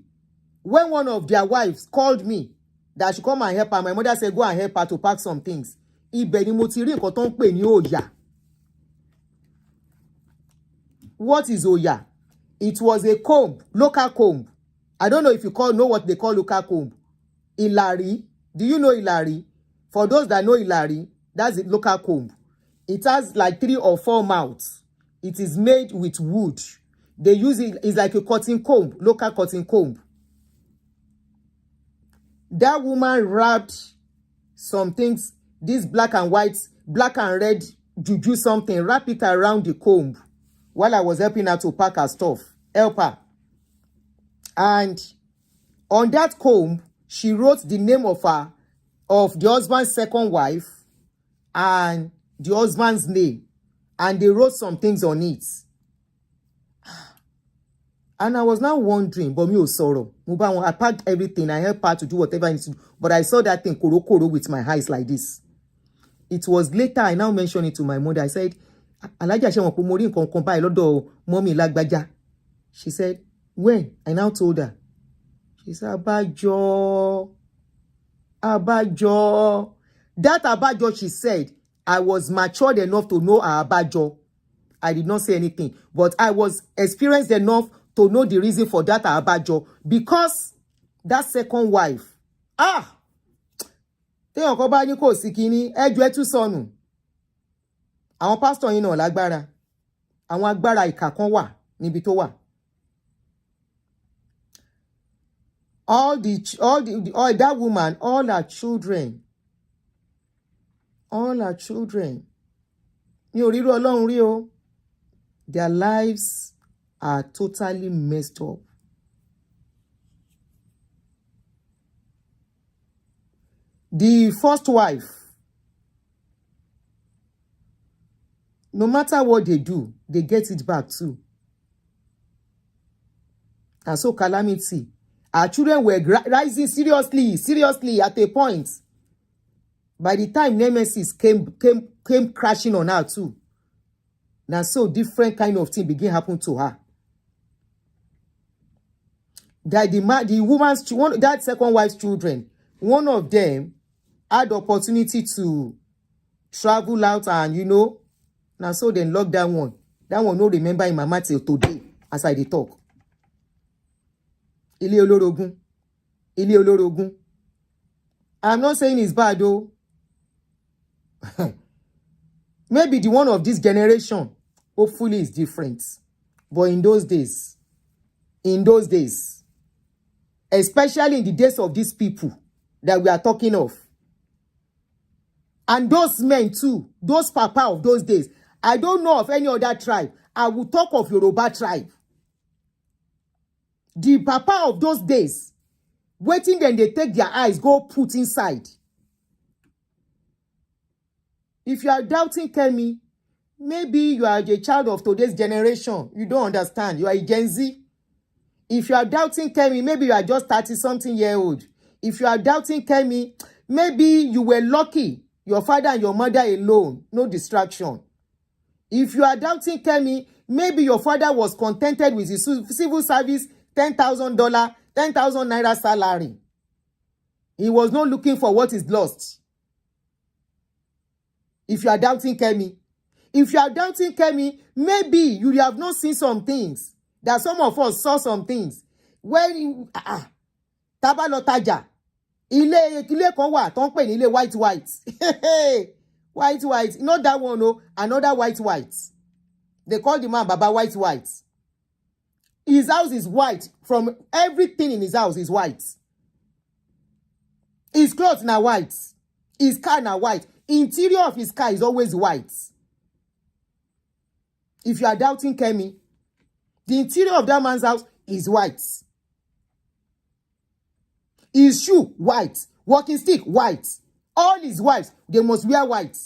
A: when one of their wives called me that she come and help her, my mother said, go and help her to pack some things. What is Oya? It was a comb, local comb. I don't know if you know what they call local comb. Ilari. Do you know Ilari? For those that know Ilari, that's a local comb. It has like 3 or 4 mouths. It is made with wood. They use it, it's like a cotton comb, local cotton comb. That woman wrapped some things, this black and white, black and red juju something, wrap it around the comb while I was helping her to pack her stuff. Help her. And on that comb, she wrote the name of the husband's second wife and the husband's name. And they wrote some things on it. And I was now wondering, but me sorrow. I packed everything. I helped her to do whatever I need to do. But I saw that thing koro with my eyes like this. It was later I now mentioned it to my mother. I said, Alaja she won mori nkan kan báyìí lọ́dọ̀ mommy Lagbaja. She said, when? I now told her. She said, Abajo. That Abajo, she said, I was matured enough to know her Abajo. I did not say anything. But I was experienced enough to know the reason for that Abajo. Because that second wife. Téèyàn kan bá ní kò sí kíní, ẹjọ́ ẹ tú sọnù. Àwọn pastor yín náà lágbára. Àwọn agbára ìkà kan wà níbi tó wà. All that woman, all her children. Mi ò ríru Ọlọ́run rí o. Their lives are totally messed up. The first wife, no matter what they do, they get it back too. And so calamity. Our children were rising seriously at a point. By the time Nemesis came crashing on her too. Now so different kind of thing begin happen to her. That the woman's that second wife's children, one of them had the opportunity to travel out and now so then lock that one. That one no remember in mama till today as I dey talk. Ilé olórogún. I'm not saying it's bad though. Maybe the one of this generation, hopefully is different. But in those days, especially in the days of these people that we are talking of, and those men too, those papa of those days, I don't know of any other tribe. I will talk of Yoruba tribe. The papa of those days, waiting then they take their eyes, go put inside. If you are doubting Kemi, maybe you are a child of today's generation. You don't understand. You are a Gen Z. If you are doubting Kemi, maybe you are just 30-something-year-old. If you are doubting Kemi, maybe you were lucky. Your father and your mother alone. No distraction. If you are doubting Kemi, maybe your father was contented with his civil service, $10,000, 10,000 naira salary. He was not looking for what is lost. If you are doubting Kemi, maybe you have not seen some things. That some of us saw some things. When Tabalotaja, ilé kan wà tó ń pè ní ilé white. White. Not that one, no. Another white. They call the man Baba White. His house is white. From everything in his house is white. His clothes now white. His car now white. Interior of his car is always white. If you are doubting Kemi, the interior of that man's house is white. His shoe, white. Walking stick, white. All his wives, they must wear white.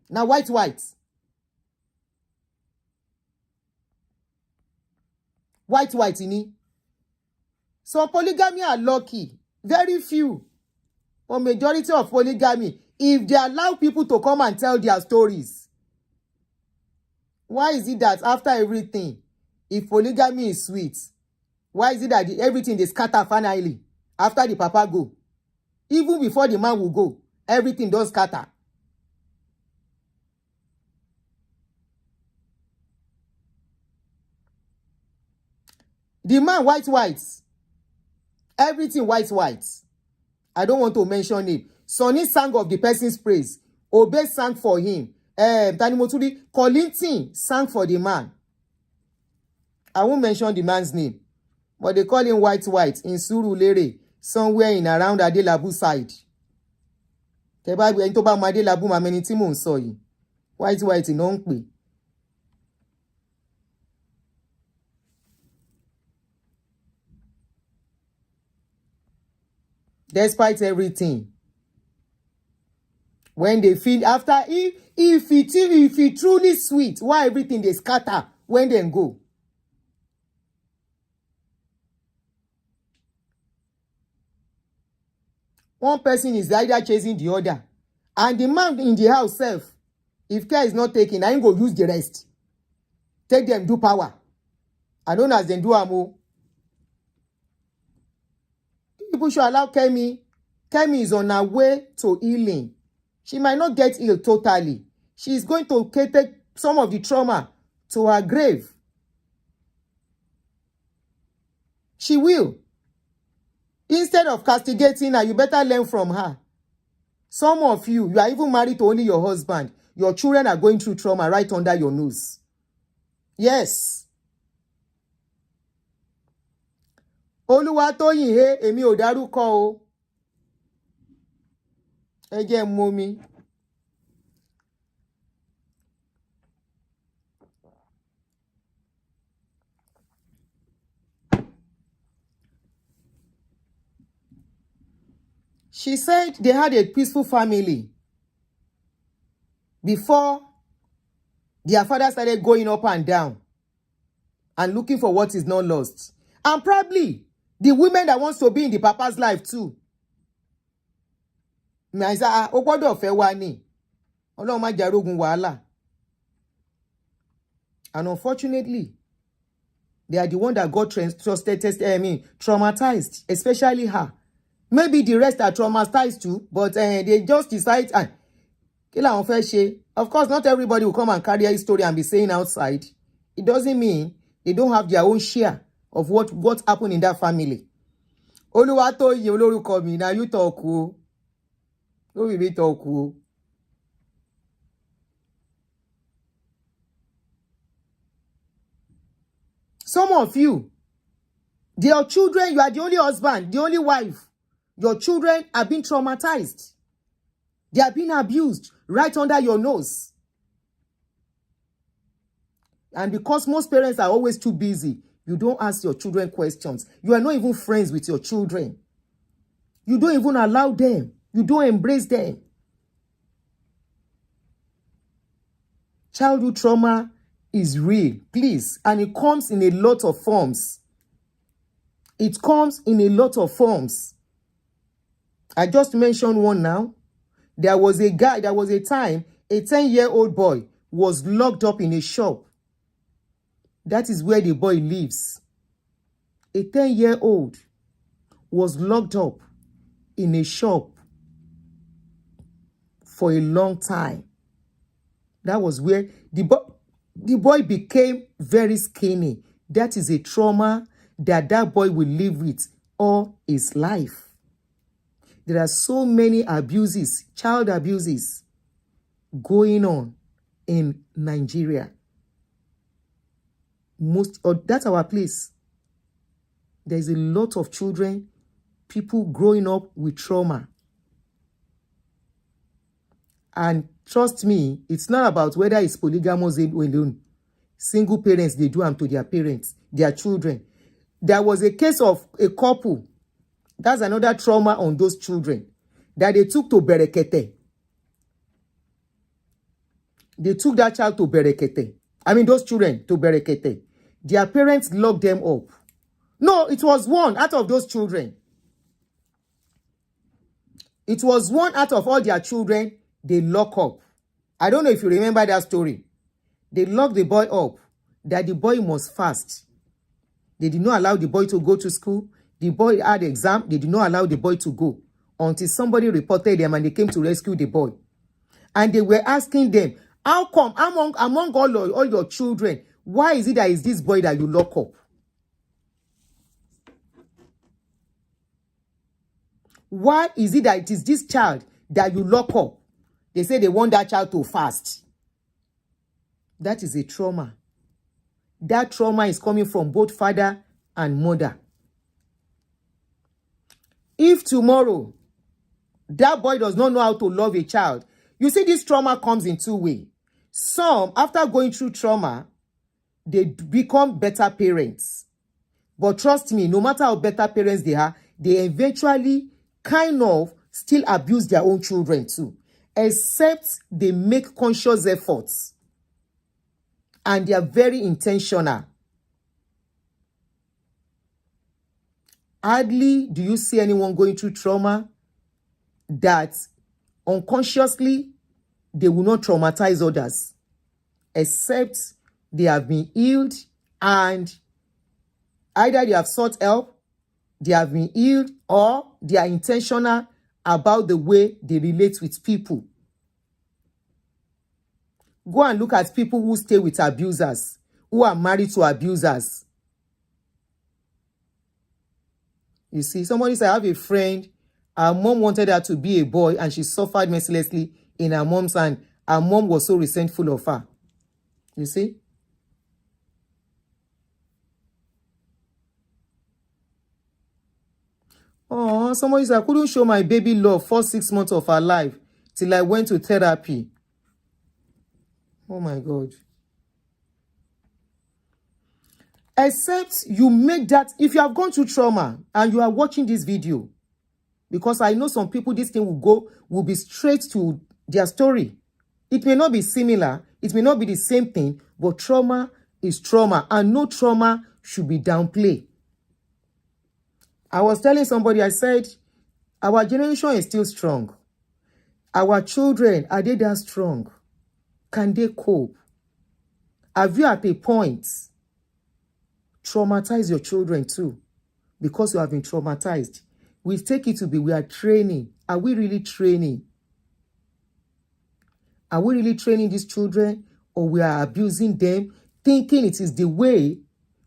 A: Now, white. White, ini. So, polygamy are lucky. Very few. Or majority of polygamy, if they allow people to come and tell their stories. Why is it that after everything, if polygamy is sweet, why is it that everything they scatter finally after the papa go? Even before the man will go, everything does scatter. The man white. Everything white. I don't want to mention it. Sonny sang of the person's praise. Obe sang for him. Tanimoturi Kolintin sang for the man. I won't mention the man's name. But they call him white in Surulere, somewhere in around Adelabu side. Teba ẹni tó bá mọ Adelabu ma mẹni tí mò ń sọ yìí. White no ń pè. Despite everything, when they feel after, if it truly sweet, why everything they scatter when they go? One person is either chasing the other, and the man in the house self, if care is not taken, I ain't go use the rest. Take them do power. I don't know as them do amo. People should allow Kemi. Kemi is on her way to healing. She might not get ill totally. She is going to take some of the trauma to her grave. She will. Instead of castigating her, you better learn from her. Some of you are even married to only your husband. Your children are going through trauma right under your nose. Yes. Olúwatóyìn èmi ò dárúkọ o. Ẹ jẹ́ mú mi. She said they had a peaceful family before their father started going up and down and looking for what is not lost. And probably the women that wants to be in the papa's life too. And unfortunately, they are the one that got traumatized, especially her. Maybe the rest are traumatized too, but they just decide, of course, not everybody will come and carry a story and be saying outside. It doesn't mean they don't have their own share of what happened in that family. Oluwatoyin Olorúkọ mi, now you talk. No, we talk. Some of you, your children, you are the only husband, the only wife. Your children have been traumatized. They have been abused right under your nose. And because most parents are always too busy, you don't ask your children questions. You are not even friends with your children. You don't even allow them. You don't embrace them. Childhood trauma is real, please. And it comes in a lot of forms. It comes in a lot of forms. I just mentioned one now. There was a time, a 10-year-old boy was locked up in a shop. That is where the boy lives. A 10-year-old was locked up in a shop for a long time. That was where the boy became very skinny. That is a trauma that boy will live with all his life. There are so many abuses, child abuses, going on in Nigeria. That's our place. There's a lot of children, people growing up with trauma. And trust me, it's not about whether it's polygamous alone. Single parents, they do them to their parents, their children. There was a case of a couple. That's another trauma on those children that they took to Berekete. They took that child to Berekete. Those children to Berekete. Their parents locked them up. No, it was one out of those children. It was one out of all their children they lock up. I don't know if you remember that story. They locked the boy up, that the boy must fast. They did not allow the boy to go to school. The boy had exam. They did not allow the boy to go until somebody reported them and they came to rescue the boy. And they were asking them, how come among all your children, why is it that it's this boy that you lock up? Why is it that it is this child that you lock up? They say they want that child to fast. That is a trauma. That trauma is coming from both father and mother. If tomorrow that boy does not know how to love a child, you see, this trauma comes in two ways. Some, after going through trauma, they become better parents. But trust me, no matter how better parents they are, they eventually kind of still abuse their own children too. Except they make conscious efforts. And they are very intentional. Hardly do you see anyone going through trauma that unconsciously they will not traumatize others, except they have been healed and either they have sought help, they have been healed, or they are intentional about the way they relate with people. Go and look at people who stay with abusers, who are married to abusers. You see, somebody said, I have a friend, her mom wanted her to be a boy and she suffered mercilessly in her mom's hand. Her mom was so resentful of her. You see? Oh, somebody said, I couldn't show my baby love for 6 months of her life till I went to therapy. Oh my God. Except you make that, if you have gone through trauma and you are watching this video, Because I know some people, this thing will be straight to their story. It may not be similar, it may not be the same thing, but trauma is trauma, and no trauma should be downplayed. I was telling somebody, I said, our generation is still strong. Our children, are they that strong? Can they cope? Have you at a point traumatized your children too? Because you have been traumatized. We take it to be, we are training. Are we really training? Are we really training these children, or we are abusing them, thinking it is the way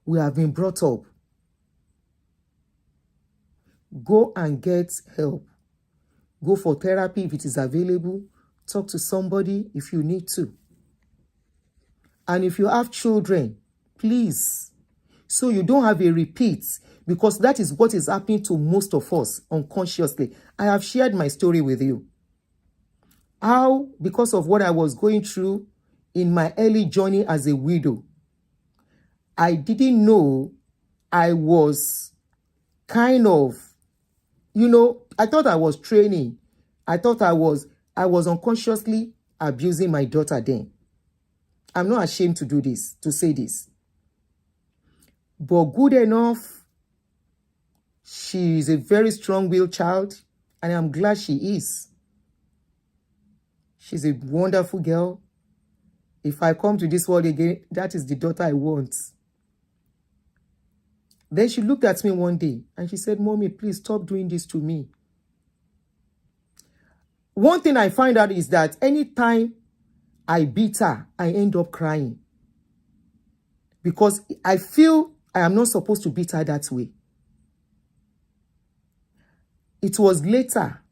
A: we have been brought up? Go and get help. Go for therapy if it is available. Talk to somebody if you need to. And if you have children, please, so you don't have a repeat, because that is what is happening to most of us unconsciously. I have shared my story with you. How, because of what I was going through in my early journey as a widow, I didn't know I was kind of, I thought I was training. I thought I was unconsciously abusing my daughter then. I'm not ashamed to say this. But good enough, she is a very strong-willed child, and I'm glad she is. She's a wonderful girl. If I come to this world again, that is the daughter I want. Then she looked at me one day and she said, "Mommy, please stop doing this to me." One thing I find out is that anytime I beat her, I end up crying. Because I feel I am not supposed to beat her that way. It was later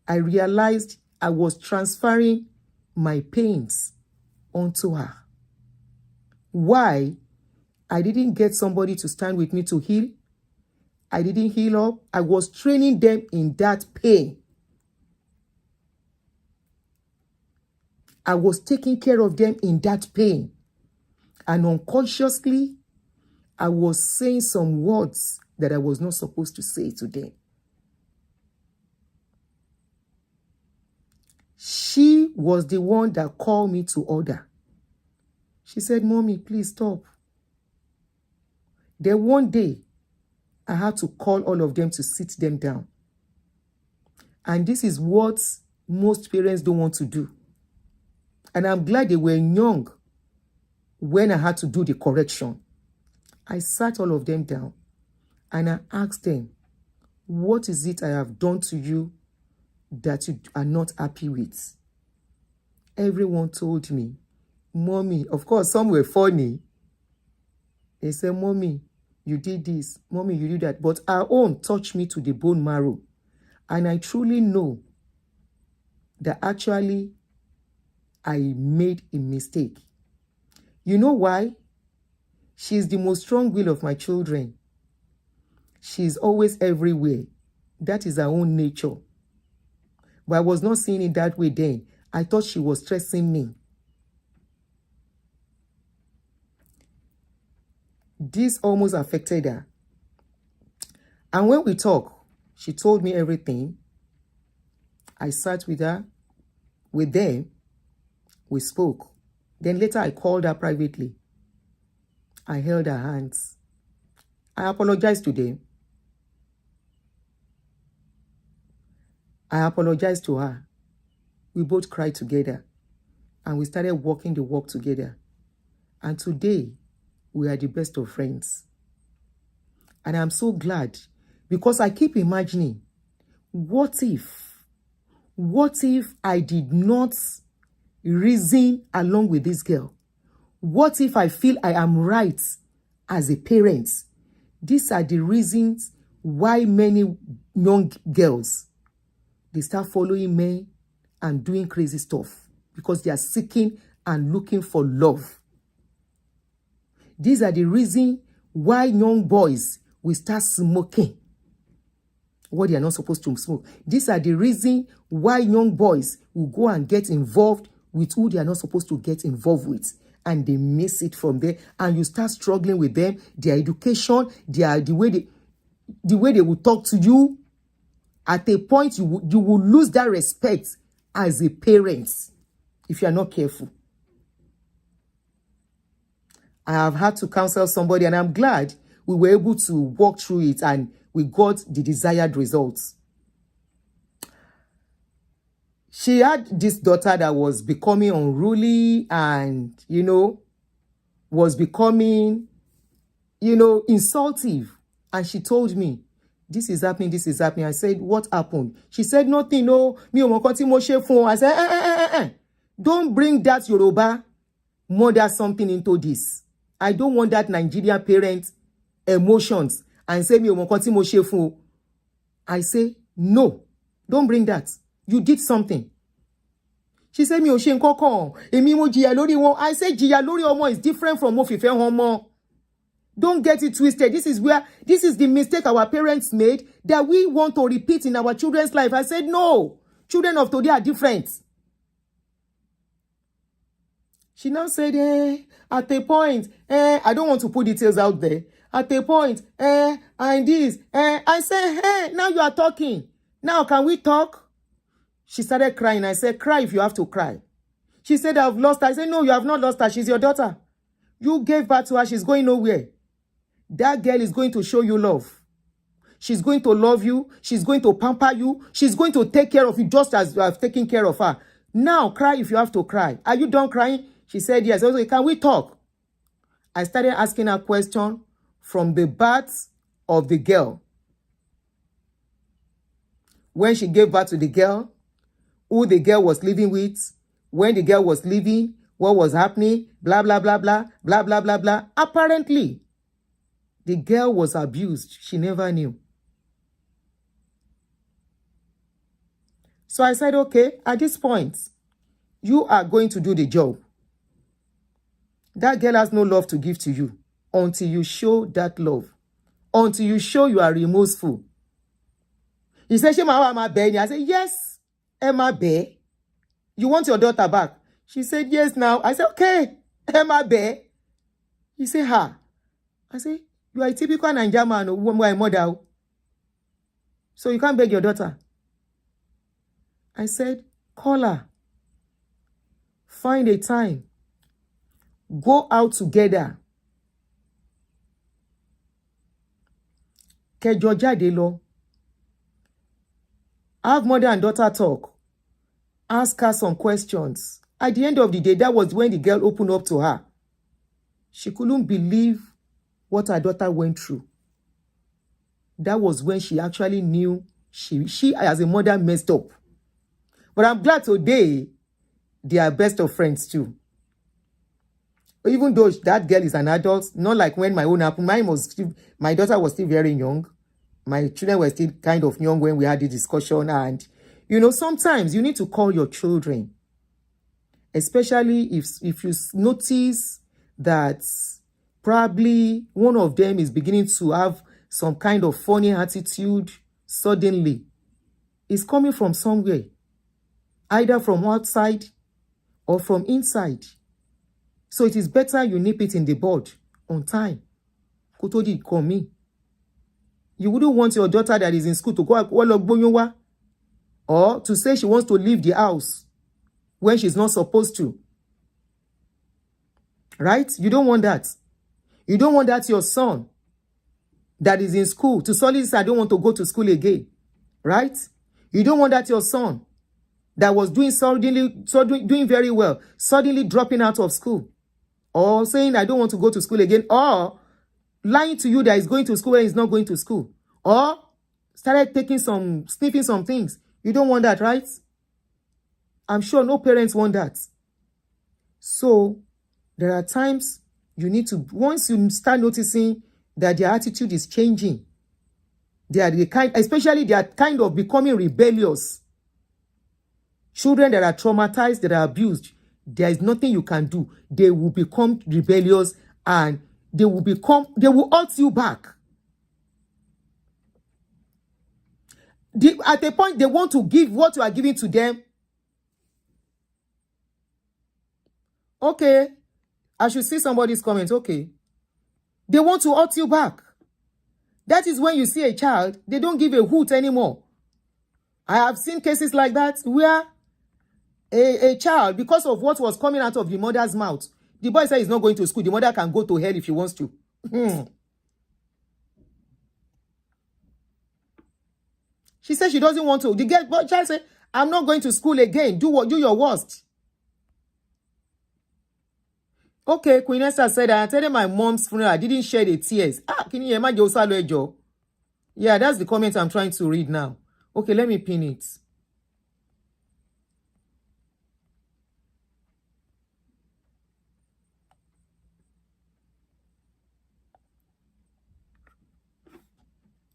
A: I realized I was transferring my pains onto her. Why? I didn't get somebody to stand with me to heal. I didn't heal up. I was training them in that pain. I was taking care of them in that pain. And unconsciously, I was saying some words that I was not supposed to say to them. She was the one that called me to order. She said, "Mommy, please stop." Then one day, I had to call all of them to sit them down. And this is what most parents don't want to do. And I'm glad they were young when I had to do the correction. I sat all of them down and I asked them, "What is it I have done to you that you are not happy with?" Everyone told me, "Mommy," of course, some were funny. They said, "Mommy, you did this. Mommy, you did that." But our own touched me to the bone marrow. And I truly know that actually I made a mistake. You know why? She's the most strong-willed of my children. She's always everywhere. That is her own nature. But I was not seeing it that way then. I thought she was stressing me. This almost affected her. And when we talked, she told me everything. I sat with her, with them, we spoke. Then later I called her privately. I held her hands. I apologized to them. I apologized to her. We both cried together. And we started walking the walk together. And today, we are the best of friends. And I'm so glad, because I keep imagining, what if I did not reason along with this girl? What if I feel I am right as a parent? These are the reasons why many young girls, they start following men and doing crazy stuff, because they are seeking and looking for love. These are the reasons why young boys will start smoking what they are not supposed to smoke. These are the reasons why young boys will go and get involved with who they are not supposed to get involved with. And they miss it from there. And you start struggling with them, their education, the way they will talk to you. At a point, you will lose that respect as a parent if you are not careful. I have had to counsel somebody, and I'm glad we were able to walk through it and we got the desired results. She had this daughter that was becoming unruly and, was becoming, insultive. And she told me, this is happening, this is happening. I said, what happened? She said, nothing, no. I said, don't bring that Yoruba mother something into this. I don't want that Nigerian parent emotions and say, I say, no, don't bring that. You did something. She said, I say, jiya lori omo is different from mo fife homo. Don't get it twisted. This is the mistake our parents made that we want to repeat in our children's life. I said, no, children of today are different. She now said, at a point, I don't want to put details out there. At a point, and this, I said, now you are talking. Now, can we talk? She started crying. I said, cry if you have to cry. She said, I've lost her. I said, no, you have not lost her. She's your daughter. You gave birth to her. She's going nowhere. That girl is going to show you love. She's going to love you. She's going to pamper you. She's going to take care of you just as you have taken care of her. Now, cry if you have to cry. Are you done crying? She said, yes. I was like, can we talk? I started asking her question from the birth of the girl. When she gave birth to the girl, who the girl was living with, when the girl was leaving, what was happening, blah, blah, blah, blah, blah, blah, blah, blah. Apparently, the girl was abused. She never knew. So I said, okay, at this point, you are going to do the job. That girl has no love to give to you until you show that love. Until you show you are remorseful. He said, I said, yes. Emma Bear, you want your daughter back? She said, yes now. I said, okay, Emma Bear. He said, ha. I said, you are a typical Nigerian man who my mother. So you can't beg your daughter. I said, call her. Find a time. Go out together. Kẹjọ jáde lọ. Have mother and daughter talk. Ask her some questions. At the end of the day, that was when the girl opened up to her. She couldn't believe what her daughter went through. That was when she actually knew she as a mother messed up. But I'm glad today they are best of friends too. Even though that girl is an adult, not like when my own happened. My daughter was still very young. My children were still kind of young when we had the discussion. And, sometimes you need to call your children. Especially if you notice that probably one of them is beginning to have some kind of funny attitude suddenly. It's coming from somewhere. Either from outside or from inside. So it is better you nip it in the bud on time. Kutodi komi. You wouldn't want your daughter that is in school to go or to say she wants to leave the house when she's not supposed to. Right? You don't want that. You don't want that your son that is in school to suddenly say, I don't want to go to school again. Right? You don't want that your son that was doing very well, suddenly dropping out of school. Or saying, I don't want to go to school again. Or lying to you that he's going to school and he's not going to school. Or started sniffing some things. You don't want that, right? I'm sure no parents want that. So, there are times you need to, once you start noticing that their attitude is changing, especially they are kind of becoming rebellious. Children that are traumatized, that are abused, there is nothing you can do. They will become rebellious and they will hurt you back. At a point, they want to give what you are giving to them. Okay, I should see somebody's comment. Okay. They want to hurt you back. That is when you see a child, they don't give a hoot anymore. I have seen cases like that where a child, because of what was coming out of the mother's mouth, the boy said he's not going to school. The mother can go to hell if he wants to. She said she doesn't want to. The child said, I'm not going to school again. Do your worst. Okay, Queen Esther said, I attended my mom's funeral. I didn't shed a tears. Can you imagine? Yeah, that's the comment I'm trying to read now. Okay, let me pin it.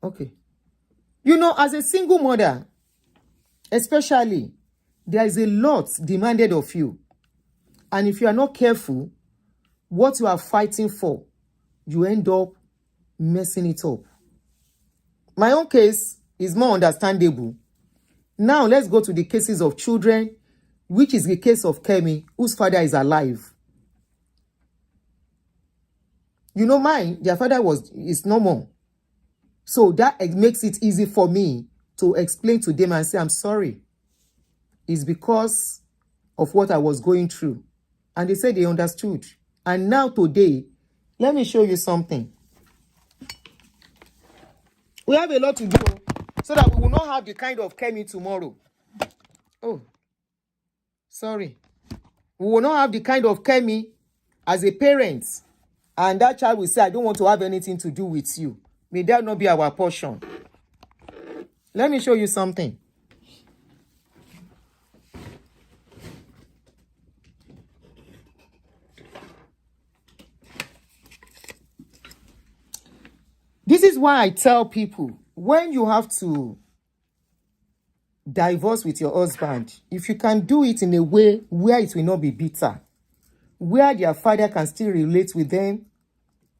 A: Okay. You know, as a single mother, especially, there is a lot demanded of you. And if you are not careful, what you are fighting for, you end up messing it up. My own case is more understandable. Now, let's go to the cases of children, which is the case of Kemi, whose father is alive. You know, mine, their father is no more. So that makes it easy for me to explain to them and say, I'm sorry. It's because of what I was going through. And they said they understood. And now today, let me show you something. We have a lot to do so that we will not have the kind of Kemi tomorrow. Oh, sorry. We will not have the kind of Kemi as a parent. And that child will say, I don't want to have anything to do with you. May that not be our portion. Let me show you something. This is why I tell people, when you have to divorce with your husband, if you can do it in a way where it will not be bitter, where their father can still relate with them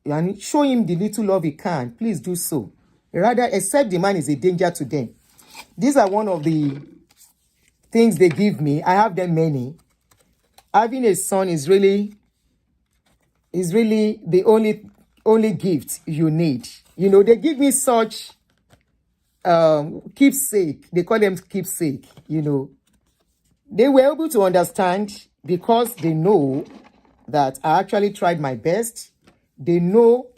A: and show him the little love he can, please do so. Rather, accept the man is a danger to them. These are one of the things they give me. I have them many. Having a son is really the only gift you need. You know, they give me such keepsake. They call them keepsake, you know. They were able to understand because they know that I actually tried my best. They know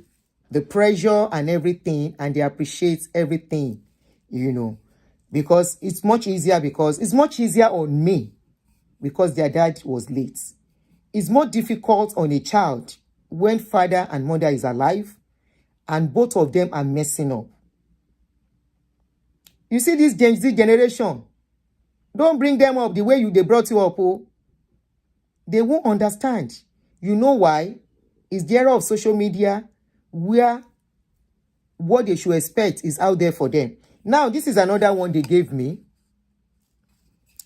A: the pressure and everything, and they appreciate everything, you know. Because it's much easier on me because their dad was late. It's more difficult on a child when father and mother is alive and both of them are messing up. You see this Gen Z generation, don't bring them up the way they brought you up. Oh. They won't understand. You know why? It's the era of social media where what they should expect is out there for them. Now, this is another one they gave me.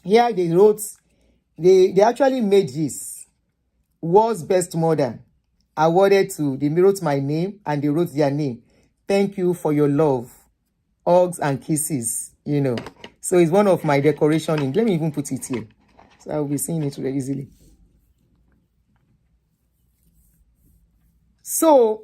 A: Here they wrote, they actually made this. World's best mother. Awarded to, they wrote my name and they wrote their name. Thank you for your love. Hugs and kisses, you know. So it's one of my decoration. Let me even put it here. So I'll be seeing it very easily. So,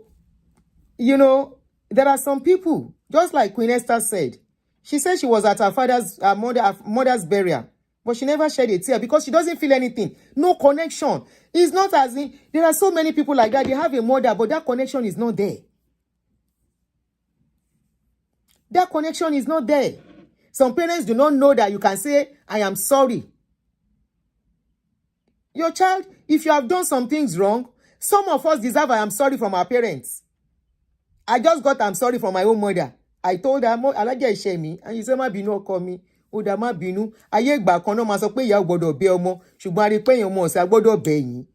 A: you know, there are some people, just like Queen Esther said, she said she was at her mother's burial, but she never shed a tear because she doesn't feel anything. No connection. It's not as in, there are so many people like that. They have a mother, but that connection is not there. That connection is not there. Some parents do not know that you can say, I am sorry. Your child, if you have done some things wrong, some of us deserve I am sorry from our parents. I just got I'm sorry from my own mother. I told her, Alaja Ishemi, and you say, ma binu oko mi. Oda ma binu. Aye gba kan na ma sọ pé ìyá ò gbọdọ̀ bẹ̀ ọmọ, ṣùgbọ́n a rí pé èèyàn mọ̀ ṣe a gbọdọ̀ bẹ̀ yín.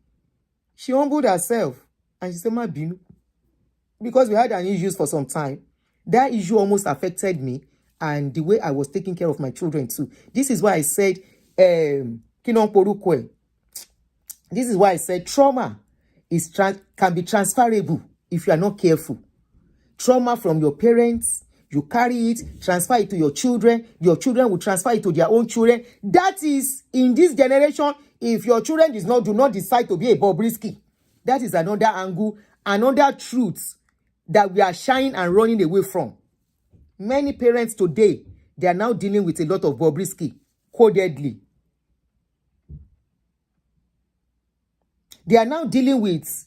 A: She humbled herself and she said, ma binu. Because we had an issues for some time. That issue almost affected me and the way I was taking care of my children too. This is why I said, this is why I said trauma can be transferable if you are not careful. Trauma from your parents, you carry it, transfer it to your children will transfer it to their own children. That is, in this generation, if your children do not decide to be a Bobrisky, that is another angle, another truth that we are shying and running away from. Many parents today, they are now dealing with a lot of Bobrisky, codedly. They are now dealing with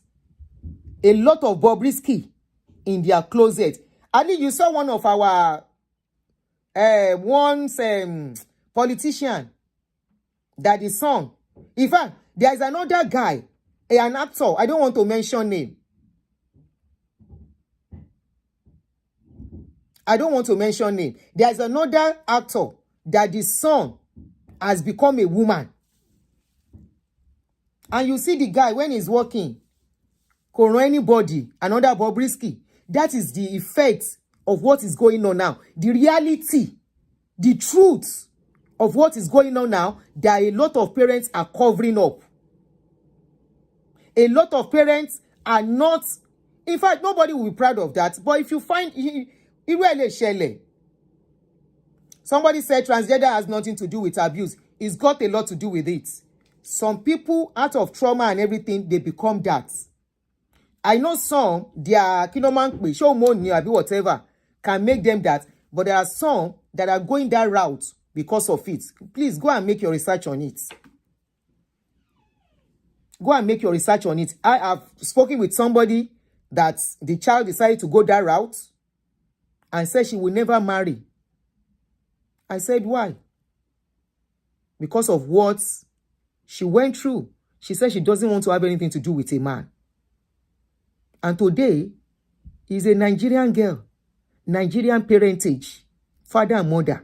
A: a lot of Bobrisky in their closet. I think you saw one of our politician that is son. In fact, there is another guy, an actor. I don't want to mention name. There is another actor that the son has become a woman. And you see the guy when he's working, corner anybody, another Bobrisky. That is the effect of what is going on now. The reality, the truth of what is going on now, there are a lot of parents are covering up. A lot of parents are not, in fact, nobody will be proud of that. But if you find, somebody said transgender has nothing to do with abuse. It's got a lot to do with it. Some people, out of trauma and everything, they become that. I know some, their kinoman, show money, or whatever, can make them that. But there are some that are going that route because of it. Please go and make your research on it. Go and make your research on it. I have spoken with somebody that the child decided to go that route and said she will never marry. I said, why? Because of what she went through. She said she doesn't want to have anything to do with a man. And today, is a Nigerian girl, Nigerian parentage, father and mother.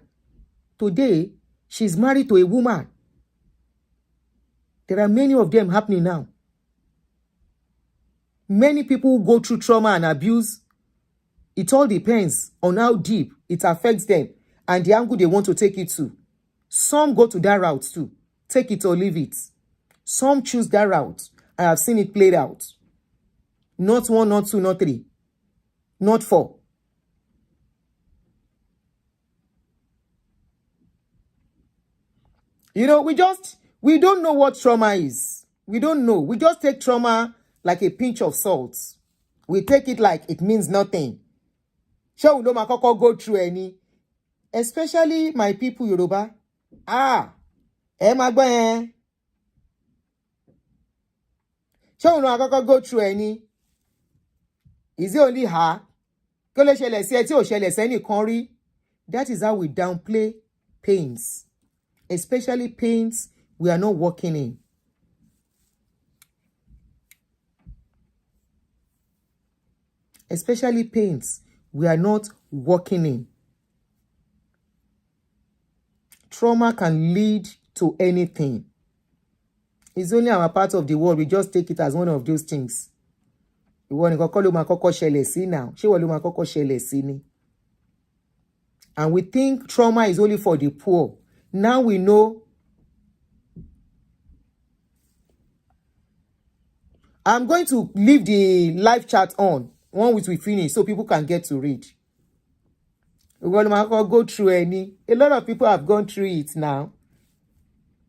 A: Today, she's married to a woman. There are many of them happening now. Many people who go through trauma and abuse, it all depends on how deep it affects them and the angle they want to take it to. Some go to that route too. Take it or leave it. Some choose that route. I have seen it played out. Not 1, not 2, not 3, not 4. You know, we don't know what trauma is. We don't know. We just take trauma like a pinch of salt. We take it like it means nothing. Sure, we don't go through any. Especially my people, Yoruba. Magba. Sure, we don't go through any. Is it only her? That is how we downplay pains. Especially pains we are not working in. Especially pains we are not working in. Trauma can lead to anything. It's only our part of the world. We just take it as one of those things. And we think trauma is only for the poor. Now we know. I'm going to leave the live chat on which we finish so people can get to read. We're going to go through any. A lot of people have gone through it now.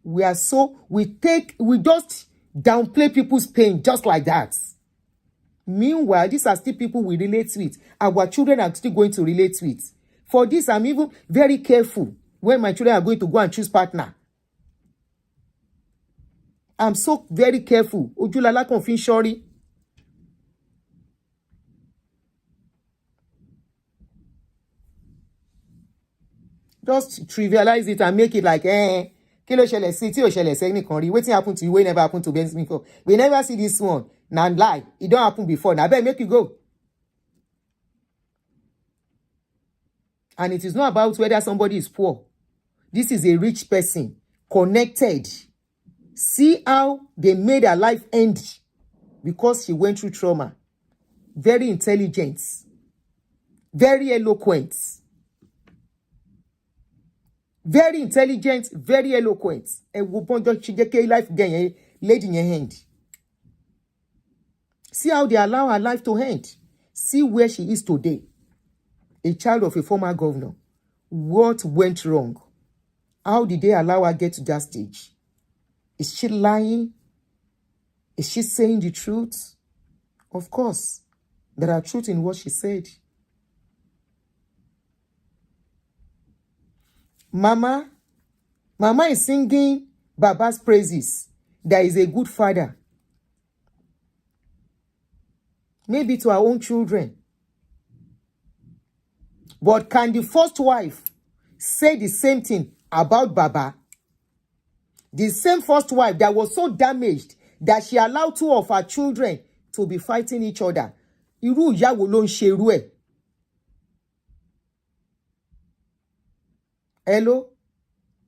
A: We just downplay people's pain just like that. Meanwhile, these are still people we relate with. Our children are still going to relate with. For this, I'm even very careful when my children are going to go and choose partner. I'm so very careful. Ojulala confin shori. Just trivialize it and make it like, kilo shele si, ti o shele se nikan ri. Wetin happen to you, wey never happen to Benz before. We never see this one. Now lie. It don't happen before. Now, I better make you go. And it is not about whether somebody is poor. This is a rich person, connected. See how they made her life end because she went through trauma. Very intelligent. Very eloquent. Very intelligent, very eloquent. And we want to life again, lady in your hand. See how they allow her life to end. See where she is today. A child of a former governor. What went wrong? How did they allow her get to that stage? Is she lying? Is she saying the truth? Of course, there are truth in what she said. Mama is singing Baba's praises. That is a good father. Maybe to our own children. But can the first wife say the same thing about Baba? The same first wife that was so damaged that she allowed two of her children to be fighting each other. Irú ìyá wo ló ń ṣe irú ẹ̀? Hello?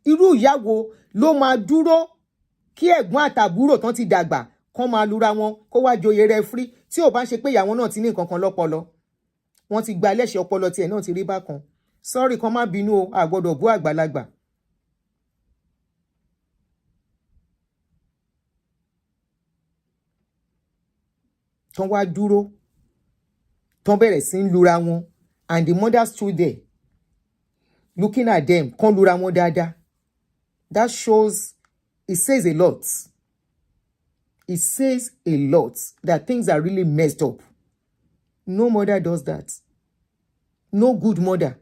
A: Irú ìyá wo ló máa dúró kí ẹ̀gbọ́n àtàbúrò tán ti dàgbà kán máa lura wọn kó wá joyè referee tí ò bá ń ṣe pé ìyàwó náà ti ní nǹkan kan lọ́pọlọ. Wọ́n ti gba ẹlẹ́ṣẹ̀ ọpọlọ tiẹ̀ náà ti rí bákan. Sorry, kan má bínú o, a gbọ́dọ̀ bú àgbàlagbà. Tán wá dúró, tán bẹ̀rẹ̀ sí ń lura wọn, and the mother stood there looking at them, kán lura wọn dáadáa. That shows, it says a lot. It says a lot that things are really messed up. No mother does that. No good mother.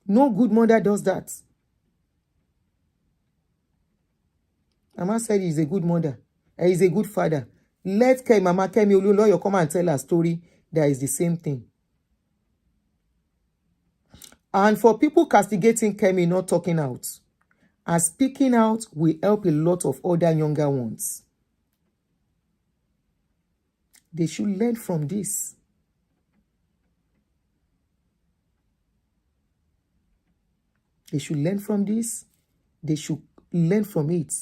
A: No good mother does that. Mama said he's a good mother. He's a good father. Let Mama Kemi Olunloyo come and tell her story. That is the same thing. And for people castigating Kemi not talking out, and speaking out will help a lot of other younger ones. They should learn from this. They should learn from this. They should learn from it.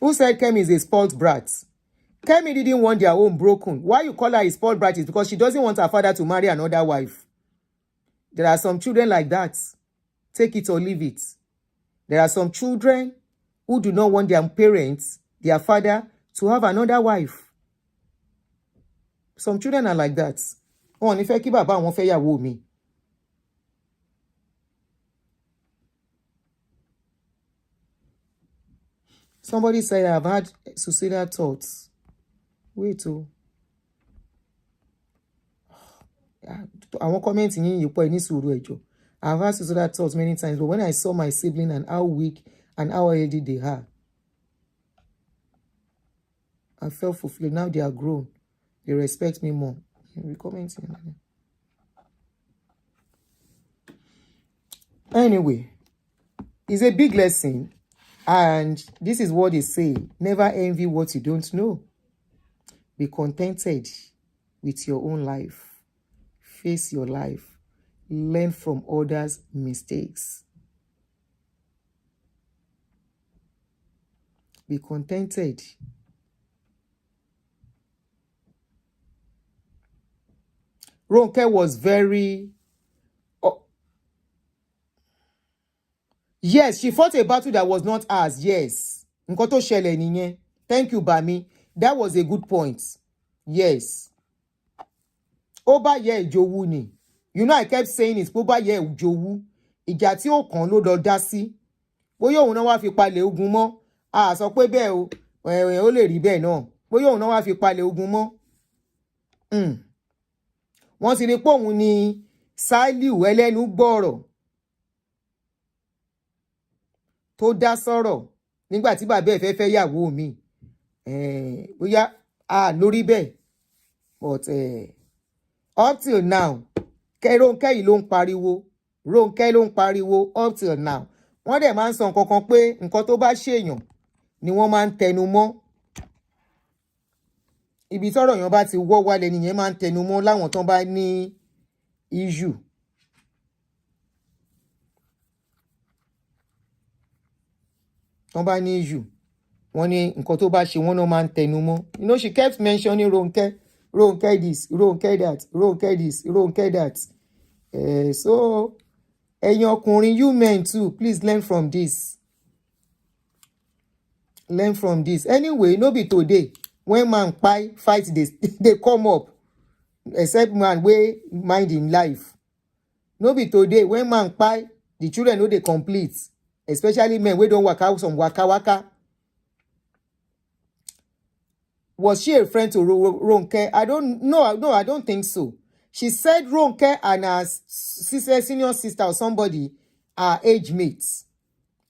A: Who said Kemi is a spoiled brat? Kemi didn't want their home broken. Why you call her a spoiled brat is because she doesn't want her father to marry another wife. There are some children like that. Take it or leave it. There are some children who do not want their parents, their father, to have another wife. Some children are like that. Oh, if I keep baba wọ́n fẹ́ yàwó mi. Somebody said I've had suicidal thoughts. Wait, oh. Àwọn comment yín yìí pọ̀ ní sùúrù ẹjọ́. I've had suicidal thoughts many times, but when I saw my sibling and how weak and how healthy they are, I felt fulfilled. Now they are grown. They respect me more. You'll be commenting. Anyway, it's a big lesson. And this is what they say. Never envy what you don't know. Be contented with your own life. Face your life. Learn from others' mistakes. Be contented. Ronke was very... Yes, she fought a battle that was not ours. Yes. Nǹkan tó ṣẹlẹ̀ nìyẹn. Thank you, Bami. That was a good point. Yes. Ó bá yẹ ìjòwú ni. You know, I kept saying it. Ó bá yẹ ìjòwú. Ìjà tí ó kàn ló lọ dá sí. Bóyá òun náà wá fi palẹ̀ ogun mọ́. A sọ pé bẹ́ẹ̀ o. Ó lè rí bẹ́ẹ̀ náà. Bóyá òun náà wá fi palẹ̀ ogun mọ́. Wọ́n ti rí pé òun ni Sálíù ẹlẹ́nu gbọ́rọ̀. Tó dá sọ̀rọ̀ nígbà tí bàbá ẹ̀ fẹ́ fẹ́ yàwó mi. Bóyá lórí bẹ́ẹ̀. But up till now, Ronke yìí ló ń pariwo. Ronke ló ń pariwo up till now. Wọ́n dẹ̀ máa ń sọ nǹkan kan pé nǹkan tó bá ṣèyàn ni wọ́n máa ń tẹnu mọ́. Ibi tọ́rọ̀ yẹn bá ti wọ́ wálẹ̀ nìyẹn máa ń tẹnu mọ́ láwọn tán bá ní issue. Tán bá ní issue. Wọ́n ní nǹkan tó bá ṣe wọ́n náà máa ń tẹnu mọ́. You know, she kept mentioning Ronke. Ronke this, Ronke that, Ronke this, Ronke that. So, ẹ̀yin ọkùnrin, you men too, please learn from this. Learn from this. Anyway, no be today. When man fight, they come up. Except man wey mind in life. No be today. When man the children know they complete. Especially men wey don't work out some waka waka. Was she a friend to Ronke? I don't know. No, I don't think so. She said Ronke and her sister, senior sister or somebody are age mates.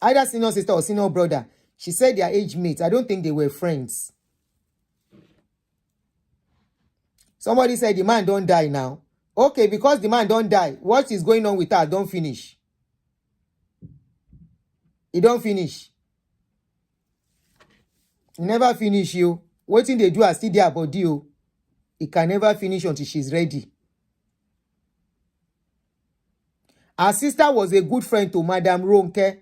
A: Either senior sister or senior brother. She said they are age mates. I don't think they were friends. Somebody said the man don't die now. Okay, because the man don't die, what is going on with her? Don't finish. He don't finish. He never finish you. Waiting they do are still there about you. He can never finish until she's ready. Her sister was a good friend to Madam Ronke.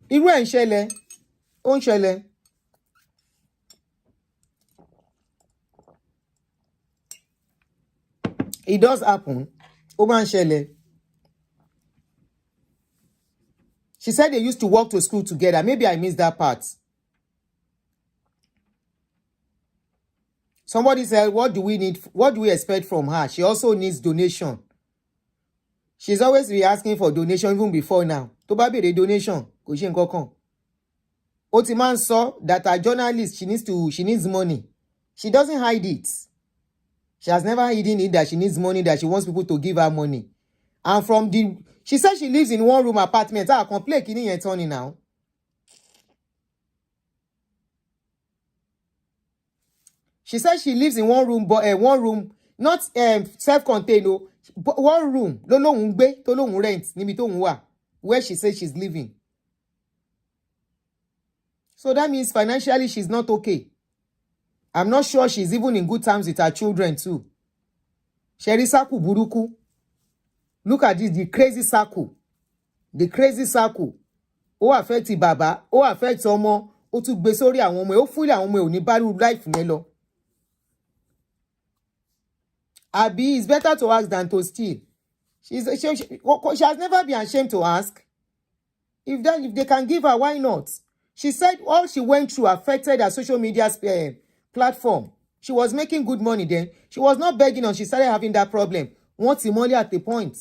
A: Irú ẹ̀ ń ṣẹlẹ̀. Ó ń ṣẹlẹ̀. It does happen. Ó máa ń ṣẹlẹ̀. She said they used to walk to school together. Maybe I missed that part. Somebody said, what do we need? What do we expect from her? She also needs donation. She's always be asking for donation even before now. Tó bá béèrè donation, kò ṣe nǹkan kan. Ó ti máa ń sọ that a journalist, she needs money. She doesn't hide it. She has never hidden it that she needs money, that she wants people to give her money. And she said she lives in one-room apartment. I complain kini yẹn Tony now. She said she lives in one room, not self-contained, but one room. Ló lóhùn gbé, tó lóhùn rent, níbi tóhùn wà, where she says she's living. So that means financially she's not okay. I'm not sure she's even in good terms with her children too. Sherry Saku Buruku. Look at this, the crazy Saku. The crazy Saku. Ó affect baba, ó affect ọmọ, ó tún gbé sórí àwọn ọmọ, ó fúnlé àwọn ọmọ ò ní bá life yẹn lọ. Abi, it's better to ask than to steal. She has never been ashamed to ask. If they can give her, why not? She said all she went through affected her social media platform. She was making good money then. She was not begging and she started having that problem. Once money at the point.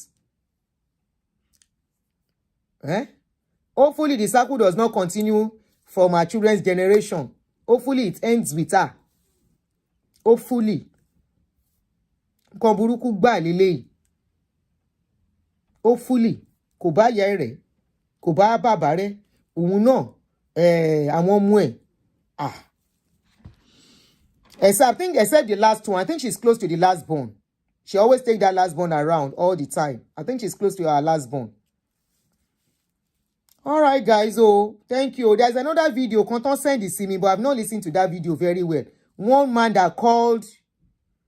A: Hopefully the cycle does not continue from her children's generation. Hopefully it ends with her. Hopefully. Nǹkan burúkú gbà lélẹ́yìí. Hopefully kò bá ìyá rẹ̀, kò bá bàbá rẹ̀, òun náà àwọn ọmọ ẹ̀. Except the last one. I think she's close to the last born. She always take that last born around all the time. I think she's close to her last born. All right, guys. Oh, thank you. There's another video. Content send this to me, but I've not listened to that video very well. One man that called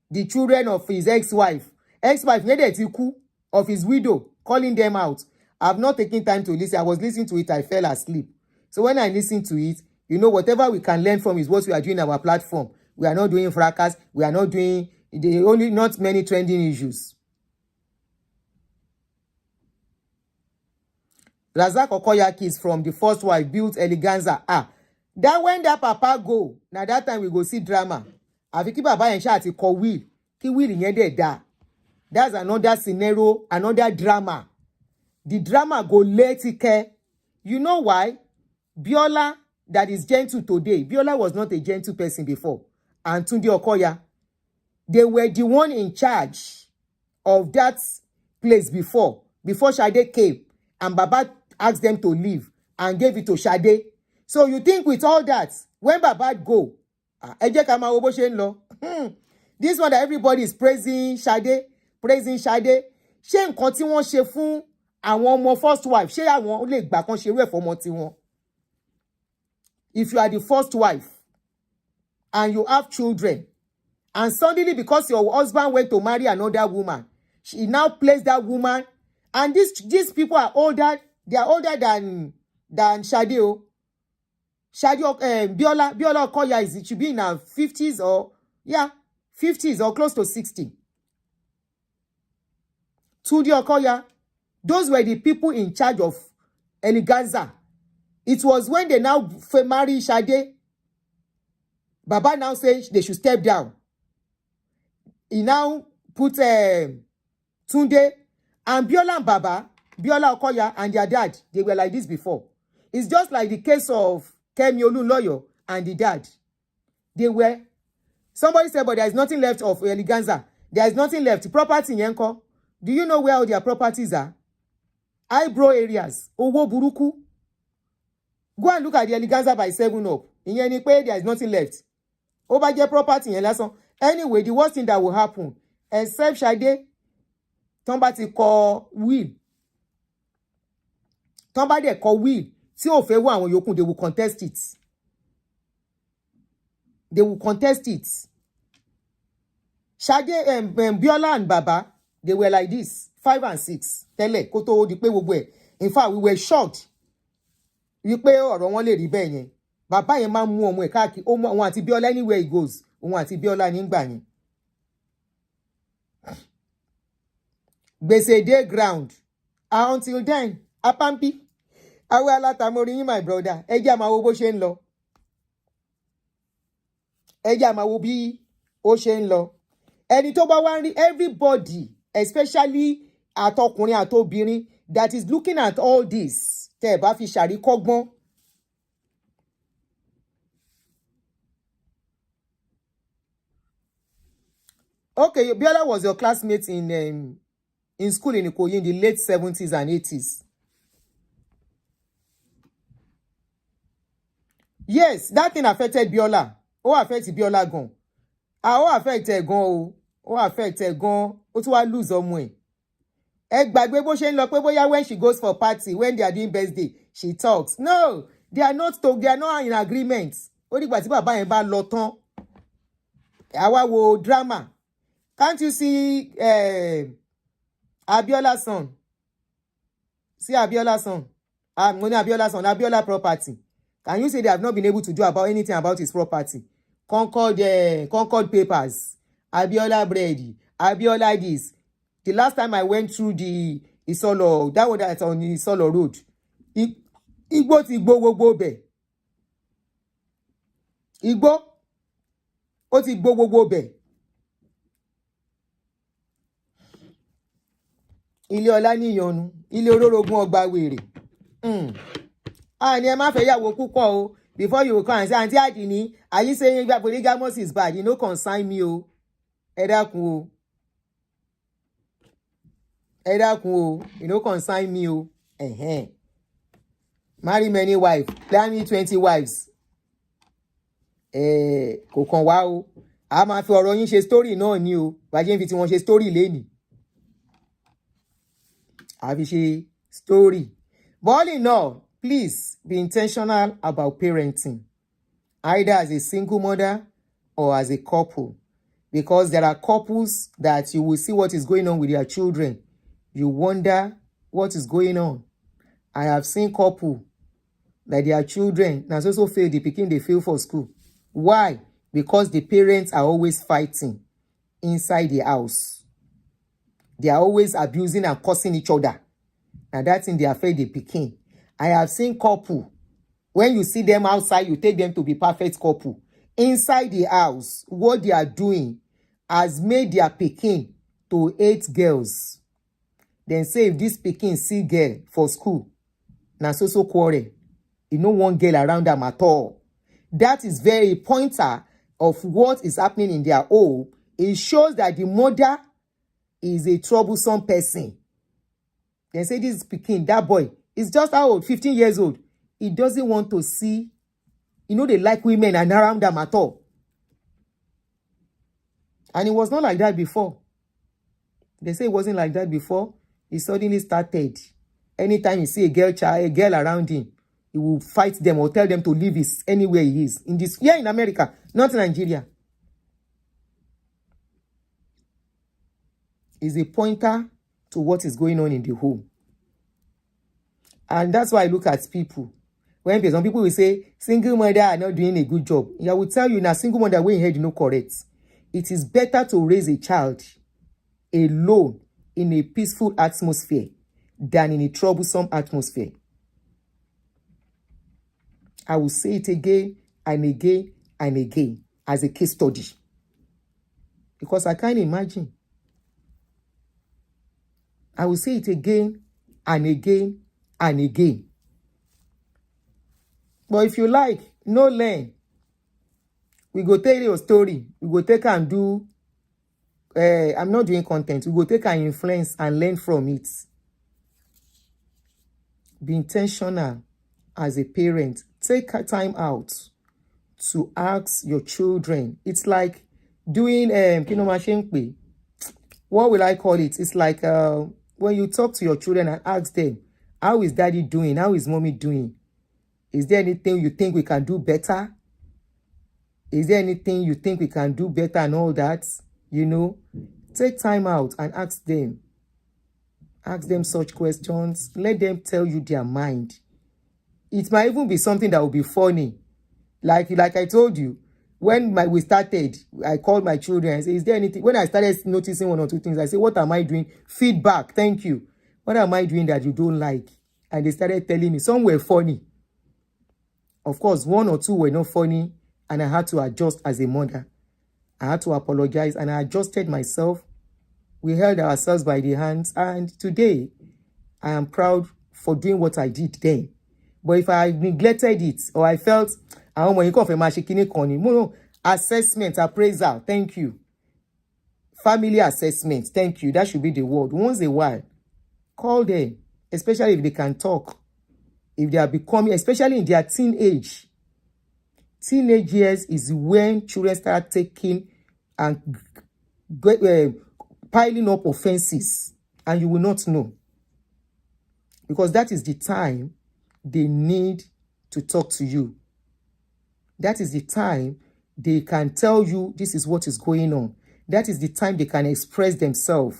A: the children of his ex-wife of his widow, calling them out. I've not taken time to listen. I was listening to it. I fell asleep. So when I listen to it, you know, whatever we can learn from is what we are doing on our platform. We are not doing fracas. We are not doing not many trending issues. Razak Okoyaki is from the first wife, built eleganza. That when that papa go, now that time we go see drama. Àfi kí bàbá yẹn ṣáà ti kọ will, kí will yẹn dẹ̀ dá. That's another scenario, another drama. The drama go letike. You know why? Biola, that is gentle today. Biola was not a gentle person before. And Tunde Okoya, they were the one in charge of that place before Sade came. And Baba asked them to leave and gave it to Sade. So you think with all that, when Baba go, ẹ jẹ́ ká máa wo bó ṣe ń lọ. This one that everybody is praising Sade. Ṣé nǹkan tí wọ́n ṣe fún àwọn ọmọ first wife, ṣé àwọn lè gbà kan ṣerú ẹ̀ fọmọ tiwọn? If you are the first wife and you have children, and suddenly because your husband went to marry another woman, she now placed that woman, and these people are older, they are older than Sade. Biola Okoya it should be in her 50s or 50s or close to 60. Tunde Okoya, those were the people in charge of Eleganza. It was when they now marry Sade, Baba now says they should step down. He now put Tunde and Biola and Baba, Biola Okoya and their dad, they were like this before. It's just like the case of Kemi Olunloyo and the dad. They were, somebody said, but there is nothing left of Eleganza. There is nothing left. Property yenko. Do you know where all their properties are? Eyebrow areas. Owo buruku. Go and look at the Eleganza by 7up. In any way, there is nothing left. Over your property yen lásán. Anyway, the worst thing that will happen, except Shade, somebody call will. Somebody call will. See o fẹ́ wo àwọn yòókù, they will contest it. They will contest it. Shade, Biola and Baba, they were like this, 5 and 6. Tẹ́lẹ̀ kó tó di pé gbogbo ẹ̀. In fact, we were shocked. Wípé ọ̀rọ̀ wọn lè rí bẹ́ẹ̀ yẹn. Bàbá yẹn máa ń mú ọmọ ẹ̀ káàkiri. Òun àti Biola anywhere he goes. Òun àti Biola ní gbà yẹn. Gbèsè day ground. Until then, apampi. Awe alatamori yín, my brother. Ẹ jẹ́ máa wo bó ṣe ń lọ. Ẹ jẹ́ máa wo bí ó ṣe ń lọ. Ẹni tó bá wá rí, everybody, especially àtọkùnrin àtobìnrin, that is looking at all this, tẹ́ ẹ bá fi ṣàríkọ́gbọ́n. Okay, Biola was your classmate in school in Ikoyi in the late 70s and 80s. Yes, that thing affected Biola. Ó affect Biola gan. Ó affect gan o. Ó affect gan. Ó tún wá lose ọmọ ẹ̀. Ẹ gbàgbé bó ṣe ń lọ pé bóyá when she goes for party, when they are doing birthday, she talks. No, they are not in agreement. Ó dìgbà tí bàbá yẹn bá lọ tán. Àwa wo drama. Can't you see Abiola's son? See Abiola's son. Money Abiola's son, Abiola property. Can you say they have not been able to do about anything about his property? Concord papers, Abiola bread, Abiola this. The last time I went through the Isolo, that was that's on the Isolo road. Igbo ti gbogbo be. Igbo ó ti gbogbo be. Ilé ọlá ní ìyọnu, ilé orórogún ọgbà wèrè. Ni ẹ má fẹ́ yàwó púpọ̀ o. Before you come and say, Auntie Adini, are you saying that polygamous is bad? You no consign me o. Ẹ dákun o. Ẹ dákun o. You no consign me o. Marry many wives. Plan me 20 wives. Kò kàn wá o. A máa fi ọ̀rọ̀ yín ṣe story náà ni o. Bàjẹ́ fi tí wọ́n ṣe story lénìí. Have a story. But all in all, please be intentional about parenting, either as a single mother or as a couple, because there are couples that you will see what is going on with their children. You wonder what is going on. I have seen couple that their children now also fail the pikin they fail for school. Why? Because the parents are always fighting inside the house. They are always abusing and cursing each other. And that's in the affair they pikin. I have seen couple, when you see them outside, you take them to be perfect couple. Inside the house, what they are doing has made their pikin to 8 girls. Then say if this pikin see girl for school, na so quarrel. You know one girl around them at all. That is very pointer of what is happening in their home. It shows that the mother is a troublesome person. They say this pikin, that boy, is just how old? 15 years old. He doesn't want to see, they like women and around them at all. And it was not like that before. They say it wasn't like that before. He suddenly started. Anytime you see a girl around him, he will fight them or tell them to leave anywhere he is. In America, not Nigeria. Is a pointer to what is going on in the home. And that's why I look at people. When some people will say, single mother are not doing a good job. I will tell you, now single mother way ahead, correct. It is better to raise a child alone in a peaceful atmosphere than in a troublesome atmosphere. I will say it again and again and again as a case study. Because I can't imagine. I will say it again and again and again. But if you like, no learn. We go tell your story. We go take and do. I'm not doing content. We go take and influence and learn from it. Be intentional as a parent. Take time out to ask your children. It's like doing what will I call it? It's like when you talk to your children and ask them, how is daddy doing? How is mommy doing? Is there anything you think we can do better? Is there anything you think we can do better and all that? You know, take time out and ask them. Ask them such questions. Let them tell you their mind. It might even be something that will be funny. Like I told you, when we started, I called my children and said, is there anything? When I started noticing one or two things, I said, what am I doing? Feedback, thank you. What am I doing that you don't like? And they started telling me. Some were funny. Of course, one or two were not funny, and I had to adjust as a mother. I had to apologize, and I adjusted myself. We held ourselves by the hands, and today, I am proud for doing what I did then. But if I neglected it, or I felt, assessment, appraisal, thank you. Family assessment, thank you. That should be the word. Once a while, call them, especially if they can talk. If they are becoming, especially in their teenage. Teenage years is when children start taking and piling up offenses, and you will not know. Because that is the time they need to talk to you. That is the time they can tell you this is what is going on. That is the time they can express themselves.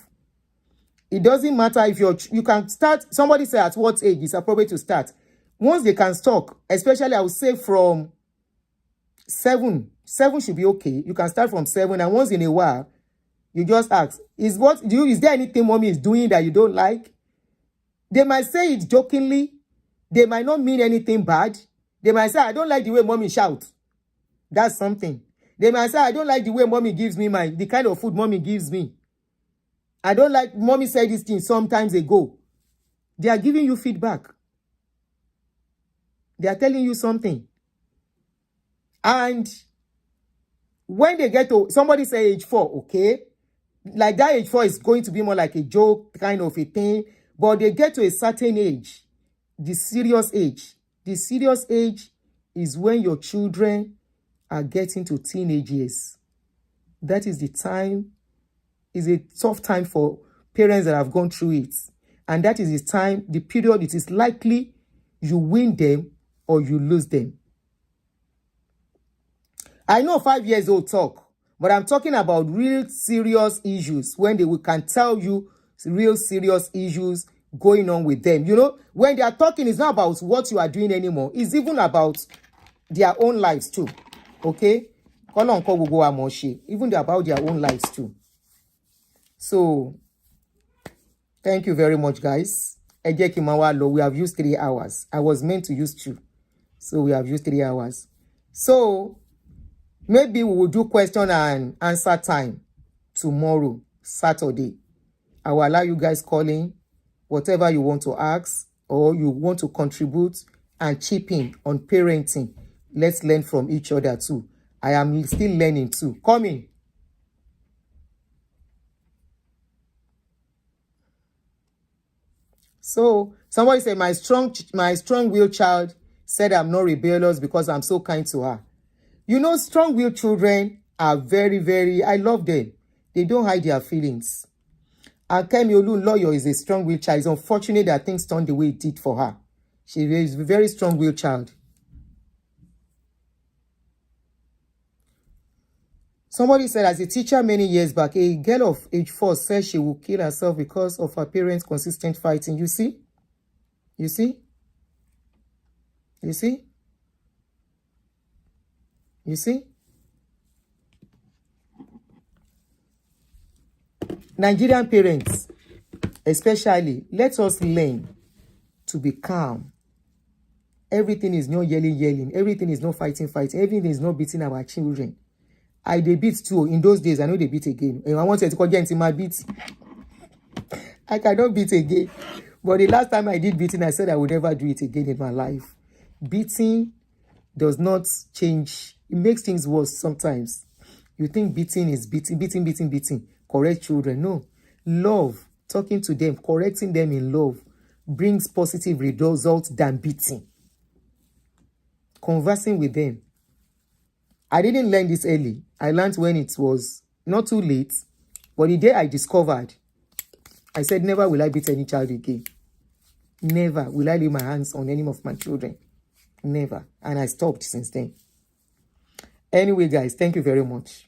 A: It doesn't matter if you can start, somebody say at what age is appropriate to start. Once they can talk, especially I would say from 7 should be okay. You can start from 7, and once in a while, you just ask, is there anything mommy is doing that you don't like? They might say it jokingly. They might not mean anything bad. They might say, I don't like the way mommy shouts. That's something. They might say, I don't like the way mommy gives me the kind of food mommy gives me. I don't like, mommy said this thing sometimes ago. They are giving you feedback. They are telling you something. And when they get to, somebody say age 4, okay? Like that age 4 is going to be more like a joke kind of a thing. But they get to a certain age, the serious age. The serious age is when your children are getting to teenage years. That is the time, is a tough time for parents that have gone through it. And that is the time, the period it is likely you win them or you lose them. I know 5 years old talk, but I'm talking about real serious issues when can tell you real serious issues going on with them. You know, when they are talking, it's not about what you are doing anymore. It's even about their own lives too. Okay? Even about their own lives too. So, thank you very much, guys. We have used 3 hours. I was meant to use 2. So, we have used 3 hours. So, maybe we will do question and answer time tomorrow, Saturday. I will allow you guys calling whatever you want to ask or you want to contribute and chip in on parenting. Let's learn from each other too. I am still learning too. Come in. So somebody said my strong-willed child said I'm not rebellious because I'm so kind to her. You know, strong-willed children are very, very, I love them. They don't hide their feelings. And Kemi Olunloyo is a strong-willed child. It's unfortunate that things turned the way it did for her. She is a very strong-willed child. Somebody said, as a teacher many years back, a girl of age 4 said she will kill herself because of her parents' consistent fighting. You see? You see? You see? You see? Nigerian parents, especially, let us learn to be calm. Everything is not yelling. Everything is not fighting. Everything is not beating our children. I they beat too. In those days, I know they beat again. And I wanted to call into my beat. I cannot beat again. But the last time I did beating, I said I would never do it again in my life. Beating does not change. It makes things worse sometimes. You think beating is beating. Correct children. No. Love, talking to them, correcting them in love brings positive results than beating. Conversing with them. I didn't learn this early. I learned when it was not too late. But the day I discovered, I said, never will I beat any child again. Never will I lay my hands on any of my children. Never. And I stopped since then. Anyway, guys, thank you very much.